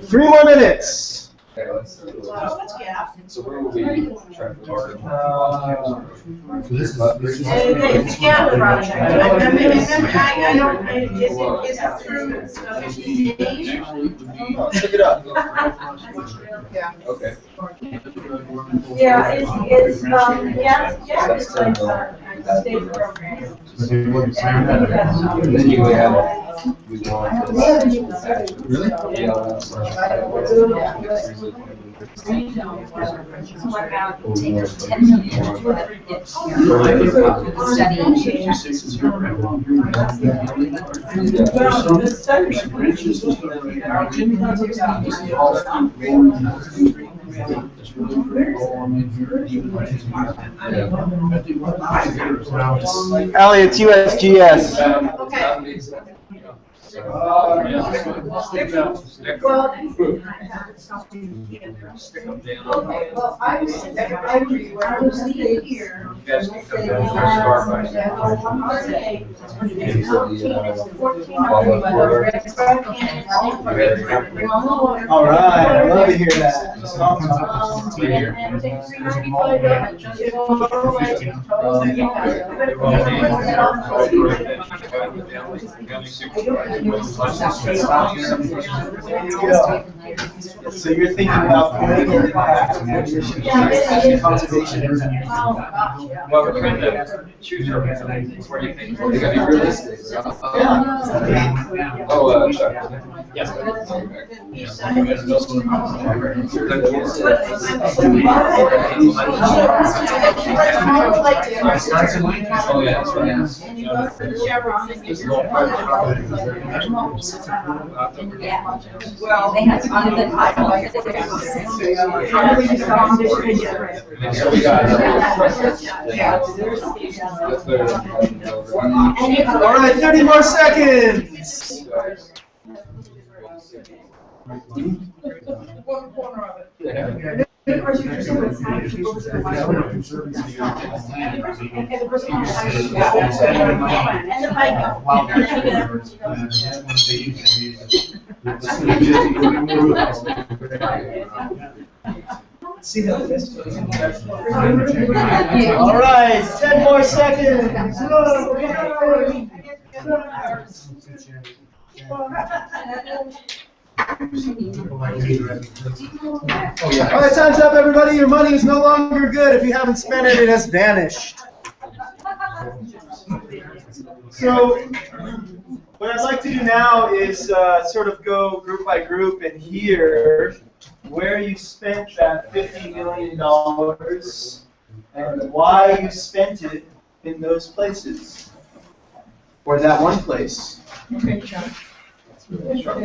3 more minutes. okay, let's do it. So where will we try to target? It's Canada project. I mean, remember, I don't, is it through, Pick it up. Okay. yeah, it's, yeah, it's like a state program. Then you would have, we want this. Really? Yeah. What about taking $10 million Allie, it's USGS. Stick them down. Okay, well, I was here. You guys can come down to the start by All right, I love to hear that. So you're thinking about putting in conservation impact. Well, we're trying to choose our, where do you think? They gotta be realistic. Oh, Chuck. Yes. Oh, yeah, that's right. Well, they have to do the So we got. All right, 30 more seconds. One corner of it. And See how this goes. All right, 10 more seconds. All right, time's up, everybody. Your money is no longer good. If you haven't spent it, it has vanished. So what I'd like to do now is sort of go group by group and hear where you spent that $50 million and why you spent it in those places, or that one place. Okay, John. So we spent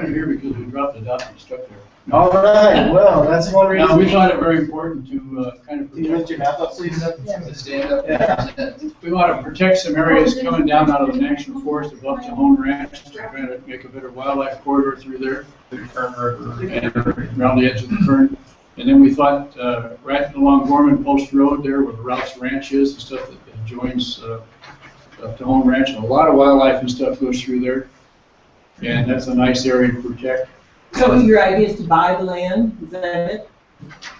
it here because we dropped the dot and stuck there. All right, well, that's one reason. Now, we thought it very important to kind of Can you lift your map up, please? Stand up. Yeah. We want to protect some areas coming down out of the national forest above Tejon Ranch, to try to make a better wildlife corridor through there, and around the edge of the Fern. And then we thought right along Gorman Post Road there, where the Routes Ranch is and stuff that joins Tejon Ranch, and a lot of wildlife and stuff goes through there. And that's a nice area to protect. So your idea is to buy the land, is that it?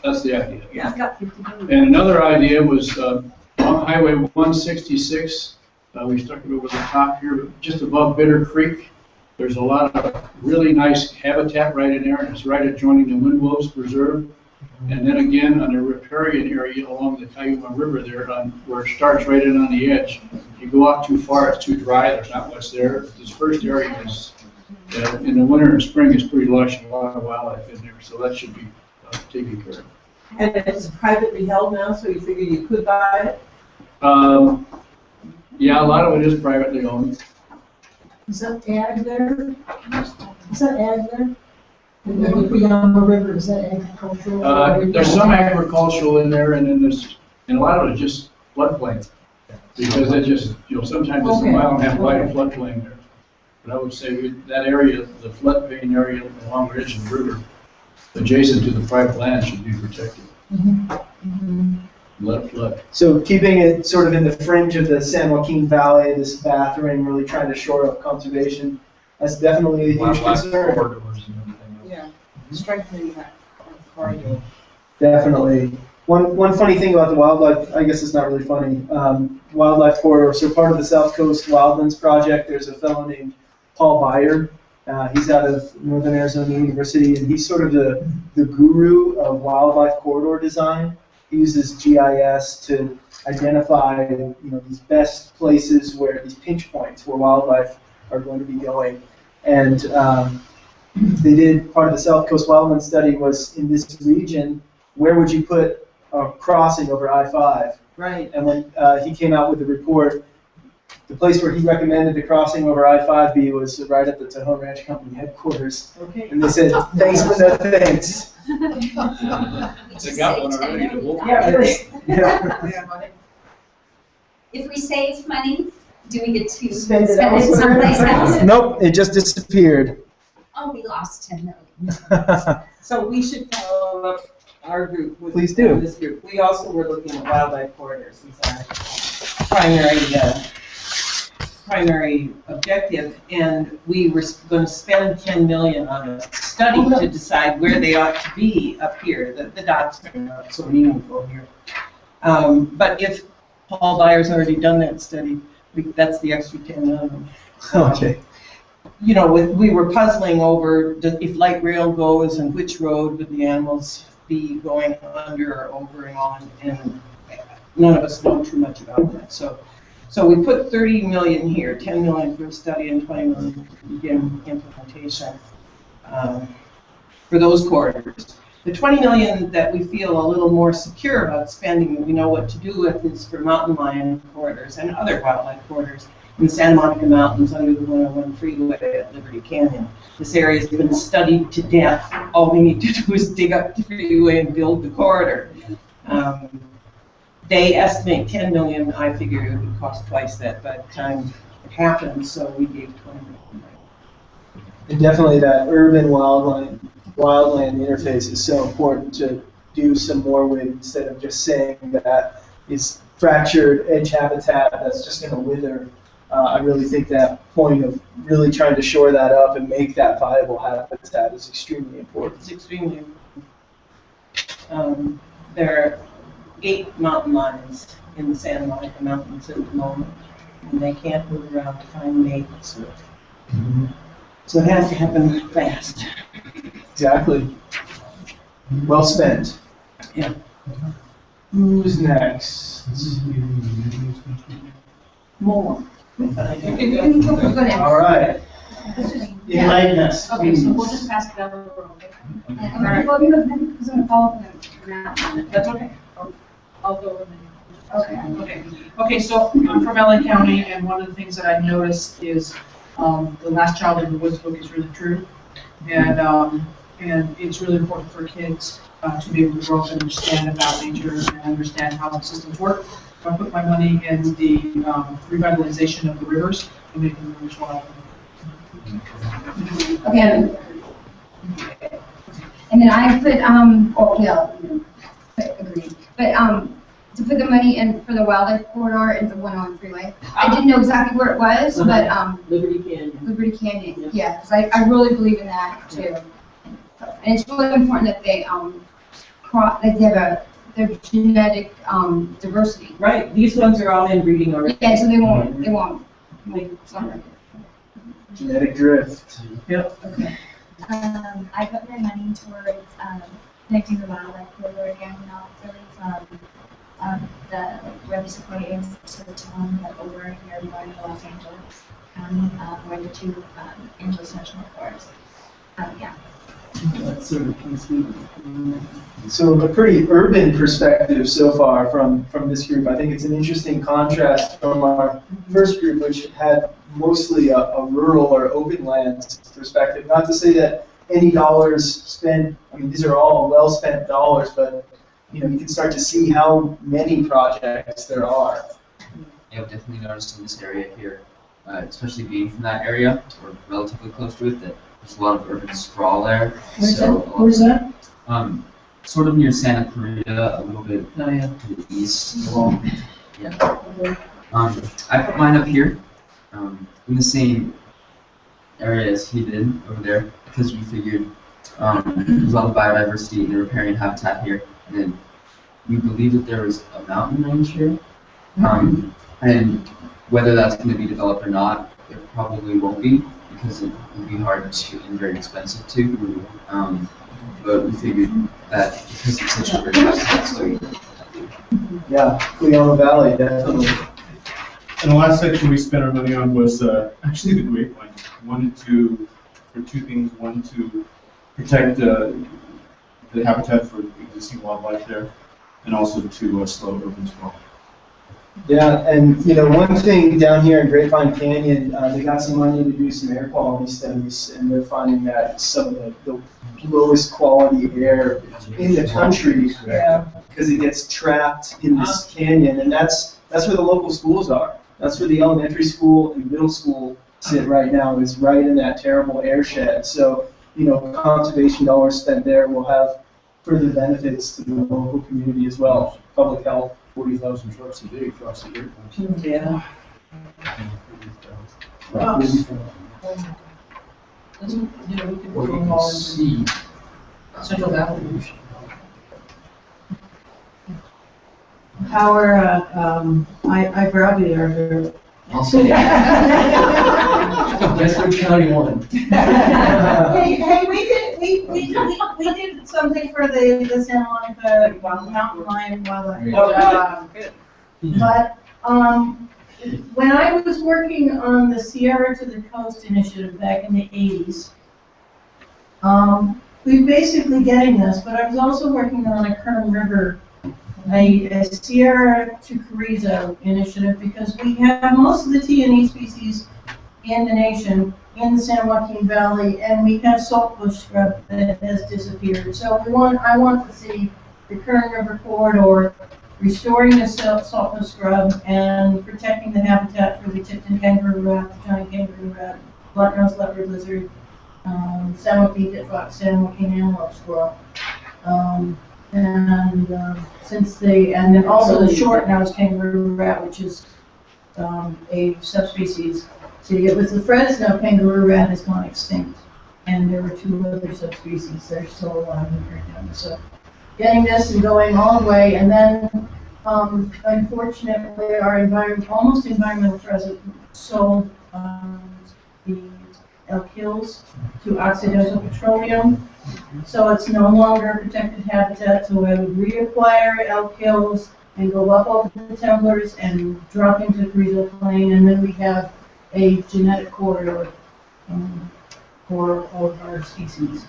That's the idea. Yeah. And another idea was on Highway 166, we stuck it over the top here, just above Bitter Creek. There's a lot of really nice habitat right in there, and it's right adjoining the Wind Wolves Preserve. And then again, on the riparian area along the Cayuma River there, where it starts right in on the edge. If you go out too far, it's too dry, there's not much there. This first area is, in the winter and spring, is pretty lush, and a lot of wildlife in there, so that should be taken care of. And it's privately held now, so you figured you could buy it? Yeah, a lot of it is privately owned. Is that ag there? Is that ag there? And then we put on the river, is that agricultural? There's some agricultural in there, and then and a lot of it is just floodplain. Because it just, sometimes it's a mile and a half wide of floodplain there. But I would say that area, the floodplain area along the edge of the river, adjacent to the private land, should be protected. Let it flood. So keeping it sort of in the fringe of the San Joaquin Valley, this bathroom, really trying to shore up conservation, that's definitely a huge concern. Yeah, strengthening that corridor. Definitely. One funny thing about the wildlife, I guess it's not really funny, wildlife corridor. So part of the South Coast Wildlands Project, there's a fellow named Paul Byer. He's out of Northern Arizona University, and he's sort of the guru of wildlife corridor design. He uses GIS to identify, these best places where these pinch points where wildlife are going to be going. And they did part of the South Coast Wildlands study was in this region. Where would you put a crossing over I-5? Right. And when he came out with the report, the place where he recommended the crossing over I-5 be was right at the Tejon Ranch Company headquarters. Okay. And they said, thanks but no thanks. They got one already. Yeah. If we save money, do we get to Spend spend it it someplace else? Nope, it just disappeared. Oh, we lost 10 million. So we should follow up our group with Please do. This group. We also were looking at wildlife corridors as our primary objective, and we were going to spend 10 million on a study to decide where they ought to be up here. The dots are not so meaningful here. But if Paul Byer's already done that study, that's the extra 10 million. Okay. We were puzzling over if light rail goes and which road would the animals be going under or over and on, and none of us know too much about that. So we put 30 million here, 10 million for a study and 20 million for begin implementation for those corridors. The 20 million that we feel a little more secure about spending, that we know what to do with, is for mountain lion corridors and other wildlife corridors in the Santa Monica Mountains under the 101 freeway at Liberty Canyon. This area has been studied to death. All we need to do is dig up the freeway and build the corridor. They estimate 10 million. I figure it would cost twice that by the time it happens, so we gave 20 million. And definitely that urban wildland interface is so important to do some more with, instead of just saying that is fractured edge habitat that's just going to wither. I really think that point of really trying to shore that up and make that viable habitat is extremely important. It's extremely important. There are 8 mountain lions in the Santa Monica Mountains at the moment, and they can't move around to find mates. So it has to happen fast. Exactly. Well spent. Yeah. Who's next? More. All right. Enlighten us, Okay, so we'll please. just pass it down the room. I'm gonna follow up on that. That's okay. I'll go with Okay. Okay, okay, so I'm from LA County, and one of the things that I've noticed is, the last child in the woods book is really true. And it's really important for kids, to be able to grow up and understand about nature and understand how the systems work. So I put my money in the, revitalization of the rivers and making the rivers wild. Okay. And then I put, agreed. But, to put the money in for the wildlife corridor and the one on freeway. I didn't know exactly where it was, but, Liberty Canyon. Liberty Canyon, yeah, because I really believe in that too. And it's really important that they, that they have their genetic, diversity. Right, these ones are all inbreeding already. Yeah, so they won't make some. Genetic drift. Yep. Okay. I put my money towards connecting the wildlife corridor again, not really from the Webby Sequoia areas to the Tejon, but over here by Los Angeles County, where the two Angeles National Forest. Yeah. That's sort of confusing. So a pretty urban perspective so far from this group. I think it's an interesting contrast from our first group, which had mostly a rural or open lands perspective. Not to say that any dollars spent, I mean, these are all well-spent dollars, but you know, you can start to see how many projects there are. Yeah, I've definitely noticed in this area here, especially being from that area, or relatively close to it, that there's a lot of urban sprawl there. Where's that? Sort of near Santa Clarita, a little bit to the east. Yeah. I put mine up here, in the same area as he did over there, because we figured there's a lot of biodiversity and riparian habitat here. And then we believe that there is a mountain range here, and whether that's going to be developed or not, it probably won't be, because it would be hard to and very expensive to. But we figured that because it's such a great habitat, Yeah, Cleona Valley, definitely. And the last section we spent our money on was actually the grapevine. For two things. One, to protect the habitat for existing wildlife there, and also to slow urban sprawl. Yeah, and you know, one thing down here in Grapevine Canyon, they got some money to do some air quality studies, and they're finding that some of the lowest quality air in the country, because it gets trapped in this canyon, and that's where the local schools are. That's where the elementary school and middle school sit right now, is right in that terrible air shed. So, you know, conservation dollars spent there will have further benefits to the local community as well, public health. 40,000 trucks a day across the grapevine. Yeah. What you can see. Central Valley. How are, I probably are. Also, Western County one. Hey, we did something for the Santa Monica Mountain Lion Wildlife. Oh, good. But, when I was working on the Sierra to the Coast initiative back in the 80s, we were basically getting this, but I was also working on a Kern River, a Sierra to Carrizo initiative, because we have most of the T&E species in the nation in the San Joaquin Valley, and we have saltbush scrub that has disappeared. So I want to see the Kern River corridor restoring the saltbush scrub and protecting the habitat for the Tipton kangaroo rat, the giant kangaroo rat, blunt-nosed leopard lizard, San Joaquin tit fox, San Joaquin antelope squirrel. And then also the short-nosed kangaroo rat, which is a subspecies. See, it was the Fresno kangaroo rat has gone extinct, and there were 2 other subspecies that are still alive in Arizona. So, getting this and going all the way, and then unfortunately, our almost environmental president sold the Elk Hills to Occidental Petroleum. So it's no longer a protected habitat, so I would reacquire Elk Hills and go up over the Templars and drop into Friesel Plain, and then we have a genetic corridor for all of our species.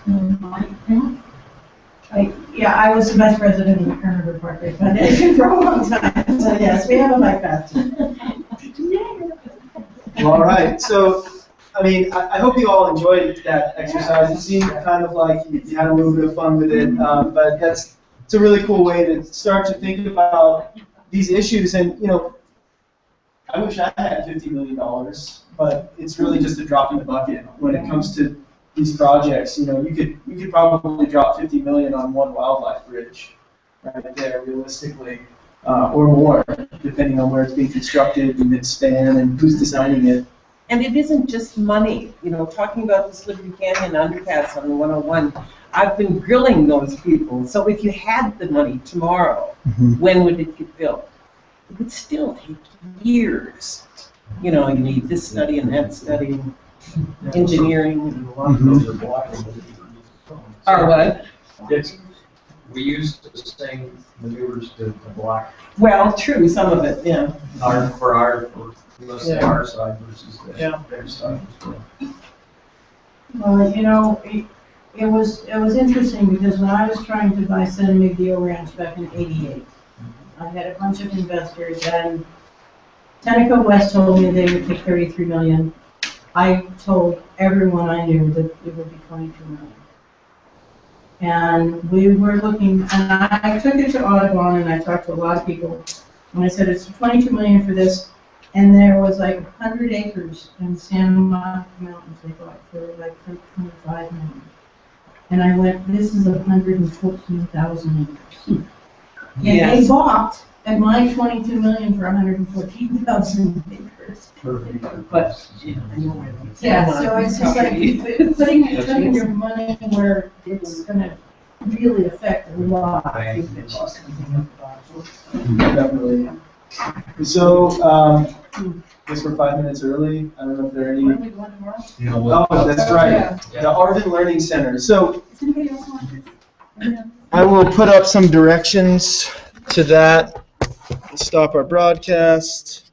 I was the vice president of the Kernever Parkway Foundation for a long time, so yes, we have a bike path. All right, so, I mean, I hope you all enjoyed that exercise. It seemed kind of like you had a little bit of fun with it, but it's a really cool way to start to think about these issues. And, you know, I wish I had $50 million, but it's really just a drop in the bucket when it comes to these projects. You know, you could probably drop 50 million on one wildlife bridge right there, realistically, or more, depending on where it's being constructed and its span and who's designing it. And it isn't just money, you know, talking about this Liberty Canyon underpass on the 101, I've been grilling those people. So if you had the money tomorrow, when would it get built? It would still take years. You know, you need this study and that study, engineering. Or what? We used the same maneuvers to block. Well, true, some of it, yeah. Mostly our side versus their side. Well, you know, it was interesting because when I was trying to buy San Miguel Ranch back in '88, I had a bunch of investors, and Tenneco West told me they would take 33 million. I told everyone I knew that it would be 22 million. And we were looking, and I took it to Audubon and I talked to a lot of people, and I said it's 22 million for this, and there was like 100 acres in Santa Monica Mountains they bought for like 25 million. And I went, this is 114,000 acres. And they bought at my 22 million for 114,000 acres. But, yeah, so it's just like putting your money where it's gonna really affect a lot of people. Definitely. So, I guess we're 5 minutes early. I don't know if there are any. Oh, that's right. The Arvin Learning Center. So, I will put up some directions to that. Stop our broadcast.